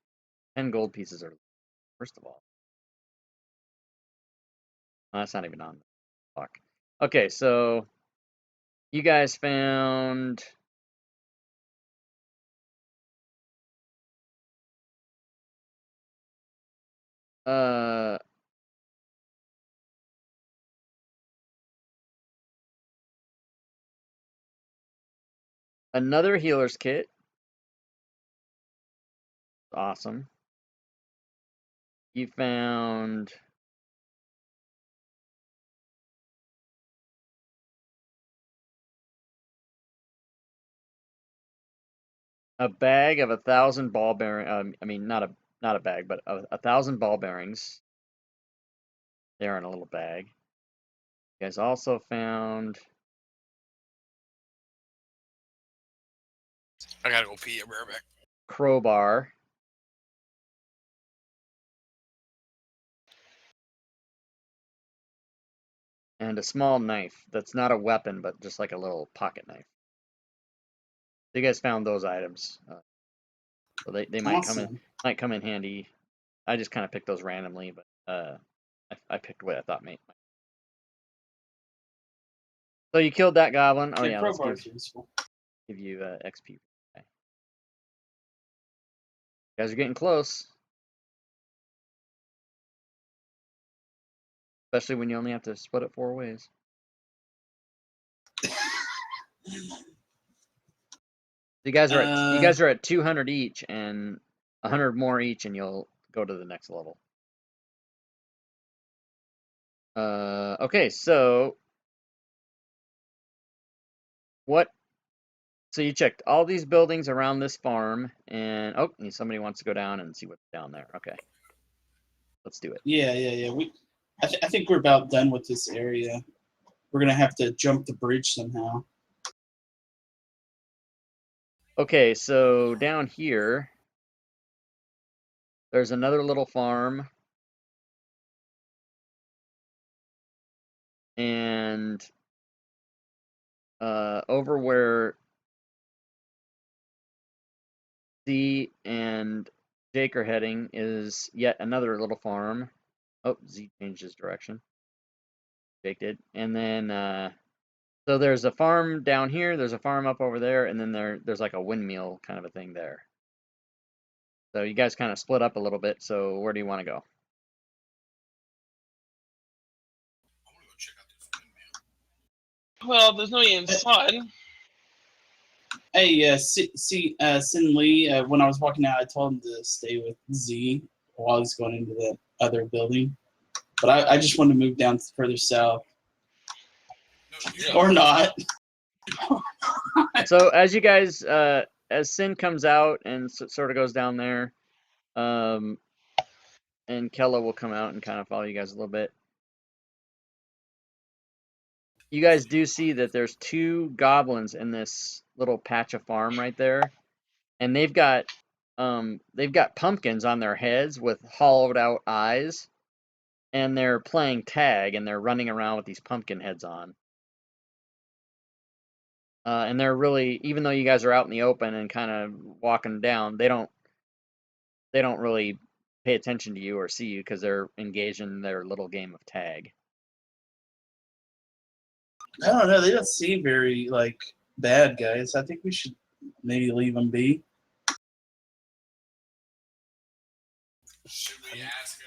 10 gold pieces are first of all. Oh, that's not even on. Fuck. Okay, so you guys found another healer's kit. Awesome. You found a bag of 1,000 ball bearing. I mean, not a bag, but 1,000 ball bearings. They're in a little bag. You guys also found I gotta go pee. I'll be right back. crowbar. And a small knife that's not a weapon, but just like a little pocket knife. So you guys found those items. So they might Awesome. come in handy. I just kind of picked those randomly, but I picked what I thought might. So you killed that goblin. Oh yeah, let's crowbar's useful. give you XP. Okay. You guys are getting close. Especially when you only have to split it 4 ways. You guys are at 200 each and 100 more each, and you'll go to the next level. Okay, so what? So you checked all these buildings around this farm, and oh, somebody wants to go down and see what's down there. Okay, let's do it. Yeah. I think we're about done with this area. We're gonna have to jump the bridge somehow. Okay, so down here, there's another little farm, and over where Z and Jake are heading is yet another little farm. Oh, Z changed his direction. Jake did. And then, so there's a farm down here, there's a farm up over there, and then there's like a windmill kind of a thing there. So you guys kind of split up a little bit, so where do you want to go? I want to go check out this windmill. Well, there's no inside. Hey, Sin Lee, when I was walking out, I told him to stay with Z while he's going into the other building. But I just wanted to move down further south. No, Or not. So as you guys, as Sin comes out and sort of goes down there, and Kella will come out and kind of follow you guys a little bit. You guys do see that there's 2 goblins in this little patch of farm right there, and they've got pumpkins on their heads with hollowed out eyes, and they're playing tag and they're running around with these pumpkin heads on. And they're really, even though you guys are out in the open and kind of walking down, they don't really pay attention to you or see you because they're engaged in their little game of tag. I don't know. They don't seem very bad guys. I think we should maybe leave them be. Should we ask them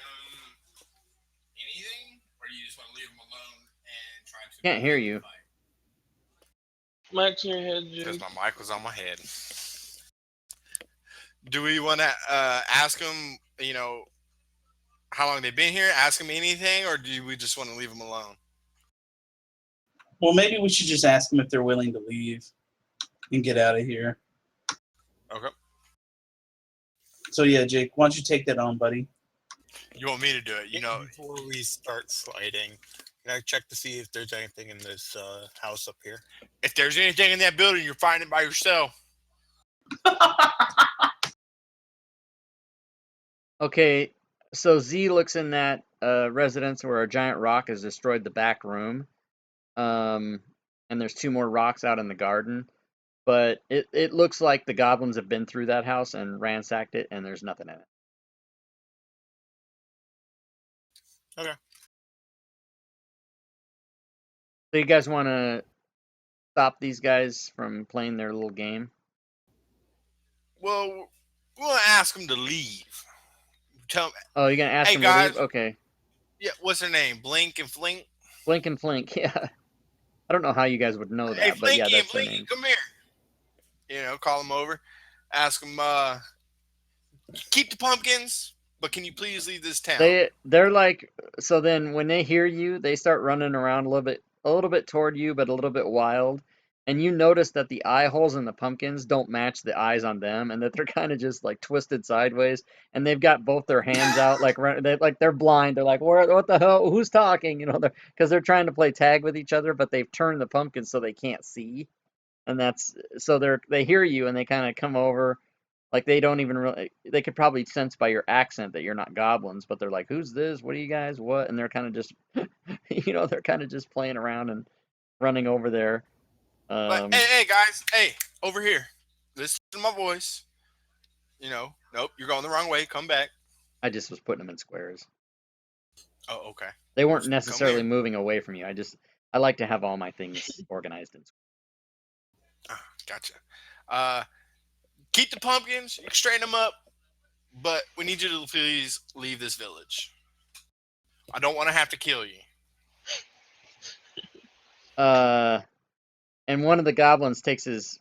anything, or do you just want to leave them alone and try to? Can't hear you. Mic's in your head, Because Jake. my mic was on my head. Do we want to ask them, how long they've been here? Ask them anything, or do we just want to leave them alone? Well, maybe we should just ask them if they're willing to leave and get out of here. Okay. So yeah, Jake, why don't you take that on, buddy? You want me to do it? Before we start sliding, can I check to see if there's anything in this house up here? If there's anything in that building, you're finding it by yourself. Okay, so Z looks in that residence where a giant rock has destroyed the back room. And there's 2 more rocks out in the garden. But it looks like the goblins have been through that house and ransacked it, and there's nothing in it. Okay. So you guys want to stop these guys from playing their little game? Well, we'll ask them to leave. Tell them, Oh, you're gonna ask hey them guys, to leave? Okay. Yeah, what's their name? Blink and Flink? Blink and Flink, yeah. I don't know how you guys would know that, Hey, but yeah, Flinky and that's their Blinky, name. come here. Call them over. Ask them, keep the pumpkins, but can you please leave this town? They're like, so then when they hear you, they start running around a little bit toward you, but a little bit wild. And you notice that the eye holes in the pumpkins don't match the eyes on them, and that they're kind of just like twisted sideways. And they've got both their hands out, they're blind. They're like, what the hell? Who's talking? Because they're trying to play tag with each other, but they've turned the pumpkins so they can't see. And they hear you and they kind of come over. Like they don't even really, they could probably sense by your accent that you're not goblins, but they're like, who's this? What are you guys? What? And they're kind of just, they're kind of just playing around and running over there. But hey, guys, hey, over here. Listen to my voice. Nope, you're going the wrong way. Come back. I just was putting them in squares. Oh, okay. They weren't necessarily moving away from you. I like to have all my things organized in squares. Oh, gotcha. Keep the pumpkins. You can straighten them up, but we need you to please leave this village. I don't want to have to kill you. And one of the goblins takes his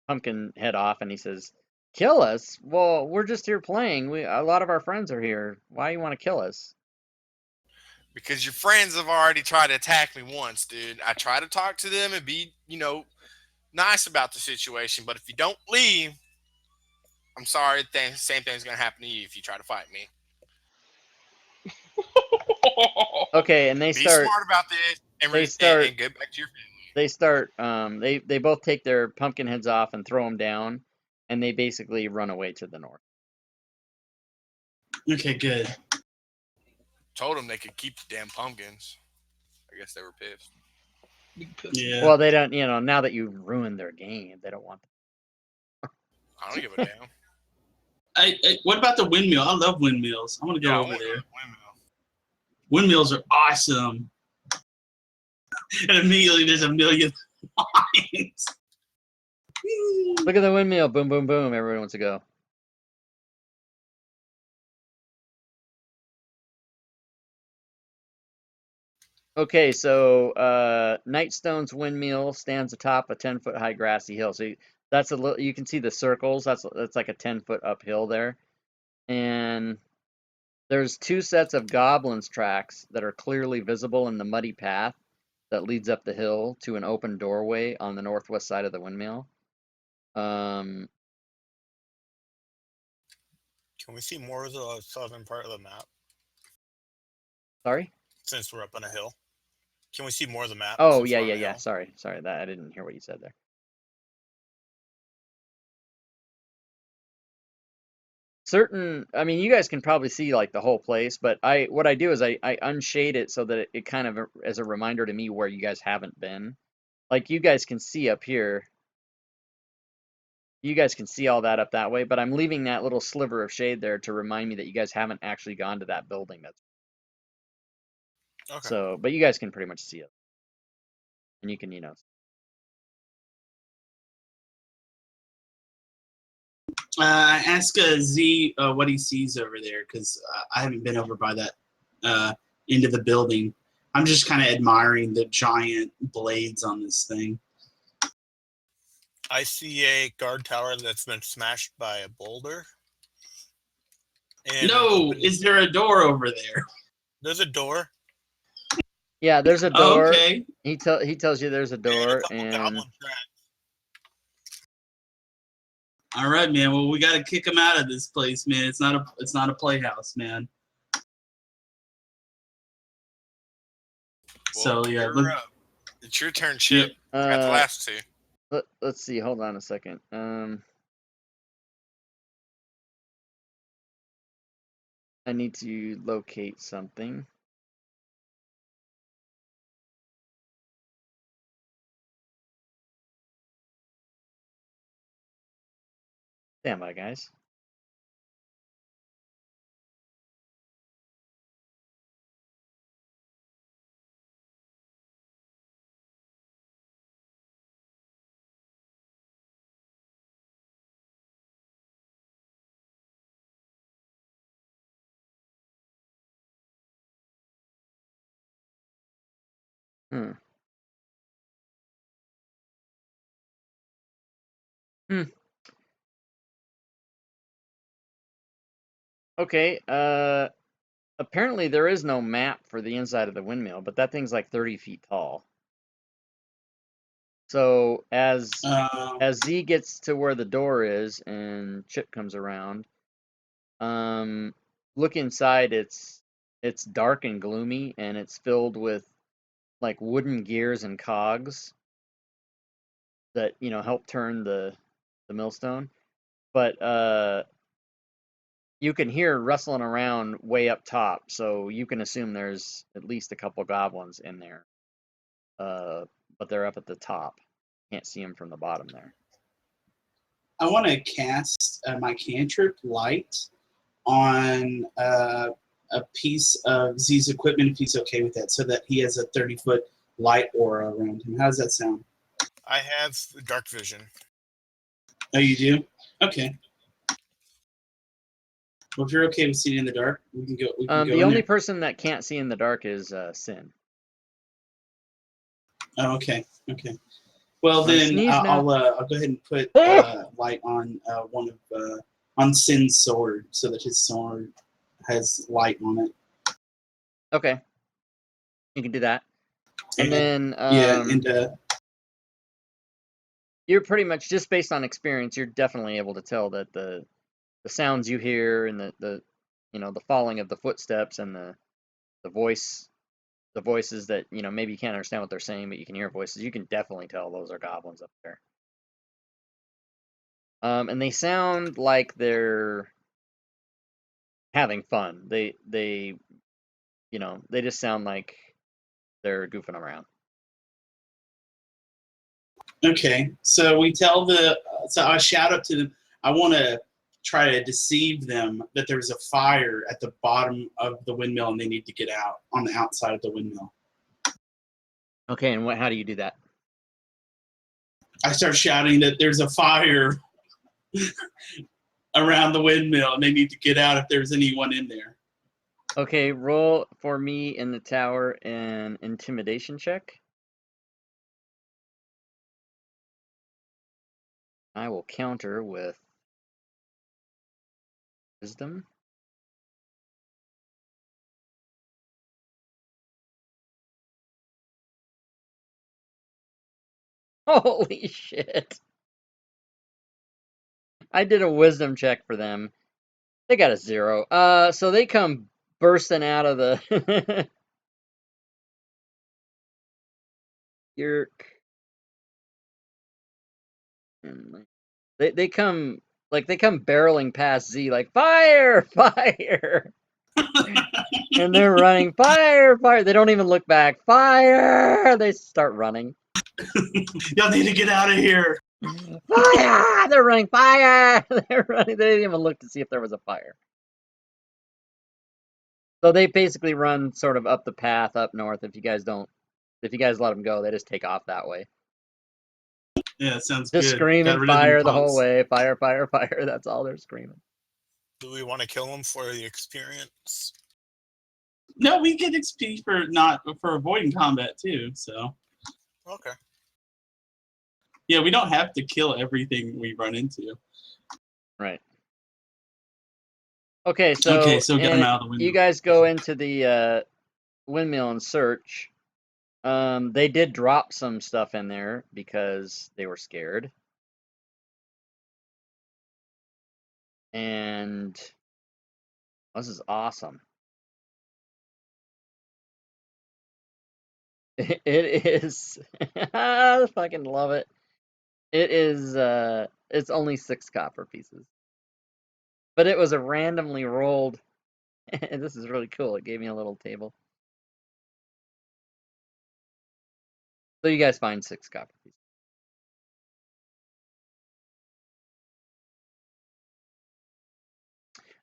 pumpkin head off and he says, "Kill us? Well, we're just here playing. A lot of our friends are here. Why you want to kill us?" Because your friends have already tried to attack me once, dude. I try to talk to them and be, nice about the situation. But if you don't leave, I'm sorry. Same thing's gonna happen to you if you try to fight me. Okay, and they Be start. smart about this and They start. and get back to your family. They start. They both take their pumpkin heads off and throw them down, and they basically run away to the north. Okay, good. Told them they could keep the damn pumpkins. I guess they were pissed. Yeah. Well, they don't. Now that you've ruined their game, they don't want them. I don't give a damn. What about the windmill? I love windmills. I want to go over there. Windmill. Windmills are awesome. And immediately there's a million lines. Look at the windmill. Boom, boom, boom. Everyone wants to go. Okay, so Nightstone's windmill stands atop a 10-foot high grassy hill. So that's a little. You can see the circles. That's like a 10-foot uphill there, and there's 2 sets of goblins tracks that are clearly visible in the muddy path that leads up the hill to an open doorway on the northwest side of the windmill. Can we see more of the southern part of the map Sorry. since we're up on a hill? Can we see more of the map? Oh since yeah, we're on yeah, a yeah. hill? Sorry. That I didn't hear what you said there. I mean, you guys can probably see like the whole place, but what I do is I unshade it so that it kind of as a reminder to me where you guys haven't been. Like you guys can see up here. You guys can see all that up that way, but I'm leaving that little sliver of shade there to remind me that you guys haven't actually gone to that building. Okay. So, but you guys can pretty much see it, and you can Ask Z what he sees over there, because I haven't been over by that end of the building. I'm just kind of admiring the giant blades on this thing. I see a guard tower that's been smashed by a boulder. And No, is there a door over there? There's a door. Yeah, there's a Oh, door. okay. He tells you there's a door, and a couple goblin tracks. All right, man. Well, we got to kick him out of this place, man. It's not a playhouse, man. Well, So yeah, you're up. It's your turn, Chip. Got the last 2. Let's see. Hold on a second. I need to locate something. Stand by, guys. Hmm. Okay. Apparently there is no map for the inside of the windmill, but that thing's like 30 feet tall. So as Z gets to where the door is and Chip comes around, look inside. It's dark and gloomy, and it's filled with like wooden gears and cogs that help turn the millstone. But you can hear rustling around way up top, so you can assume there's at least a couple goblins in there. But they're up at the top. Can't see them from the bottom there. I want to cast my cantrip light on a piece of Z's equipment, if he's okay with that, so that he has a 30-foot light aura around him. How does that sound? I have dark vision. Oh, you do? Okay. Well, if you're okay with seeing in the dark, we can go. The only person that can't see in the dark is Sin. Oh, okay. Okay. Well, then I'll go ahead and put light on one of on Sin's sword, so that his sword has light on it. Okay. You can do that. And then you're pretty much, just based on experience, you're definitely able to tell that the sounds you hear and the the falling of the footsteps and the voices that maybe you can't understand what they're saying, but you can hear voices. You can definitely tell those are goblins up there. And they sound like they're having fun. They just sound like they're goofing around. Okay, so we tell so I shout up to them. I want to try to deceive them that there's a fire at the bottom of the windmill and they need to get out on the outside of the windmill. Okay, and how do you do that? I start shouting that there's a fire around the windmill and they need to get out if there's anyone in there. Okay, roll for me in the tower an intimidation check. I will counter with wisdom. Holy shit. I did a wisdom check for them. They got a 0. So they come bursting out of the Yerk. They come barreling past Z like fire, fire. And they're running, fire, fire. They don't even look back. Fire! They start running. Y'all need to get out of here. Fire! They're running, fire! They're running. They didn't even look to see if there was a fire. So they basically run sort of up the path up north. If you guys let them go, they just take off that way. Yeah, sounds just good. Screaming fire the whole way. Fire, fire, fire. That's all they're screaming. Do we want to kill them for the experience? No, we get XP for avoiding combat too. So. Okay. Yeah, we don't have to kill everything we run into. Right. Okay, so get them out of the windmill. You guys go into the windmill and search. They did drop some stuff in there because they were scared. And this is awesome. It is. I fucking love it. It is. It's only 6 copper pieces, but it was a randomly rolled. And this is really cool. It gave me a little table. So you guys find 6 copper pieces.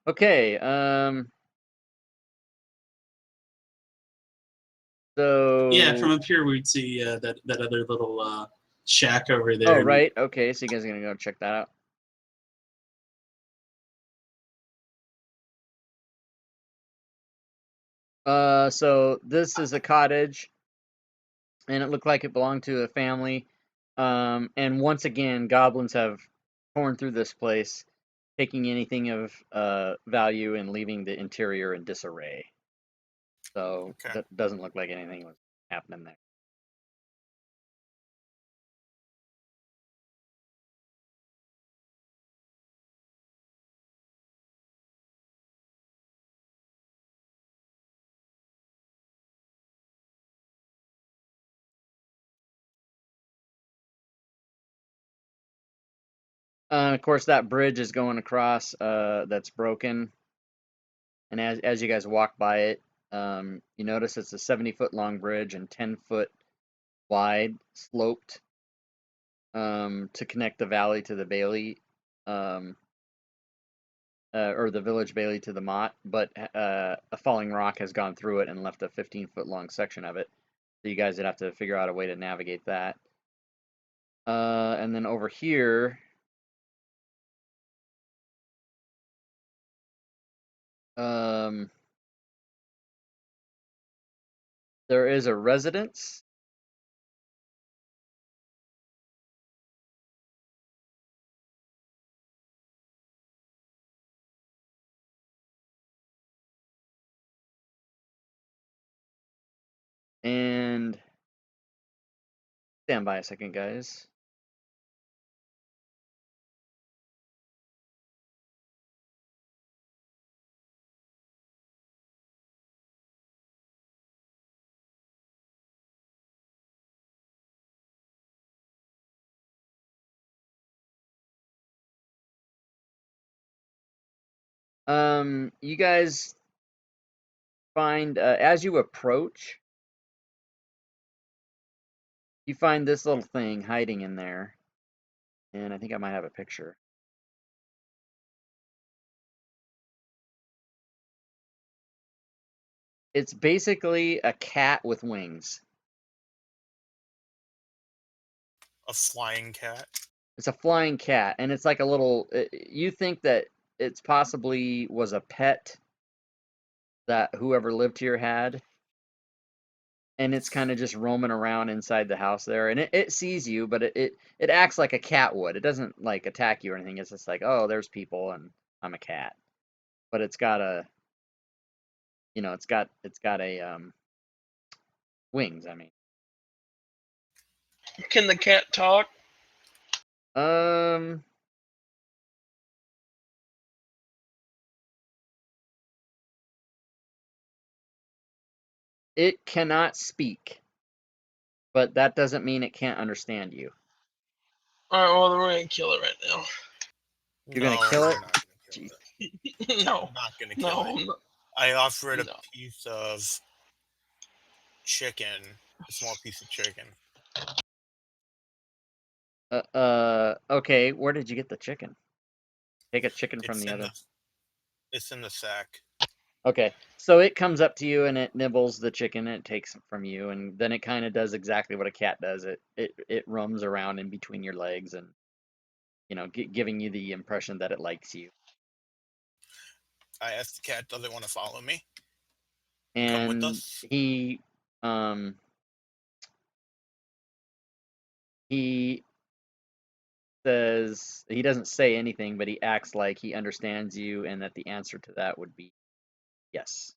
Okay. So yeah, from up here we'd see that other little shack over there. Oh, right. Okay, so you guys are gonna go check that out. So this is a cottage, and it looked like it belonged to a family. And once again, goblins have torn through this place, taking anything of value and leaving the interior in disarray. So that doesn't look like anything was happening there. Of course, that bridge is going across. That's broken. And as you guys walk by it, you notice it's a 70-foot long bridge and 10-foot wide, sloped, to connect the valley to the bailey, or the village bailey to the motte. But a falling rock has gone through it and left a 15-foot long section of it. So you guys would have to figure out a way to navigate that. And then over here, there is a residence. And stand by a second, guys. You guys find as you approach, you find this little thing hiding in there, and I think I might have a picture. It's basically a cat with wings. A flying cat. It's a flying cat, and it's like a little. You think that it's possibly was a pet that whoever lived here had, and it's kind of just roaming around inside the house there, and it sees you, but it acts like a cat would. It doesn't like attack you or anything. It's just like, oh, there's people, and I'm a cat. But it's got a, it's got a wings. I mean, Can the cat talk? um, it cannot speak, but that doesn't mean it can't understand you. All right, well, then we're gonna kill it right now. You're gonna No, kill we're it? not gonna kill Jeez. it. No, I'm not gonna kill no, it. I'm not. I offer it a No. piece of chicken, a small piece of chicken. Okay. Where did you get the chicken? Take a chicken from It's the in other. it's in the sack. Okay, so it comes up to you and it nibbles the chicken and it takes it from you, and then it kind of does exactly what a cat does. It roams around in between your legs and giving you the impression that it likes you. I asked the cat, does it want to follow me? Come with And us? he says he doesn't say anything, but he acts like he understands you and that the answer to that would be yes.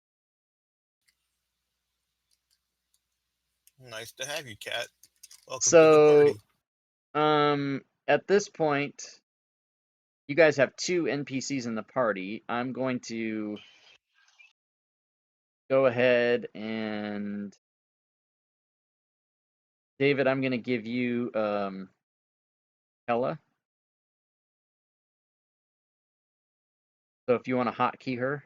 Nice to have you, cat. Welcome to the So, party. at this point, you guys have 2 NPCs in the party. I'm going to go ahead and David, I'm going to give you Hella. So if you want to hotkey her.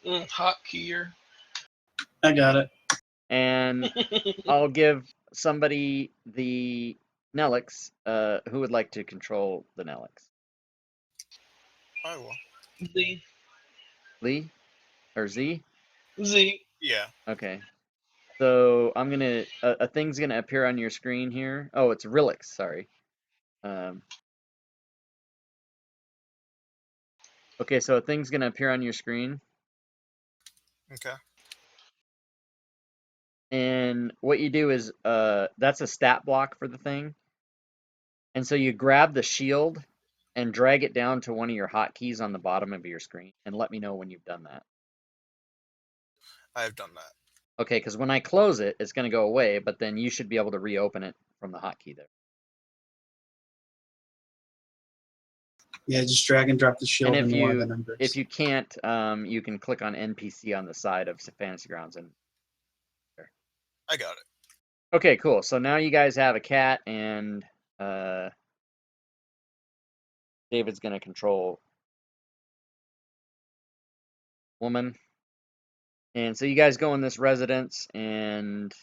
Hotkey her. I got it. And I'll give somebody the Nelix. Who would like to control the Nelix? I will. Z. Lee? Or Z? Z. Yeah. Okay. So I'm going to... a thing's going to appear on your screen here. Oh, it's Rilix, sorry. Okay, so a thing's going to appear on your screen. Okay. And what you do is, that's a stat block for the thing. And so you grab the shield and drag it down to one of your hotkeys on the bottom of your screen, and let me know when you've done that. I have done that. Okay, because when I close it, it's going to go away, but then you should be able to reopen it from the hotkey there. Yeah, just drag and drop the shield And into one of the numbers. if you can't, you can click on NPC on the side of Fantasy Grounds. And I got it. okay, cool. So now you guys have a cat, and David's going to control woman. And so you guys go in this residence, and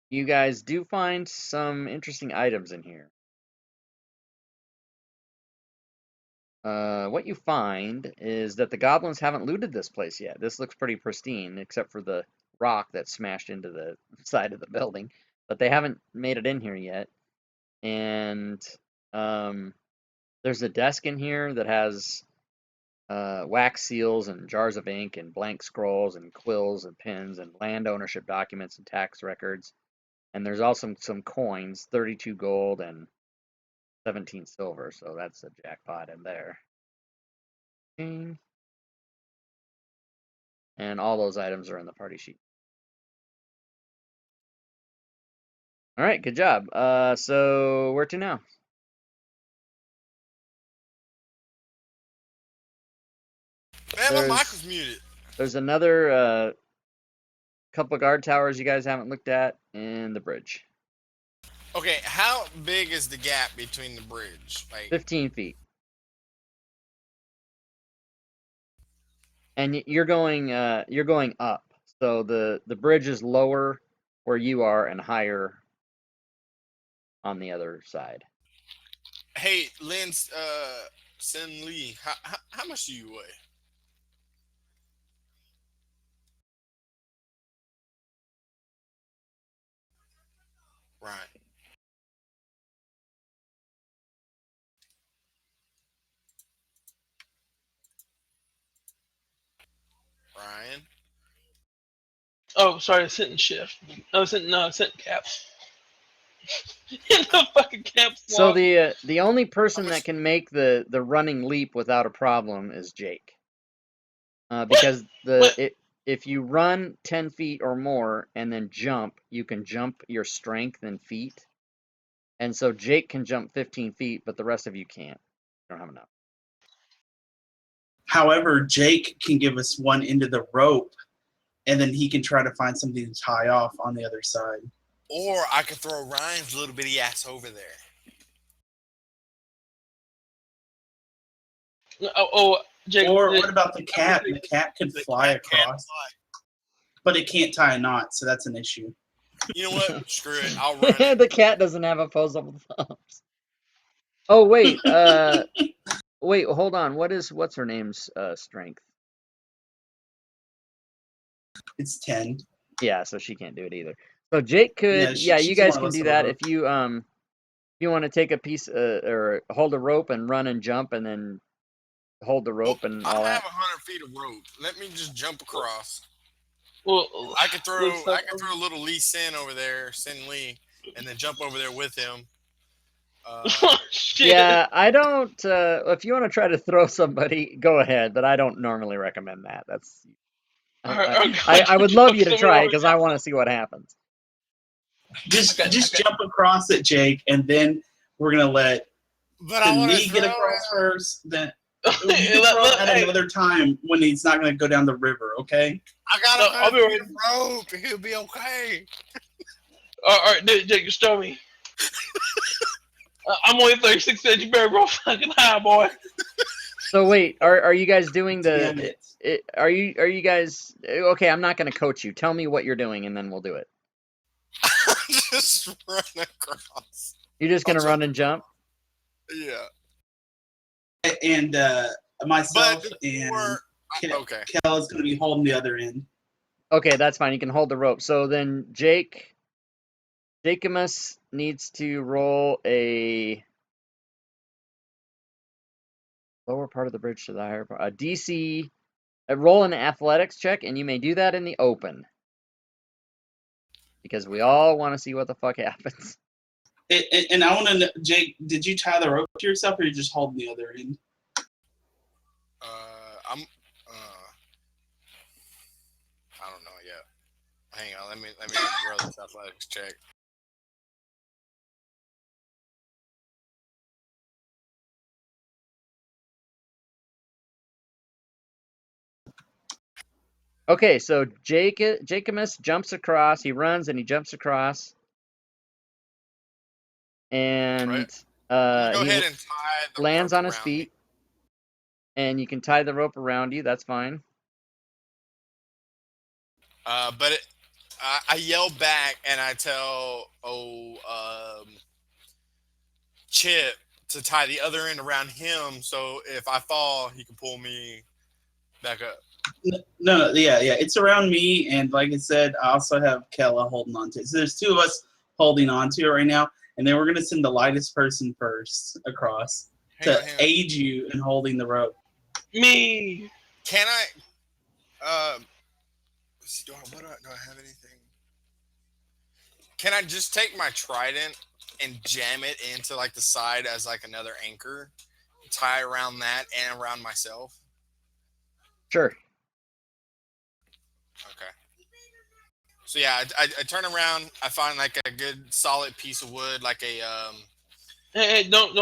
you guys do find some interesting items in here. What you find is that the goblins haven't looted this place yet. This looks pretty pristine, except for the rock that smashed into the side of the building. But they haven't made it in here yet. And there's a desk in here that has wax seals and jars of ink and blank scrolls and quills and pens and land ownership documents and tax records. And there's also some coins, 32 gold and 17 silver. So that's a jackpot in there. And all those items are in the party sheet. All right, good job. So where to now? Man, my mic was muted. There's another couple guard towers you guys haven't looked at, and the bridge. Okay, how big is the gap between the bridge? Like 15 feet. And you're going up. So the bridge is lower where you are and higher on the other side. hey, Lin, Sin Lee, how much do you weigh? Right. Ryan. Oh, sorry, sentence shift. No, sentence caps. In the fucking caps So lock. the only person much- that can make the running leap without a problem is Jake. Because if you run 10 feet or more and then jump, you can jump your strength in feet. And so Jake can jump 15 feet, but the rest of you can't. You don't have enough. However, Jake can give us one end of the rope, and then he can try to find something to tie off on the other side. Or I could throw Ryan's little bitty ass over there. Jake. Or what about the cat? The cat could fly cat can't across, but it can't tie a knot, so that's an issue. You know what? Screw it. I'll run it. The cat doesn't have opposable thumbs. Oh wait, wait, hold on. What's her name's strength? It's 10. Yeah, so she can't do it either. So Jake could, you she's guys more or can less do of a that rope. if you want to take a piece or hold a rope and run and jump and then hold the rope and I all have that. 100 feet of rope. Let me just jump across. Well, I could throw a little Lee Sin over there, Sin Lee, and then jump over there with him. Shit. Yeah, I don't. If you want to try to throw somebody, go ahead, but I don't normally recommend that. That's. I would love you to try it because I want to see what happens. Just jump across it, Jake, and then we're gonna let But I want to get across first. Then you can throw it at another time when he's not gonna go down the river. Okay? I got No, I'll be a rope. He'll be okay. All right, Jake, just show me. I'm only 36 cents. You better roll fucking high, boy. So wait, are you guys doing Damn the? it. Are you guys okay? I'm not going to coach you. Tell me what you're doing, and then we'll do it. Just run across. You're just going to run and jump. Yeah. And myself But and okay. Kel is gonna be holding the other end. Okay, that's fine. You can hold the rope. So then Jakemus needs to roll a lower part of the bridge to the higher part. A DC. Roll an athletics check, and you may do that in the open. Because we all want to see what the fuck happens. And I want to know, Jake, did you tie the rope to yourself, or you just holding the other end? I'm. I don't know yet. Hang on. Let me roll this athletics check. Okay, so Jakemus jumps across. He runs and he jumps across. And Right. Go he ahead and tie the lands rope on his around feet. And you can tie the rope around you. That's fine. But I yell back and I tell Chip to tie the other end around him, so if I fall, he can pull me back up. No, yeah, it's around me, and like I said, I also have Kella holding on to it. So there's two of us holding on to it right now, and then we're gonna send the lightest person first across to aid you in holding the rope. Me. Can I? Do I have anything? Can I just take my trident and jam it into like the side as like another anchor, tie around that and around myself? Sure. Okay. So yeah, I turn around. I find like a good solid piece of wood, Hey, don't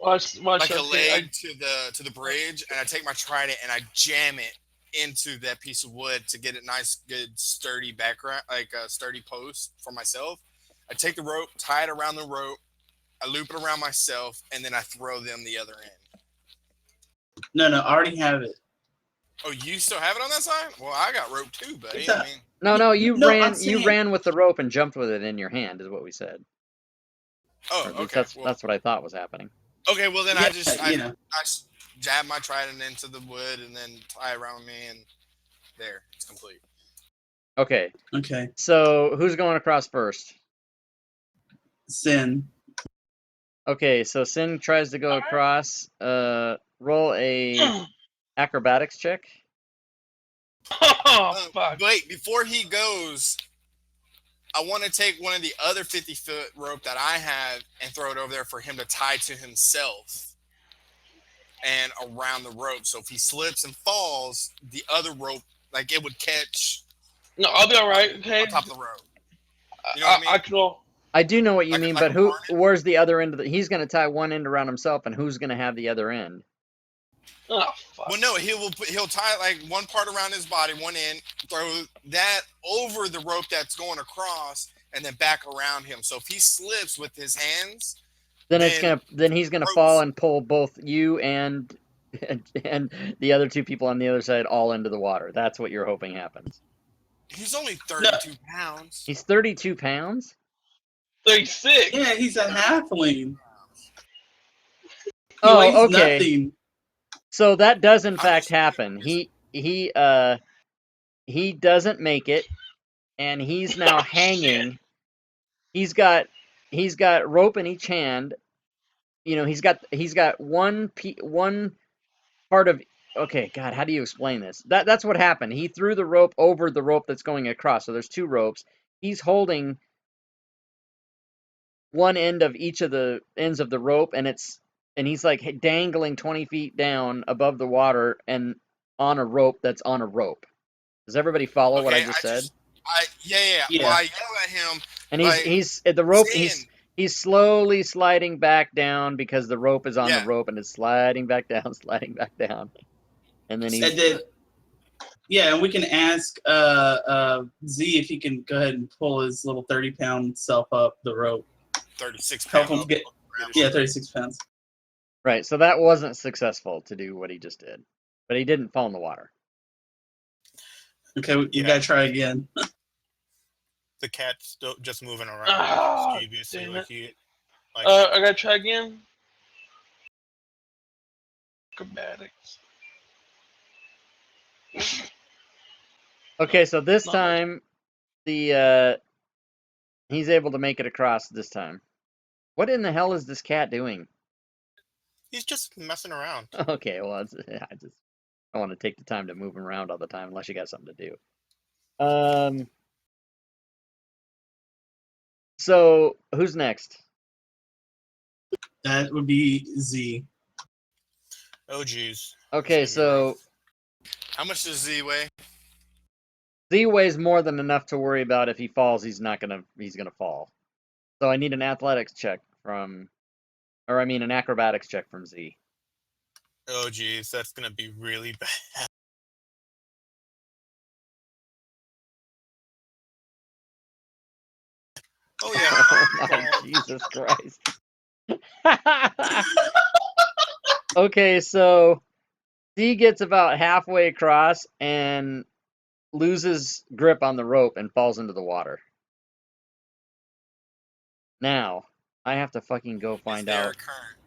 watch like a okay. leg to the bridge, and I take my trident and I jam it into that piece of wood to get a nice, good, sturdy background, like a sturdy post for myself. I take the rope, tie it around the rope, I loop it around myself, and then I throw them the other end. No, I already have it. Oh, you still have it on that side? Well, I got rope too, It's buddy. I a, mean, No, you no, I'm ran with the rope and jumped with it in your hand, is what we said. oh, Or at least okay. Well, that's what I thought was happening. okay. Well, then yeah, I jab my trident into the wood and then tie it around me, and there, it's complete. Okay. Okay. So who's going across first? Sin. Okay, so Sin tries to go across. Roll a acrobatics check. Oh fuck! Wait, before he goes, I want to take one of the other 50-foot rope that I have and throw it over there for him to tie to himself and around the rope. So if he slips and falls, the other rope, like it would catch No, I'll be all right. Okay. on top of the rope. You know what I mean? I can roll. I do know what you mean, like but a harness? where's the other end of the? He's going to tie one end around himself, and who's going to have the other end? Oh fuck! Well, no, he'll tie like one part around his body, one end, throw that over the rope that's going across, and then back around him. So if he slips with his hands, Then he's gonna fall ropes. and pull both you and the other two people on the other side all into the water. That's what you're hoping happens. He's only No. 32 pounds. He's 32 pounds. 36. Yeah, he's a halfling. He Oh, weighs okay. nothing. So that does in How fact much- happen. He doesn't make it, and he's now Oh, hanging. He's got rope in each hand. You know, he's got one part of. Okay, God, how do you explain this? That's what happened. He threw the rope over the rope that's going across. So there's two ropes. He's holding one end of each of the ends of the rope, and he's like dangling 20 feet down above the water and on a rope that's on a rope. Does everybody follow what I Okay, just said? yeah. Yeah. Well, I yell at him. And like, he's at the rope. Sin. He's slowly sliding back down because the rope is on the Yeah. rope, and it's sliding back down, and then he's. And then, yeah, and we can ask Z if he can go ahead and pull his little 30-pound self up the rope. 36 Help pounds. him get. Yeah, 36 pounds. Right, so that wasn't successful to do what he just did, but he didn't fall in the water. Okay, we Yeah. gotta try again. The cat's still just moving around Ah, mischievously, damn like it. he, like I gotta try again. Acrobatics. Okay, so this Not much. time he's able to make it across this time. What in the hell is this cat doing? he's just messing around. Okay, well, I don't want to take the time to move him around all the time unless you got something to do. So who's next? That would be Z. Oh geez. Okay, This is gonna be rough. so How much does Z weigh? Z weighs more than enough to worry about. If he falls, he's gonna fall. So I need an athletics check an acrobatics check from Z. Oh geez, that's gonna be really bad. Oh yeah. Oh my Jesus Christ. Okay, so Z gets about halfway across and loses grip on the rope and falls into the water. Now, I have to fucking go Is find there out. a current?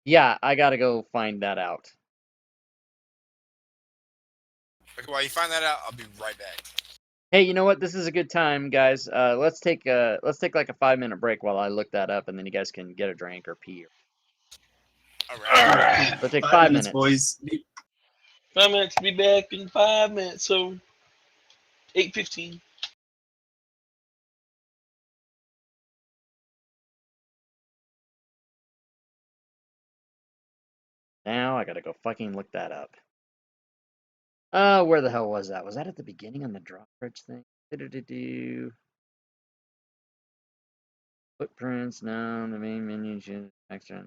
Yeah, I gotta go find that out. Okay, while you find that out, I'll be right back. Hey, you know what? This is a good time, guys. Let's take like a 5-minute break while I look that up, and then you guys can get a drink or pee. All right. So take 5 minutes. boys. 5 minutes. Be back in 5 minutes. So 8:15. Now I gotta go fucking look that up. Where the hell was that? Was that at the beginning on the drawbridge thing? Do-do-do-do. Footprints, no. The main menu should extra.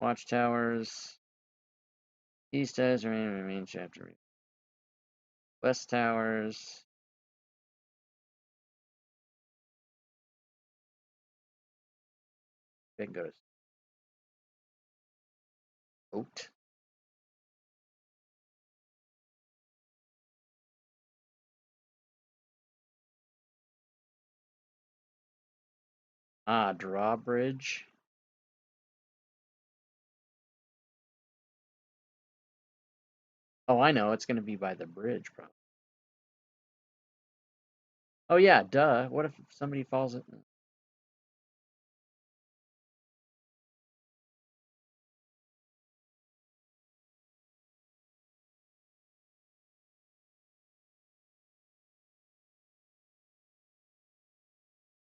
Watchtowers. East towers remain in the main chapter. West towers. Then go to Oat. Drawbridge. Oh, I know. It's going to be by the bridge, probably. Oh, yeah, duh. What if somebody falls in?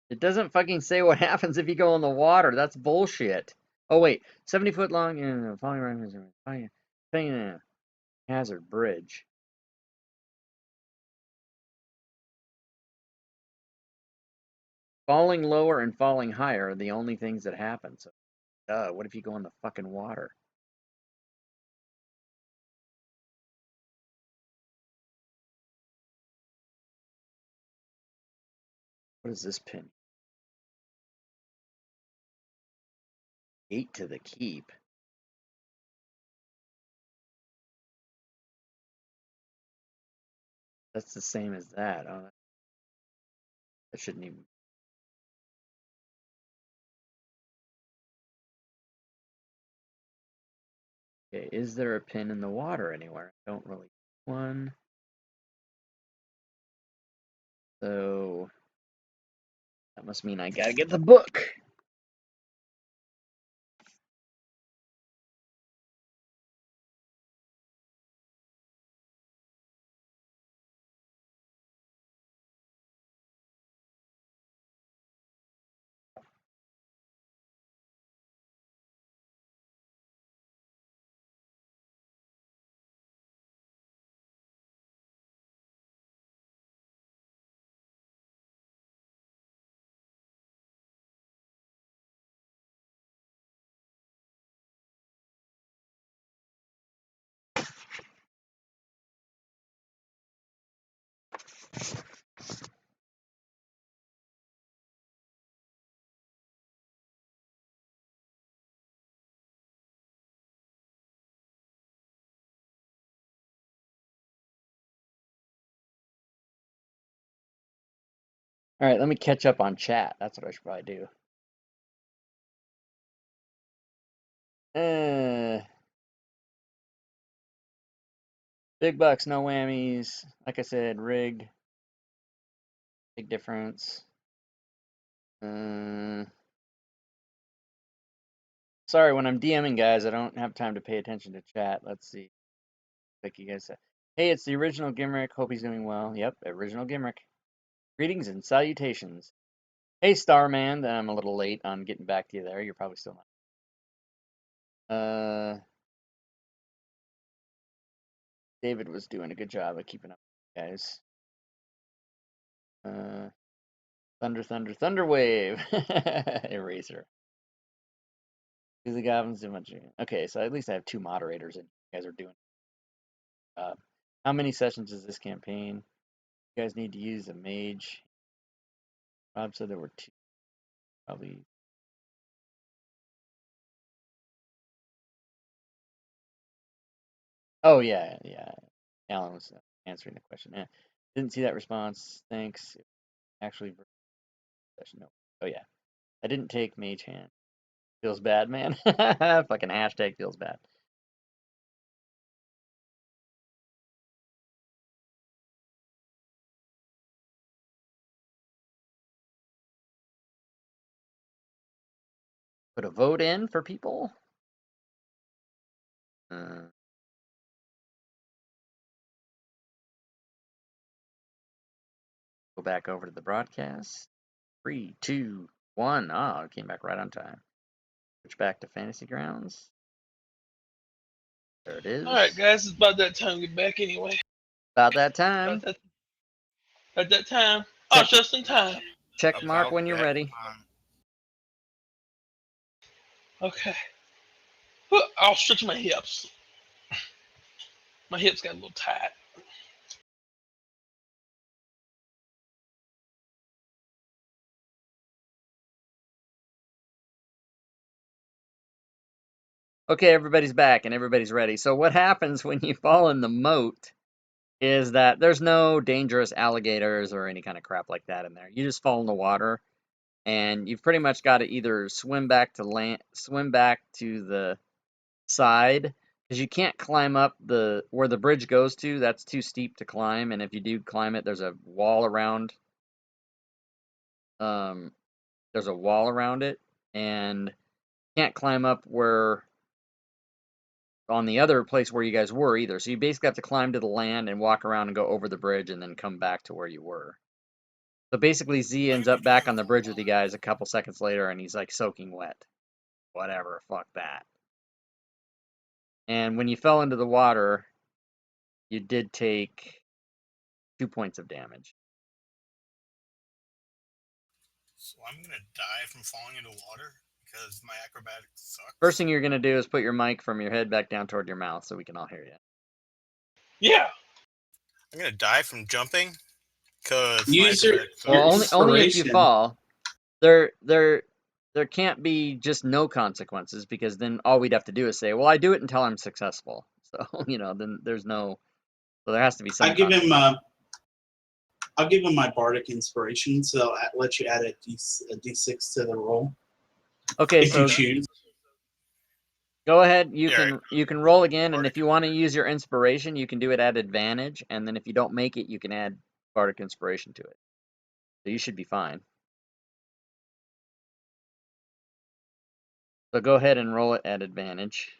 It doesn't fucking say what happens if you go in the water. That's bullshit. Oh, wait. 70-foot long and falling right hazard bridge. Falling lower and falling higher are the only things that happen. So, what if you go in the fucking water? What is this pin? 8 to the keep. That's the same as that. Oh, that shouldn't even. Okay, is there a pin in the water anywhere? I don't really. One. So that must mean I gotta get the book. All right, let me catch up on chat. That's what I should probably do. Big bucks, no whammies. Like I said, rigged. Big difference. Sorry, when I'm DMing guys, I don't have time to pay attention to chat. Let's see. Like you guys said. Hey, it's the original Gimrick. Hope he's doing well. Yep, original Gimrick. Greetings and salutations. Hey, Starman. I'm a little late on getting back to you there. You're probably still not. David was doing a good job of keeping up with you guys. Thunder wave. Eraser. Do the goblins do much? Okay, so at least I have 2 moderators and you guys are doing. How many sessions is this campaign? You guys need to use a mage. Rob said there were 2. Probably. Oh yeah. Alan was answering the question. Yeah. Didn't see that response. Thanks. Actually, no. Oh yeah. I didn't take mage hand. Feels bad, man. Fucking hashtag feels bad. Put a vote in for people. Go back over to the broadcast. 3, 2, 1. Oh, it came back right on time. Switch back to Fantasy Grounds. There it is. All right, guys, it's about that time to get back anyway. About that time. At that time. Oh, just in time. Check mark About when you're that ready. time. Okay. I'll stretch my hips. My hips got a little tight. Okay, everybody's back and everybody's ready. So what happens when you fall in the moat is that there's no dangerous alligators or any kind of crap like that in there. You just fall in the water, and you've pretty much got to either swim back to the side, because you can't climb up where the bridge goes to. That's too steep to climb, and if you do climb it, there's a wall around. There's a wall around it, and can't climb up where on the other place where you guys were either. So you basically have to climb to the land and walk around and go over the bridge and then come back to where you were. So basically, Z ends up back on the bridge with you guys a couple seconds later, and he's like soaking wet. Whatever, fuck that. And when you fell into the water, you did take 2 points of damage. So I'm gonna die from falling into water because my acrobatics sucks. First thing you're going to do is put your mic from your head back down toward your mouth so we can all hear you. Yeah. I'm gonna die from jumping because Use your- Well, Your only if you inspiration. fall. There can't be just no consequences, because then all we'd have to do is say, well, I do it until I'm successful. So, then there's no, so there has to be some I give him. consequence. I'll give him my bardic inspiration, so I'll let you add a d6 to the roll Okay, if so you choose. go ahead. You Yeah, can roll again, and Bardic if you want to use your inspiration, you can do it at advantage, and then if you don't make it, you can add bardic inspiration to it. So you should be fine. So go ahead and roll it at advantage.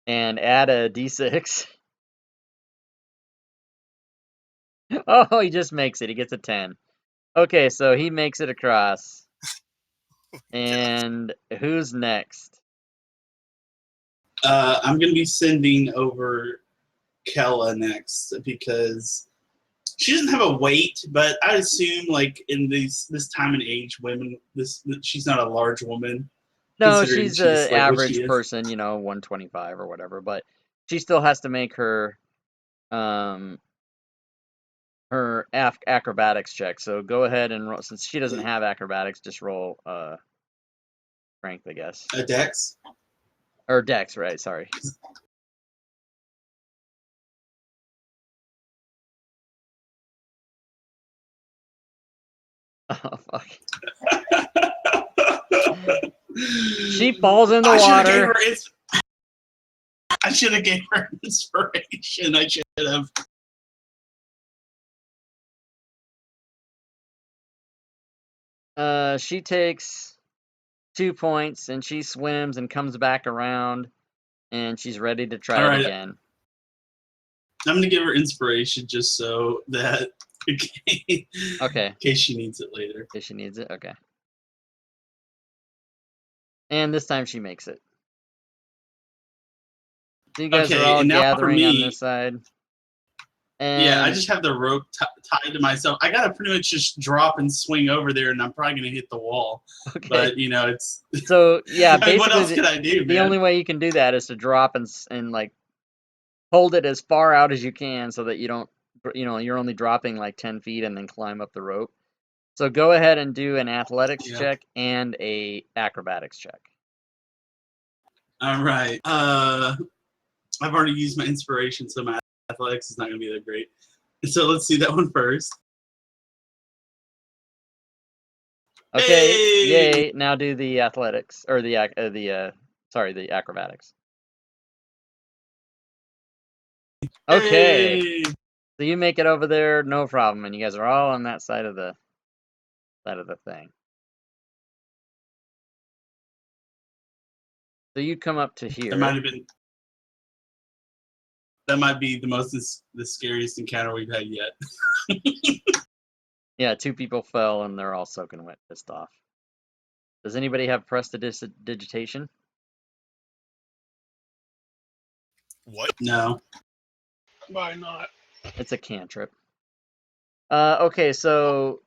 And add a d6. Oh, he just makes it. He gets a 10. Okay, so he makes it across. And who's next? I'm going to be sending over Kella next because she doesn't have a weight, but I assume like in this time and age, women, she's not a large woman. No, considering she's an like what average she is. person, 125 or whatever, but she still has to make her acrobatics check. So go ahead and roll, since she doesn't have acrobatics, just roll strength, I guess. A dex? Or dex, right, sorry. Oh, fuck. She falls in the water. I should have gave her inspiration. I should have. She takes 2 points, and she swims and comes back around, and she's ready to try it again. I'm going to give her inspiration just so that, okay. in case she needs it later. In case she needs it, okay. And this time she makes it. So you guys are all gathering on this side. And yeah, I just have the rope tied to myself. I gotta pretty much just drop and swing over there, and I'm probably gonna hit the wall. Okay. But it's so yeah. Basically, what else can I do? The only way you can do that is to drop and like hold it as far out as you can, so that you don't, you're only dropping like 10 feet and then climb up the rope. So go ahead and do an athletics check and a acrobatics check. All right. I've already used my inspiration, so my athletics is not going to be that great. So let's see that one first. Okay, hey! Yay! Now do the athletics, or the acrobatics. Okay, hey! So you make it over there, no problem, and you guys are all on that side of the thing. So you come up to here. That might be the scariest encounter we've had yet. Yeah, 2 people fell and they're all soaking wet, pissed off. Does anybody have prestidigitation? What? No. Why not? It's a cantrip. Okay, so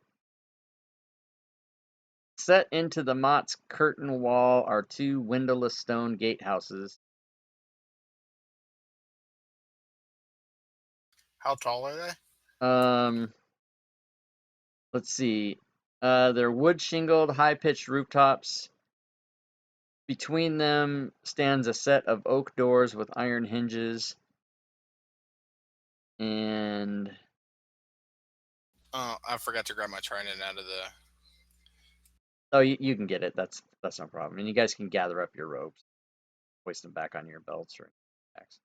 set into the mott's curtain wall are 2 windowless stone gatehouses. How tall are they? Let's see. They're wood shingled, high pitched rooftops. Between them stands a set of oak doors with iron hinges. And I forgot to grab my trident out of the. oh, you can get it. That's no problem. And you guys can gather up your ropes, hoist them back on your belts or backs.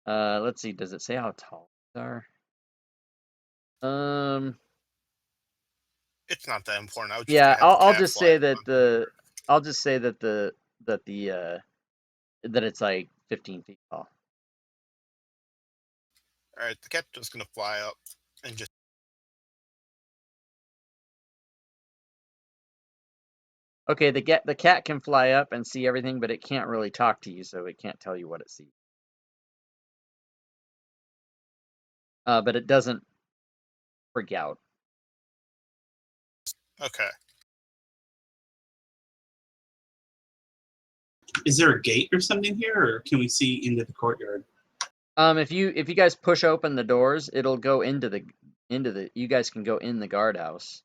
Let's see. Does it say how tall they are? It's not that important. I was just Yeah, gonna have the I'll cat just fly say up that on I'll just say that that it's like 15 feet tall. All right, the cat's just gonna fly up and just. Okay, the cat can fly up and see everything, but it can't really talk to you, so it can't tell you what it sees. But it doesn't freak out. Okay. Is there a gate or something here, or can we see into the courtyard? If you guys push open the doors, it'll go into the you guys can go in the guardhouse.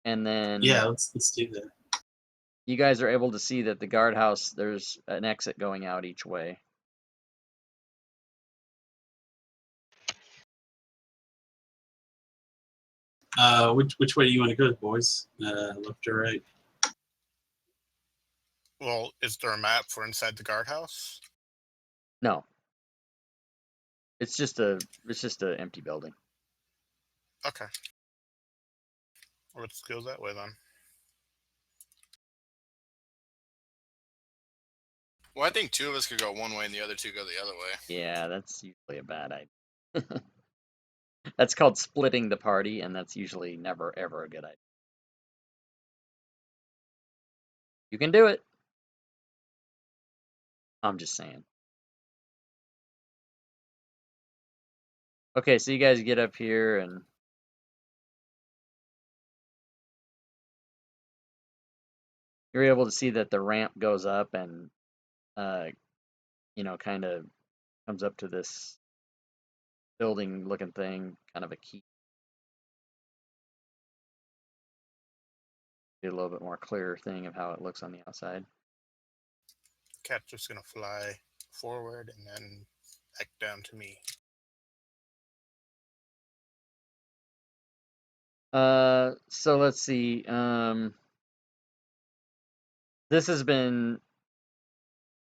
And then Yeah, let's do that. you guys are able to see that the guardhouse, there's an exit going out each way. Which way do you want to go, boys? Left or right? Well, is there a map for inside the guardhouse? No. It's just a empty building. Okay. Well, let's go that way then. Well, I think 2 of us could go one way and the other 2 go the other way. Yeah, that's usually a bad idea. That's called splitting the party, and that's usually never ever a good idea. You can do it. I'm just saying. Okay, so you guys get up here and you're able to see that the ramp goes up and kind of comes up to this building looking thing, kind of a key. Get a little bit more clearer thing of how it looks on the outside. Cat's just gonna fly forward and then back down to me. So let's see. This has been.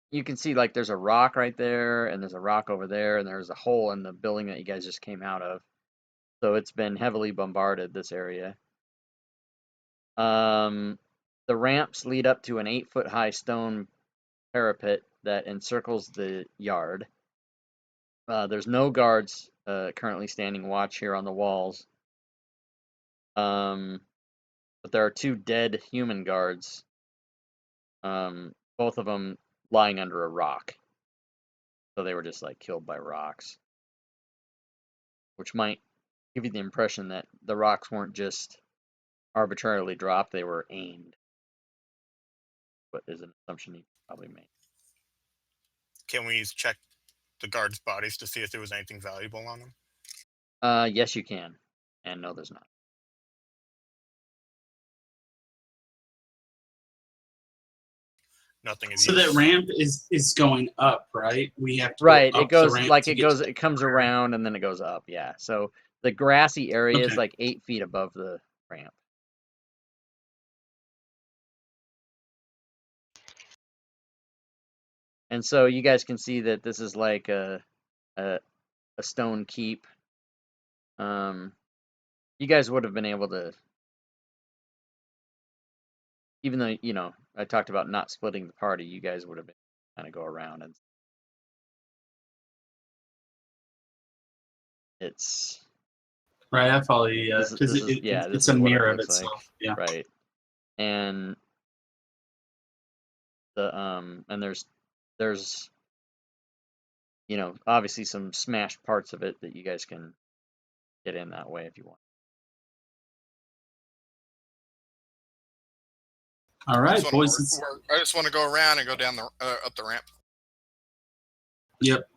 You can see like there's a rock right there, and there's a rock over there, and there's a hole in the building that you guys just came out of. So it's been heavily bombarded, this area. The ramps lead up to an 8-foot high stone parapet that encircles the yard. There's no guards currently standing watch here on the walls. But there are 2 dead human guards. Both of them lying under a rock. So they were just like killed by rocks. Which might give you the impression that the rocks weren't just arbitrarily dropped, they were aimed. But is an assumption you probably made. Can we check the guards' bodies to see if there was anything valuable on them? Yes, you can. And no, there's not. Nothing is So used. that ramp is going up, right? We have to Right, go it up goes the ramp like to it get goes, to the it comes courtyard. around and then it goes up. Yeah. So the grassy area is Okay. like 8 feet above the ramp. And so you guys can see that this is like a stone keep. You guys would have been able to, even though I talked about not splitting the party, you guys would have been kind of go around and it's Right, I follow you. this Because is this it's a is what it mirror of looks like, itself. Yeah. right? And the and there's obviously some smashed parts of it that you guys can get in that way if you want. All I right, just want boys. to I just want to go around and go down the up the ramp. Yep.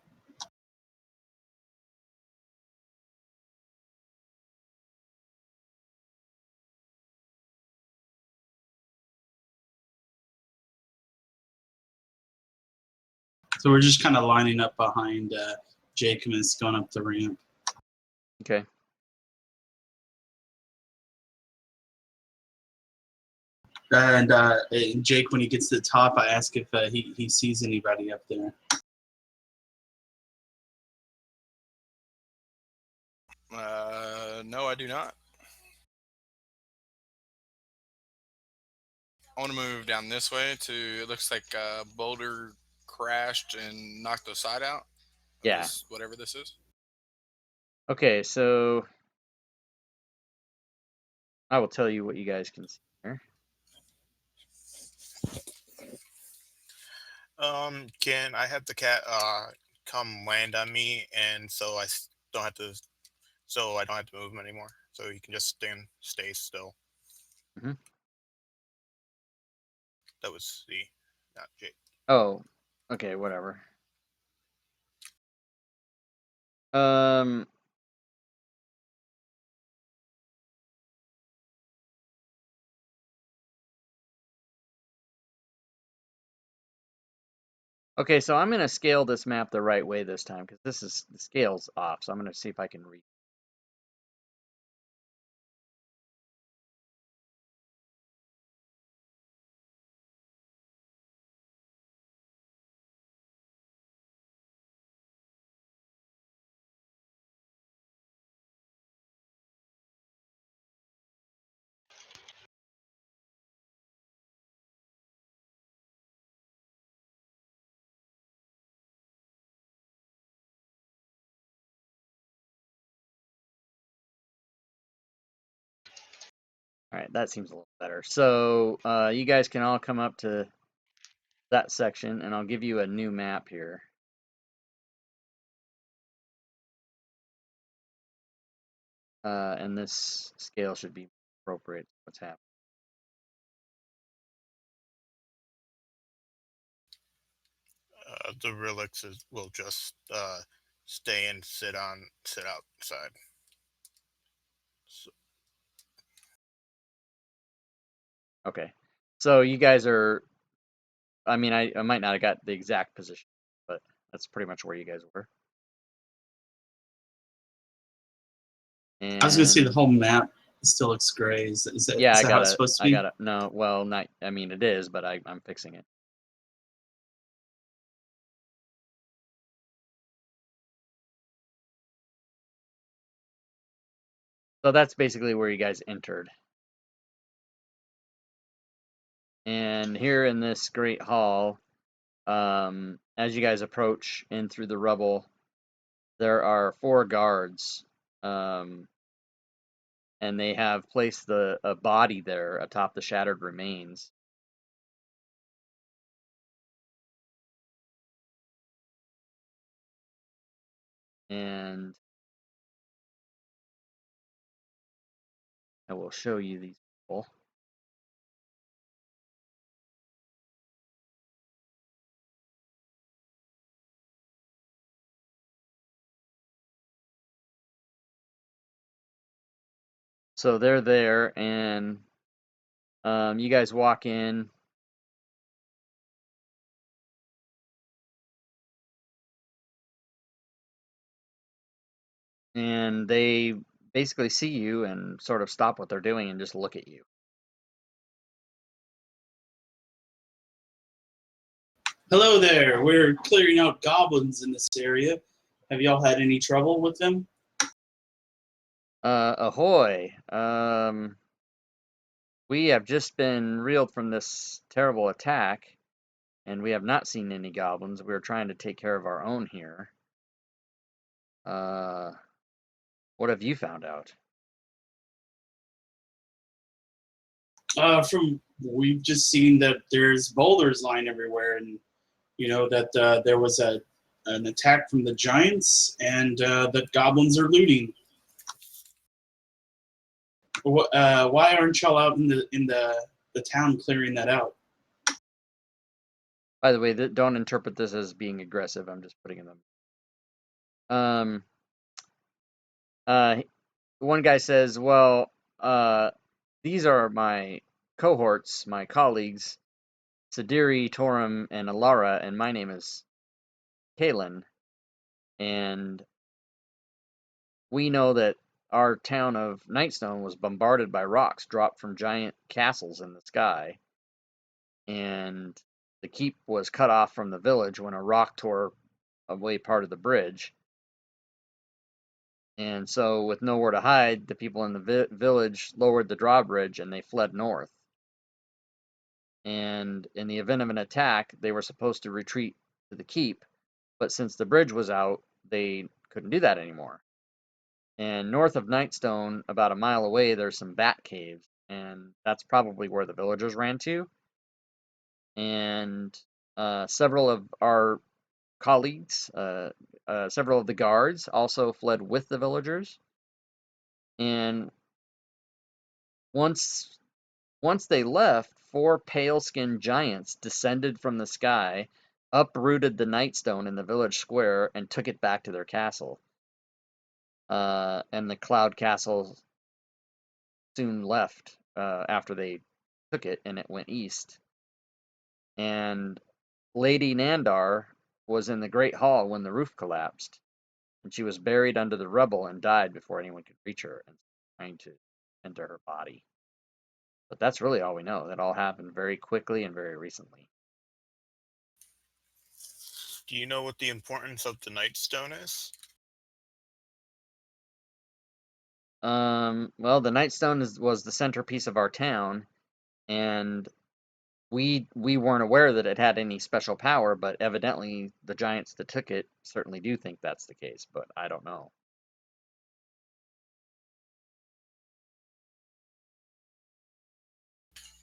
So we're just kind of lining up behind Jacob and going up the ramp. Okay. And Jake, when he gets to the top, I ask if he sees anybody up there. No, I do not. I want to move down this way to. It looks like Boulder crashed and knocked the side out. Yeah. Whatever this is. Okay, so I will tell you what you guys can see here. Can I have the cat come land on me, and so I don't have to, move him anymore, so he can just stay still. Mhm. That was C, not J. Oh, okay, whatever. Okay, so I'm going to scale this map the right way this time because the scale's off. So I'm going to see if I can read. All right, that seems a little better. So you guys can all come up to that section, and I'll give you a new map here. And this scale should be appropriate to what's happening. The relics will just stay and sit outside. So, Okay, so you guys are. I mean, I might not have got the exact position, but that's pretty much where you guys were. And I was gonna say the whole map still looks gray. Is that yeah, how it's supposed to be? I got it. No, well, not. I mean, it is, but I'm fixing it. So that's basically where you guys entered. And here in this great hall, as you guys approach in through the rubble, there are 4 guards, and they have placed a body there atop the shattered remains. And I will show you these people. So they're there, and you guys walk in. And they basically see you and sort of stop what they're doing and just look at you. Hello there. We're clearing out goblins in this area. Have y'all had any trouble with them? Ahoy. We have just been reeled from this terrible attack, and we have not seen any goblins. We're trying to take care of our own here. What have you found out? We've just seen that there's boulders lying everywhere, and that there was a an attack from the giants, and the goblins are looting. Why aren't y'all out in the town clearing that out? By the way, don't interpret this as being aggressive. I'm just putting them. One guy says, "Well, these are my cohorts, my colleagues, Sadiri, Torum, and Alara, and my name is Kalen. And we know that our town of Nightstone was bombarded by rocks dropped from giant castles in the sky, and the keep was cut off from the village when a rock tore away part of the bridge. And so, with nowhere to hide, the people in the village lowered the drawbridge and they fled north. And in the event of an attack, they were supposed to retreat to the keep, but since the bridge was out, they couldn't do that anymore. And north of Nightstone, about a mile away, there's some bat caves, and that's probably where the villagers ran to. And several of our colleagues, several of the guards also fled with the villagers. And once they left, 4 pale-skinned giants descended from the sky, uprooted the Nightstone in the village square, and took it back to their castle. And the Cloud Castle soon left after they took it, and it went east. And Lady Nandar was in the Great Hall when the roof collapsed, and she was buried under the rubble and died before anyone could reach her and trying to enter her body. But that's really all we know. That all happened very quickly and very recently. Do you know what the importance of the Nightstone is? Well, the Nightstone was the centerpiece of our town, and we weren't aware that it had any special power, but evidently the giants that took it certainly do think that's the case, but I don't know.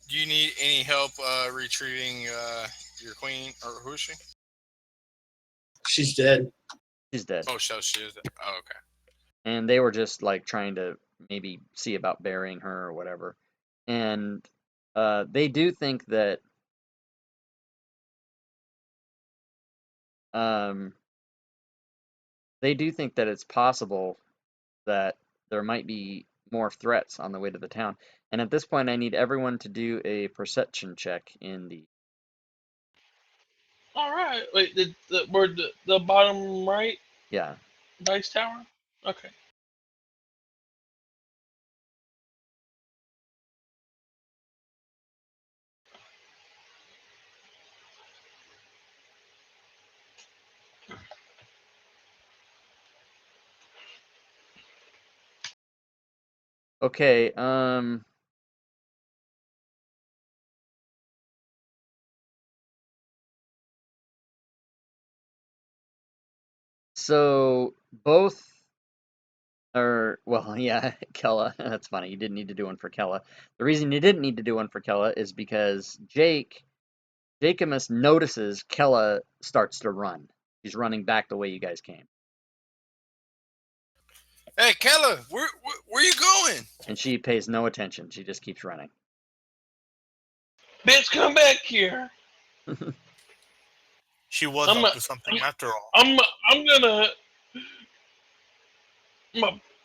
Do you need any help retrieving your queen, or who is she? She's dead. She's dead. Oh, so she is. Oh, okay. And they were just like trying to maybe see about burying her or whatever. And they do think that it's possible that there might be more threats on the way to the town. And at this point, I need everyone to do a perception check in the. All right. Wait, where the bottom right Yeah. dice tower? Okay. Okay. So both are, well, yeah, Kella. That's funny. You didn't need to do one for Kella. The reason you didn't need to do one for Kella is because Jacomus notices Kella starts to run. She's running back the way you guys came. Hey, Kella, where you going? And she pays no attention. She just keeps running. Bitch, come back here. She was up to something after all. I'm gonna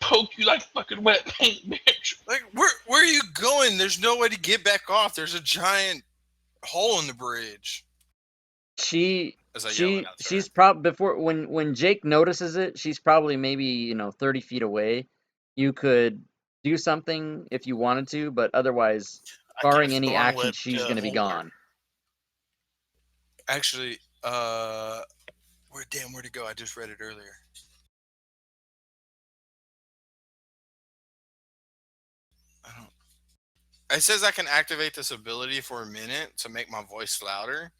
poke you like fucking wet paint, bitch. Like, where are you going? There's no way to get back off. There's a giant hole in the bridge. She's probably before when Jake notices it, she's probably maybe 30 feet away. You could do something if you wanted to, but otherwise, barring any action, she's gonna be gone. Actually, where'd it go? I just read it earlier. It says I can activate this ability for a minute to make my voice louder.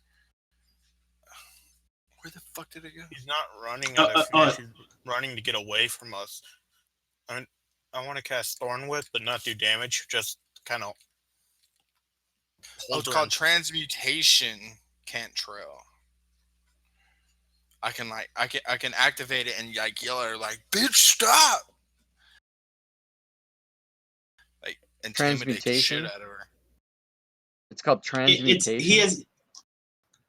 Where the fuck did it go? He's not running out of fear. He's running to get away from us. I want to cast Thorn Whip, but not do damage. Just kind of. Oh, it's called Transmutation Cantrell. I can activate it and like yell at her like, "Bitch, stop!" Like intimidate the shit Transmutation? out of her. It's called It's transmutation. he has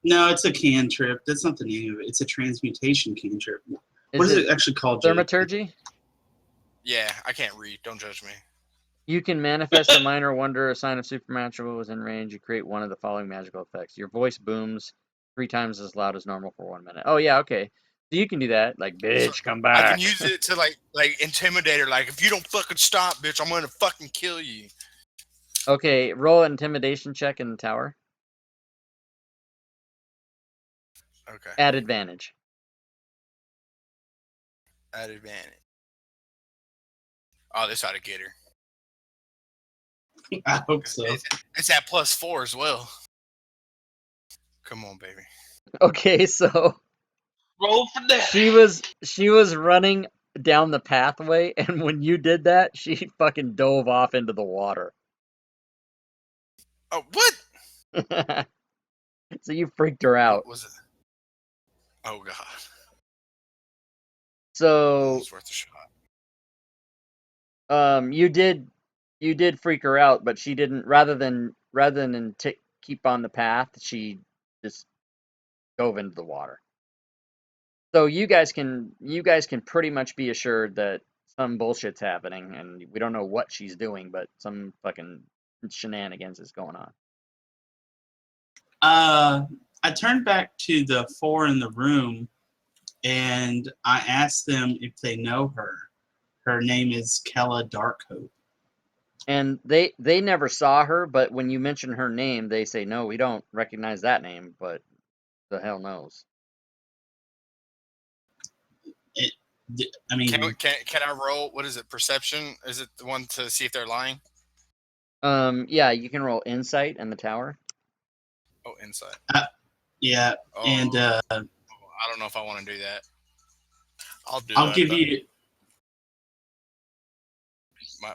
no. It's a cantrip. That's not the name of it. It's a transmutation cantrip. What is it actually called, Jake? Thaumaturgy? Yeah, I can't read. Don't judge me. You can manifest a minor wonder, a sign of supernatural within range. You create one of the following magical effects. Your voice booms 3 times as loud as normal for 1 minute. Oh yeah, okay. So you can do that. Like, So bitch, come I can back. use it to like intimidate her. Like, if you don't fucking stop, bitch, I'm gonna fucking kill you. Okay, roll an intimidation check in the tower. Okay. At advantage. At advantage. Oh, this ought to get her. I hope so. It's at +4 as well. Come on, baby. Okay, so Roll for that. she was running down the pathway, and when you did that, she fucking dove off into the water. Oh, what? So you freaked her out. What was it? Oh god. So It's worth a shot. you did freak her out, but she didn't. Rather than keep on the path, she just dove into the water. So you guys can pretty much be assured that some bullshit's happening, and we don't know what she's doing, but some fucking shenanigans is going on. I turned back to the 4 in the room, and I asked them if they know her. Her name is Kella Darkhope. And they never saw her, but when you mention her name, they say, no, we don't recognize that name, but the hell knows. I mean, Can I roll? What is it? Perception? Is it the one to see if they're lying? Yeah, you can roll insight in the tower. Oh, insight. yeah, Oh, and I don't know if I want to do that. I'll give you.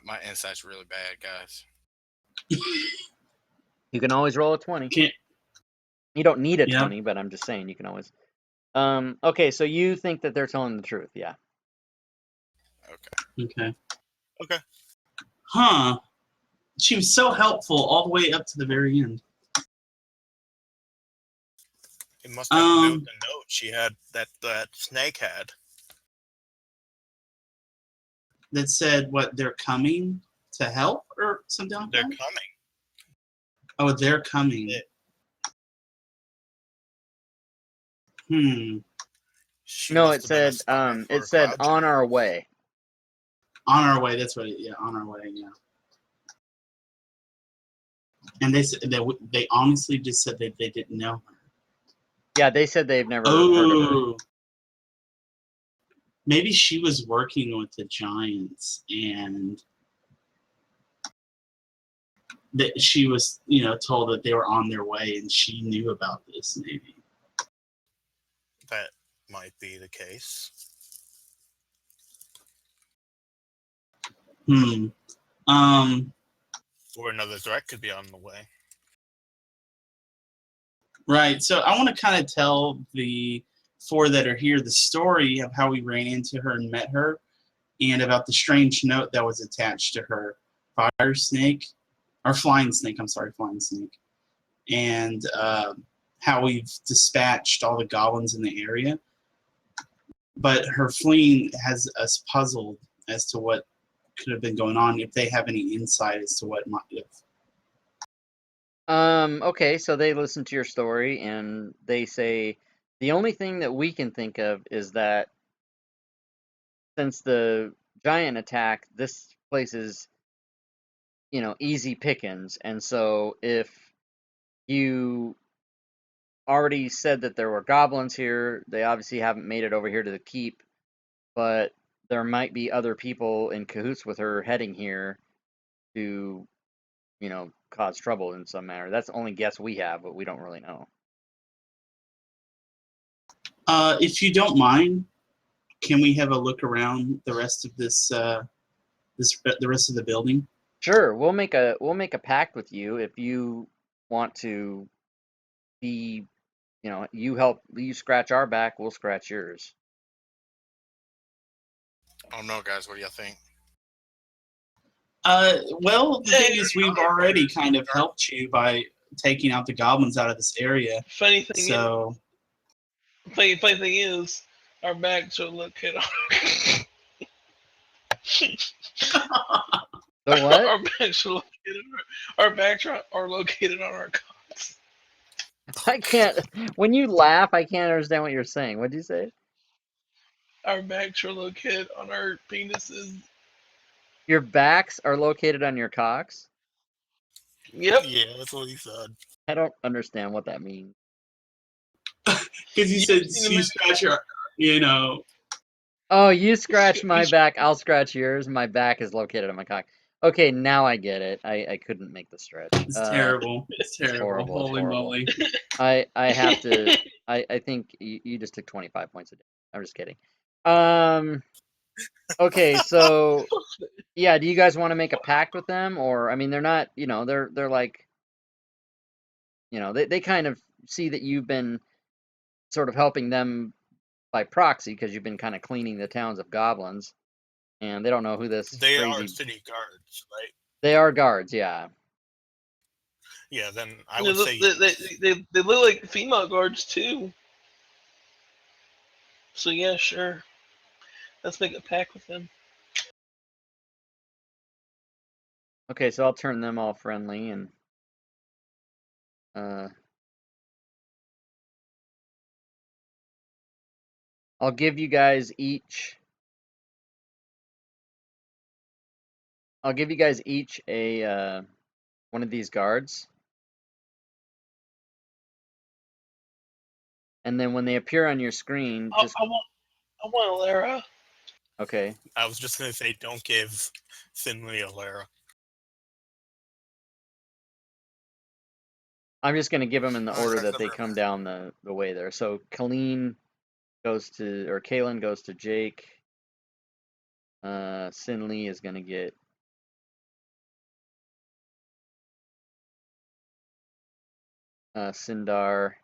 My insight's really bad, guys. You can always roll a 20. You don't need a 20, but I'm just saying you can always. Okay, so you think that they're telling the truth, yeah? Okay. Okay. Huh. She was so helpful all the way up to the very end. It must have to do with the note she had that snake had. That said, what, they're coming to help or something like They're that? coming. Oh, they're coming. No, it said on our way. On our way, that's what on our way, yeah. And they said they honestly just said that they didn't know her. Yeah, they said they've never heard of her. Maybe she was working with the Giants and that she was, told that they were on their way and she knew about this, maybe. That might be the case. Or another threat could be on the way. Right. So I want to kind of tell the 4 that are here the story of how we ran into her and met her, and about the strange note that was attached to her fire snake, or flying snake. I'm sorry, flying snake, and how we've dispatched all the goblins in the area. But her fleeing has us puzzled as to what could have been going on. If they have any insight as to what might have. Okay, so they listen to your story and they say the only thing that we can think of is that since the giant attack, this place is, easy pickings. And so if you already said that there were goblins here, they obviously haven't made it over here to the keep, but there might be other people in cahoots with her heading here to, cause trouble in some manner. That's the only guess we have, but we don't really know. If you don't mind, can we have a look around the rest of the rest of the building? Sure, we'll make a pact with you if you want to be you scratch our back, we'll scratch yours. I don't know, guys. What do you think? Well, the thing is, we've already kind of helped you by taking out the goblins out of this area. Funny thing So, is, funny thing is, our backs are located on. The what? Our backs are located. Our backs are located on our cocks. I can't. When you laugh, I can't understand what you're saying. What'd you say? Our backs are located on our penises. Your backs are located on your cocks? Yep. Yeah, that's what he said. I don't understand what that means. because you You said ever seen the you movie- scratch your, you know, Oh, you scratch my back, I'll scratch yours. My back is located on my cock. Okay, now I get it. I couldn't make the stretch. it's terrible. It's terrible. horrible, it's Holy horrible. moly. I have to. I think you just took 25 points a day. I'm just kidding. Okay, so yeah, do you guys want to make a pact with them, or I mean, they're not. They're like, they kind of see that you've been sort of helping them by proxy because you've been kind of cleaning the towns of goblins, and they don't know who this They crazy. are city guards, right? They are guards, yeah. Yeah, then I They would look, say they look like female guards too. So yeah, sure. Let's make a pact with them. Okay, so I'll turn them all friendly and I'll give you guys each. I'll give you guys each a one of these guards, and then when they appear on your screen, just I want Lara. okay. I was just gonna say don't give Finley a Lara. I'm just gonna give them in the Oh, order that's that they never come bad. down the way there. So Kaylin goes to Jake. Sinley is gonna get Sindar.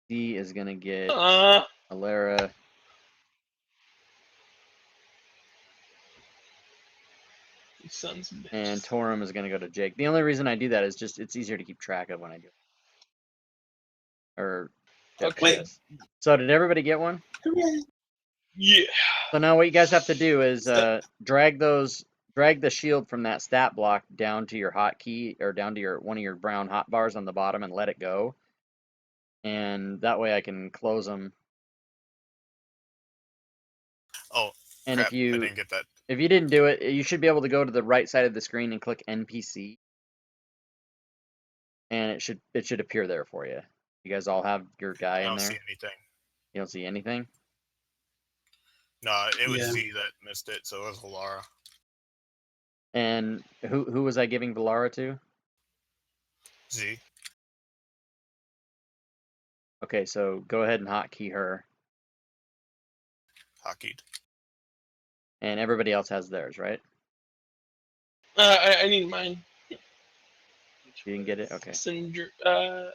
D is gonna get Alara. You sons of bitches. And Torum is gonna go to Jake. The only reason I do that is just it's easier to keep track of when I do it. Or Okay. yes. So did everybody get one? Yeah. So now what you guys have to do is So- drag the shield from that stat block down to your hotkey or down to one of your brown hot bars on the bottom and let it go. And that way I can close them. Oh, And crap, I didn't get that. if you didn't do it, you should be able to go to the right side of the screen and click NPC. And it should appear there for you. You guys all have your guy I in don't there? see anything. You don't see anything? No, it was Yeah. Z that missed it, so it was Lara. And who was I giving Valara to? Z. Okay, so go ahead and hotkey her. Hockeyed. And everybody else has theirs, right? I need mine. You didn't get it? Okay. Cinder. Yeah.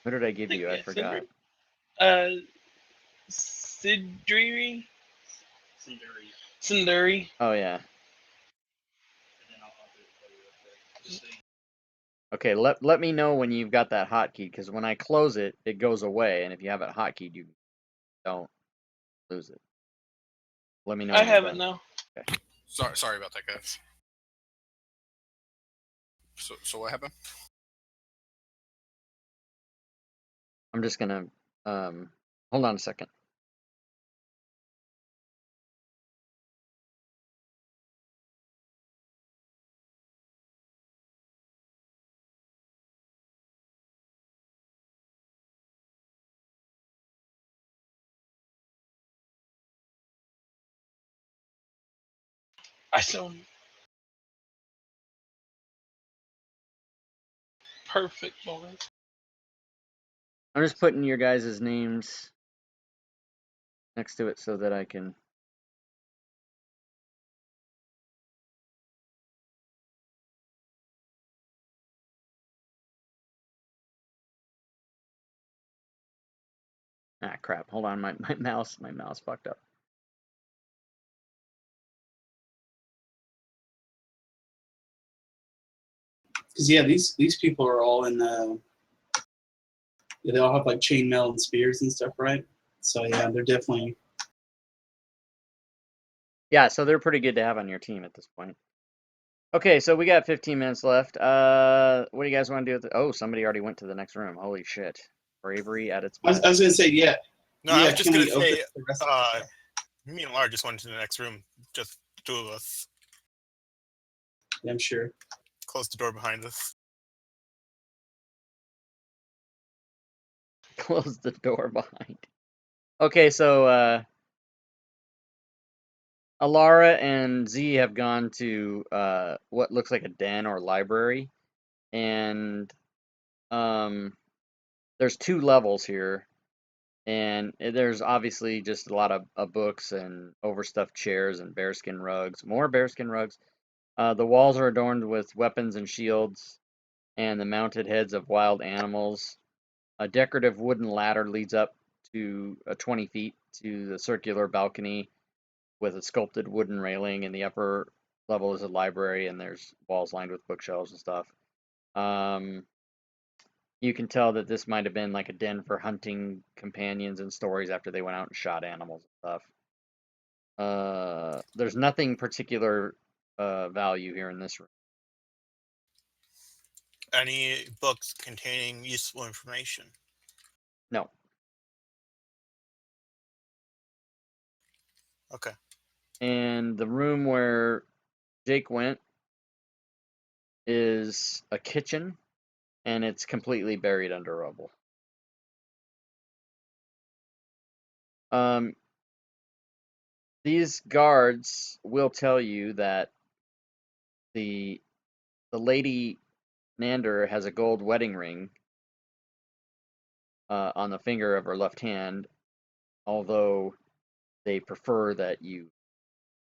Who did I give you? I yeah, forgot. Siduri. Sinduri. Oh yeah. Okay, let me know when you've got that hotkey, because when I close it, it goes away, and if you have it hotkeyed, you don't lose it. Let me know. I when you're have it done. now. Okay. Sorry about that, guys. So what happened? I'm just gonna hold on a second. I saw him. Perfect, boys. I'm just putting your guys' names next to it so that I can. Ah, crap. Hold on, my mouse fucked up. Because yeah, these people are all in. Yeah, they all have like chainmail and spears and stuff, right? So yeah, they're definitely. Yeah, so they're pretty good to have on your team at this point. Okay, so we got 15 minutes left. What do you guys want to do? Oh, somebody already went to the next room. Holy shit. Bravery at its I best. was gonna say yeah. No, I Yeah, was just can gonna we open say, the rest? me and Lara just went to the next room, just two of us. Yeah, I'm sure. Close the door behind us. Close the door behind. Okay, so Alara and Z have gone to what looks like a den or library, and there's 2 levels here, and there's obviously just a lot of books and overstuffed chairs and bearskin rugs, more bearskin rugs. The walls are adorned with weapons and shields, and the mounted heads of wild animals. A decorative wooden ladder leads up to 20 feet to the circular balcony with a sculpted wooden railing. In the upper level is a library, and there's walls lined with bookshelves and stuff. You can tell that this might have been like a den for hunting companions and stories after they went out and shot animals and stuff. There's nothing particular value here in this room. Any books containing useful information? No. Okay. And the room where Jake went is a kitchen, and it's completely buried under rubble. These guards will tell you that the lady Nander has a gold wedding ring on the finger of her left hand, although they prefer that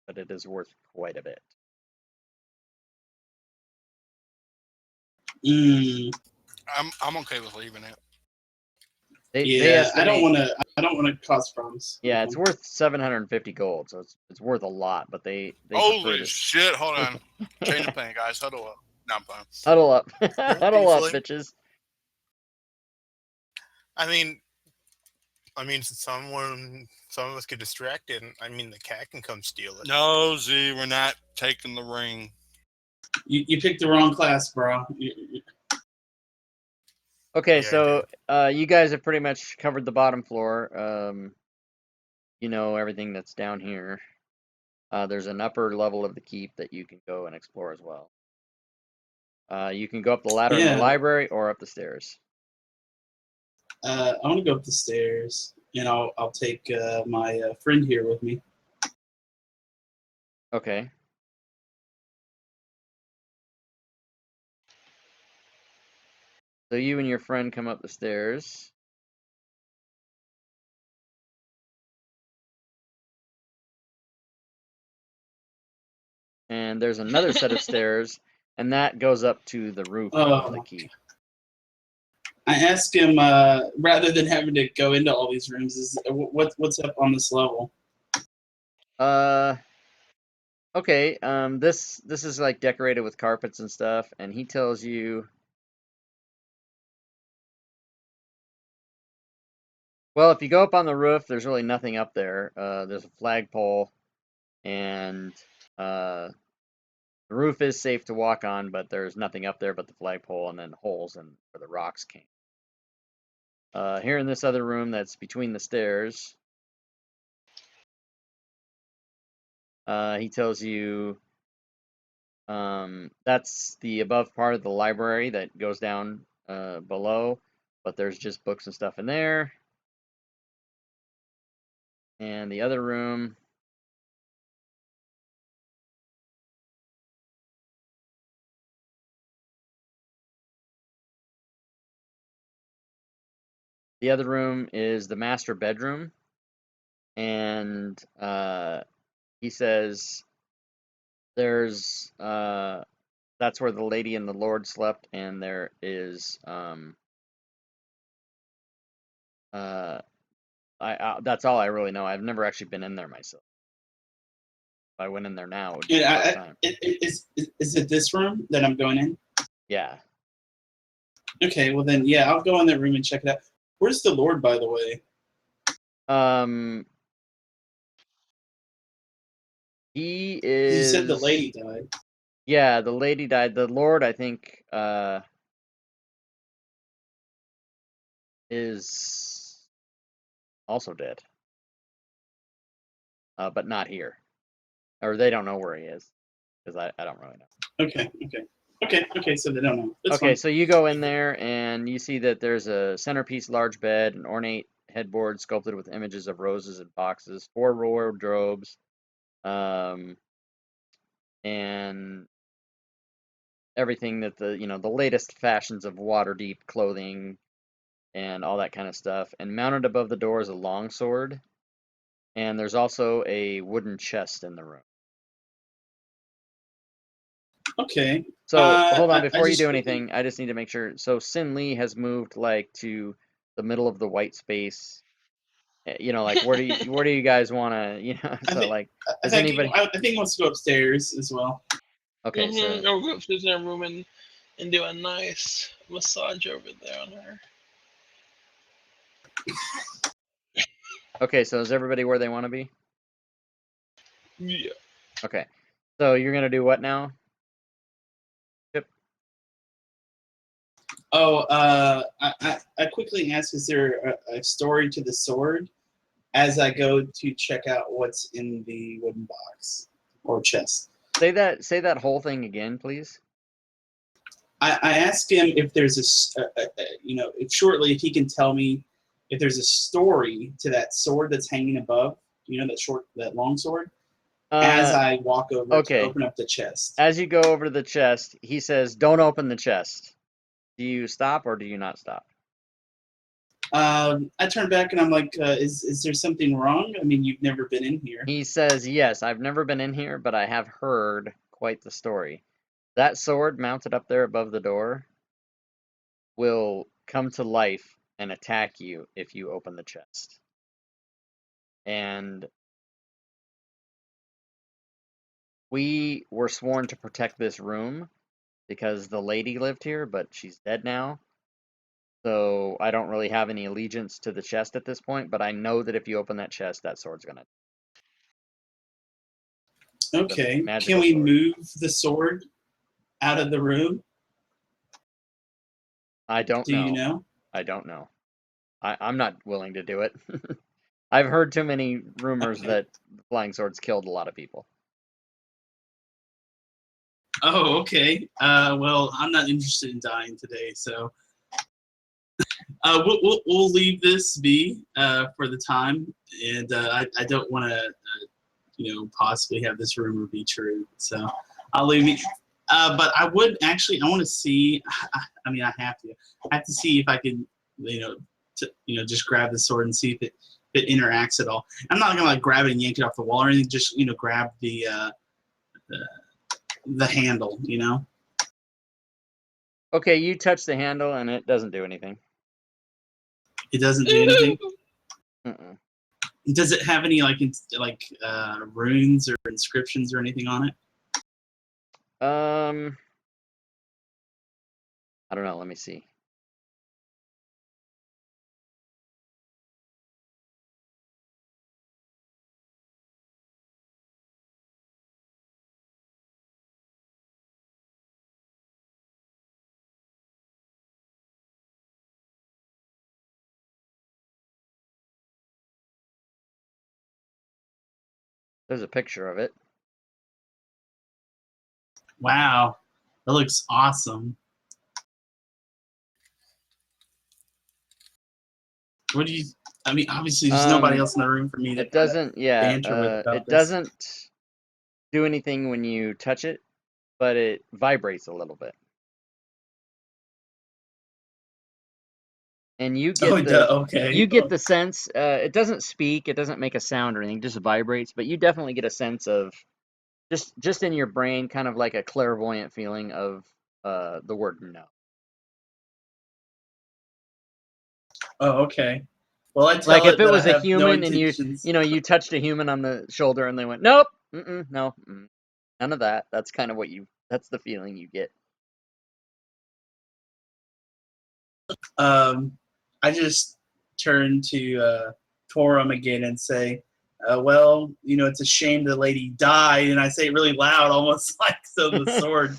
but it is worth quite a bit. I'm okay with leaving it. They Yeah, I don't estimate, want to cause problems. yeah, it's worth 750 gold, so it's worth a lot, but they prefer Holy this. shit! Hold on. Chain of pain, guys. Huddle up. No, I'm fine. Huddle up. Won't be Huddle up, fully- bitches. I mean, some of us get distracted. And, I mean, the cat can come steal it. No, Z, we're not taking the ring. You picked the wrong class, bro. Okay, Yeah, so you guys have pretty much covered the bottom floor. You know everything that's down here. There's an upper level of the keep that you can go and explore as well. You can go up the ladder in the Yeah. library or up the stairs. I want to go up the stairs, and I'll take my friend here with me. Okay. So you and your friend come up the stairs. And there's another set of stairs, and that goes up to the roof of the keep. I asked him rather than having to go into all these rooms, what's up on this level? Okay. This is like decorated with carpets and stuff, and he tells you. Well, if you go up on the roof, there's really nothing up there. There's a flagpole, and the roof is safe to walk on, but there's nothing up there but the flagpole and then holes and where the rocks came. Here in this other room that's between the stairs, he tells you that's the above part of the library that goes down below, but there's just books and stuff in there. And the other room, is the master bedroom, and he says there's that's where the lady and the lord slept, and there is that's all I really know. I've never actually been in there myself. If I went in there now, it would be the first time. Is it this room that I'm going in? Yeah. Okay, well then, yeah, I'll go in that room and check it out. Where's the Lord, by the way? He You said the is. lady died. Yeah, the lady died. The Lord, I think, is also dead. But not here. Or they don't know where he is. Because I don't really know. Okay, so they don't know. That's Okay, fine. so you go in there and you see that there's a centerpiece large bed, an ornate headboard sculpted with images of roses and boxes, 4 wardrobes, and everything that the latest fashions of Waterdeep clothing and all that kind of stuff. And mounted above the door is a long sword, and there's also a wooden chest in the room. Okay. So hold on, I before you just do quickly- anything, I just need to make sure. So Sin Lee has moved like to the middle of the white space. Like where do you guys want to, I so think- like, I does think anybody? I think he wants to go upstairs as well. Okay, so I'll go upstairs in her room and do a nice massage over there on her. okay, so is everybody where they want to be? Yeah. Okay, so you're gonna do what now? Yep. Oh, I quickly ask, is there a story to the sword as I go to check out what's in the wooden box or chest? Say that whole thing again, please. I asked him if there's if shortly if he can tell me if there's a story to that sword that's hanging above, that long sword, as I walk over okay. to open up the chest. As you go over to the chest, he says, "Don't open the chest." Do you stop or do you not stop? I turn back and I'm like, is there something wrong? I mean, you've never been in here. He says, "Yes, I've never been in here, but I have heard quite the story. That sword mounted up there above the door will come to life and attack you if you open the chest. And we were sworn to protect this room because the lady lived here, but she's dead now. So I don't really have any allegiance to the chest at this point, but I know that if you open that chest, that sword's gonna. Okay. Can magical we sword. move the sword out of the room? I don't Do know. you know? I don't know. I'm not willing to do it. I've heard too many rumors Okay. that flying swords killed a lot of people. Oh, okay. Well, I'm not interested in dying today, so we'll leave this be for the time, and I don't want to, possibly have this rumor be true. So I'll leave it. But I would actually, I want to see. I mean, I have to see if I can, just grab the sword and see if it interacts at all. I'm not gonna like grab it and yank it off the wall or anything. Just grab the handle. Okay, you touch the handle and it doesn't do anything. It doesn't do anything. Mm-mm. Does it have any runes or inscriptions or anything on it? I don't know. Let me see. There's a picture of it. Wow, that looks awesome. What do you? I mean, obviously, there's nobody else in the room for me to. It doesn't. Yeah. banter with about it this. doesn't do anything when you touch it, but it vibrates a little bit. And you get you get the sense. It doesn't speak. It doesn't make a sound or anything. It just vibrates. But you definitely get a sense of just in your brain, kind of like a clairvoyant feeling of the word no. Oh, okay. Well, I tell Like if it that was I a have no human and intentions. you touched a human on the shoulder and they went, nope, no, none of that. That's kind of that's the feeling you get. I just turn to Torum again and say, well, it's a shame the lady died, and I say it really loud, almost like so the sword.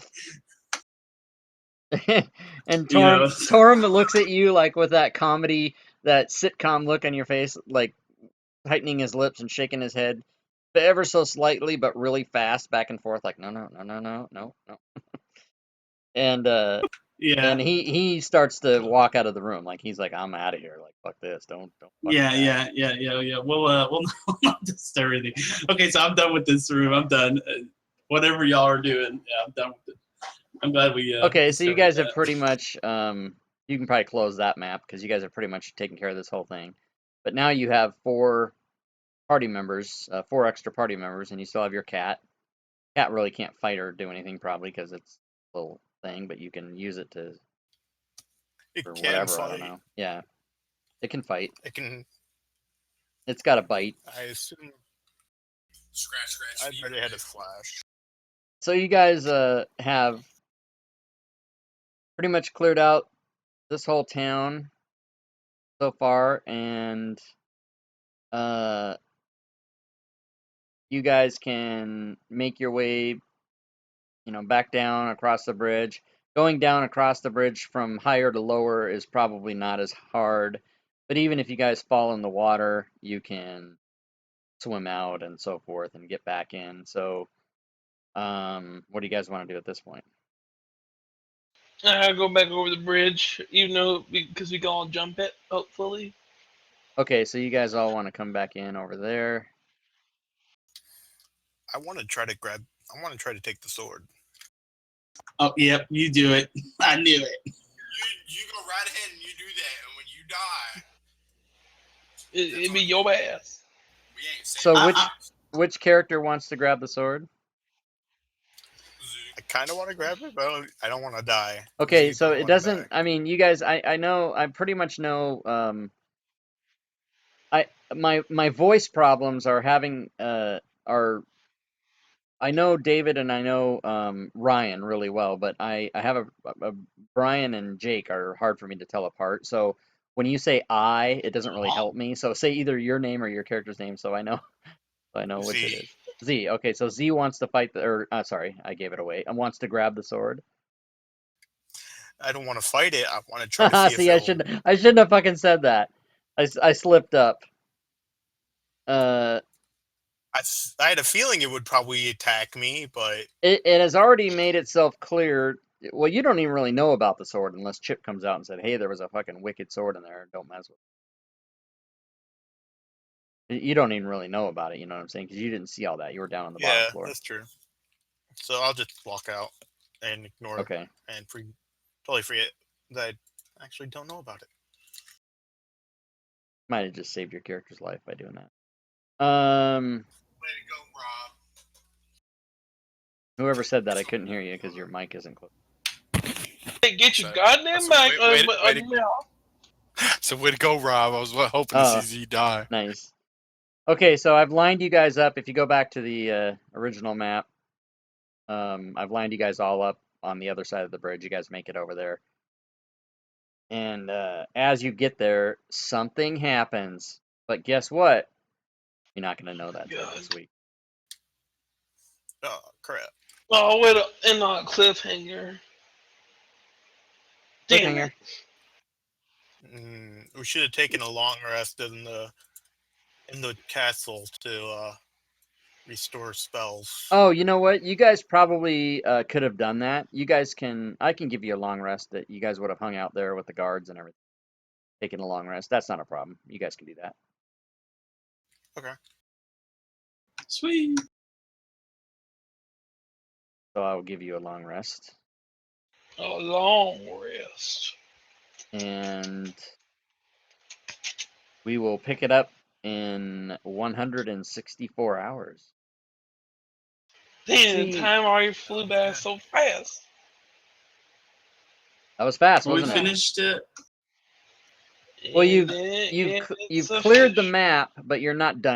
And You know. Torm looks at you like with that sitcom look on your face, like tightening his lips and shaking his head ever so slightly, but really fast, back and forth, like no. And Yeah. he starts to walk out of the room, like he's like, I'm out of here, like fuck this, don't fuck with that. Yeah. We'll not disturb anything. Okay, so I'm done with this room. I'm done. Whatever y'all are doing, yeah, I'm done with it. I'm glad we. Okay, so you discovered guys that. have pretty much you can probably close that map because you guys have pretty much taken care of this whole thing. But now you have 4 party members, 4 extra party members, and you still have your cat. Cat really can't fight or do anything probably because it's a little thing, but you can use it It or can whatever. I fight. don't know. Yeah, it can fight. It can. It's got a bite. I assume. Scratch. I already had a flash. So you guys have pretty much cleared out this whole town so far, and you guys can make your way, back down across the bridge. Going down across the bridge from higher to lower is probably not as hard, but even if you guys fall in the water, you can swim out and so forth and get back in. So, what do you guys want to do at this point? I go back over the bridge, even though because we can all jump it, hopefully. Okay, so you guys all want to come back in over there. I want to try to take the sword. Oh, yep, you do it. I knew it. You go right ahead and you do that, and when you die, It'd be your ass. we ain't saying So I- which character wants to grab the sword? I kind of want to grab it, but I don't want to die. Okay, You so don't it want it doesn't. back. I mean, you guys. I know. I pretty much know. My voice problems are having are. I know David and I know Ryan really well, but I have a Brian and Jake are hard for me to tell apart. So when you say I, it doesn't really help me. So say either your name or your character's name, so I know which it Z. is. Z. Okay, so Z wants to fight sorry, I gave it away. Wants to grab the sword. I don't want to fight it. I want to try to see See, if I shouldn't have fucking said that. I slipped up. I had a feeling it would probably attack me, but It has already made itself clear. Well, you don't even really know about the sword unless Chip comes out and said, "Hey, there was a fucking wicked sword in there. Don't mess with it." You don't even really know about it. You know what I'm saying? Because you didn't see all that. You were down on the bottom yeah, floor. that's true. So I'll just walk out and ignore Okay. and totally forget that I actually don't know about it. Might have just saved your character's life by doing that. Way to go, Rob. Whoever said that, I couldn't hear you because your mic isn't close. Hey, get your So- goddamn so back wait- on wait- your mouth. So way to go, Rob. I was hoping to see Z die. Nice. Okay, so I've lined you guys up. If you go back to the original map, I've lined you guys all up on the other side of the bridge. You guys make it over there. And as you get there, something happens. But guess what? You're not going to know that till this week. Oh crap! Oh, wait, and on a cliffhanger. Damn Cliffhanger. it. We should have taken a long rest in the castle to restore spells. Oh, you know what? You guys probably could have done that. I can give you a long rest that you guys would have hung out there with the guards and everything. Taking a long rest. That's not a problem. You guys can do that. Okay. Sweet. So I will give you a long rest. A long rest. And we will pick it up in 164 hours. Damn, See, time already flew by so fast. that was fast, Well, we wasn't it? finished it. Well, And you've then you've it's you've a cleared the fish. map, but you're not done.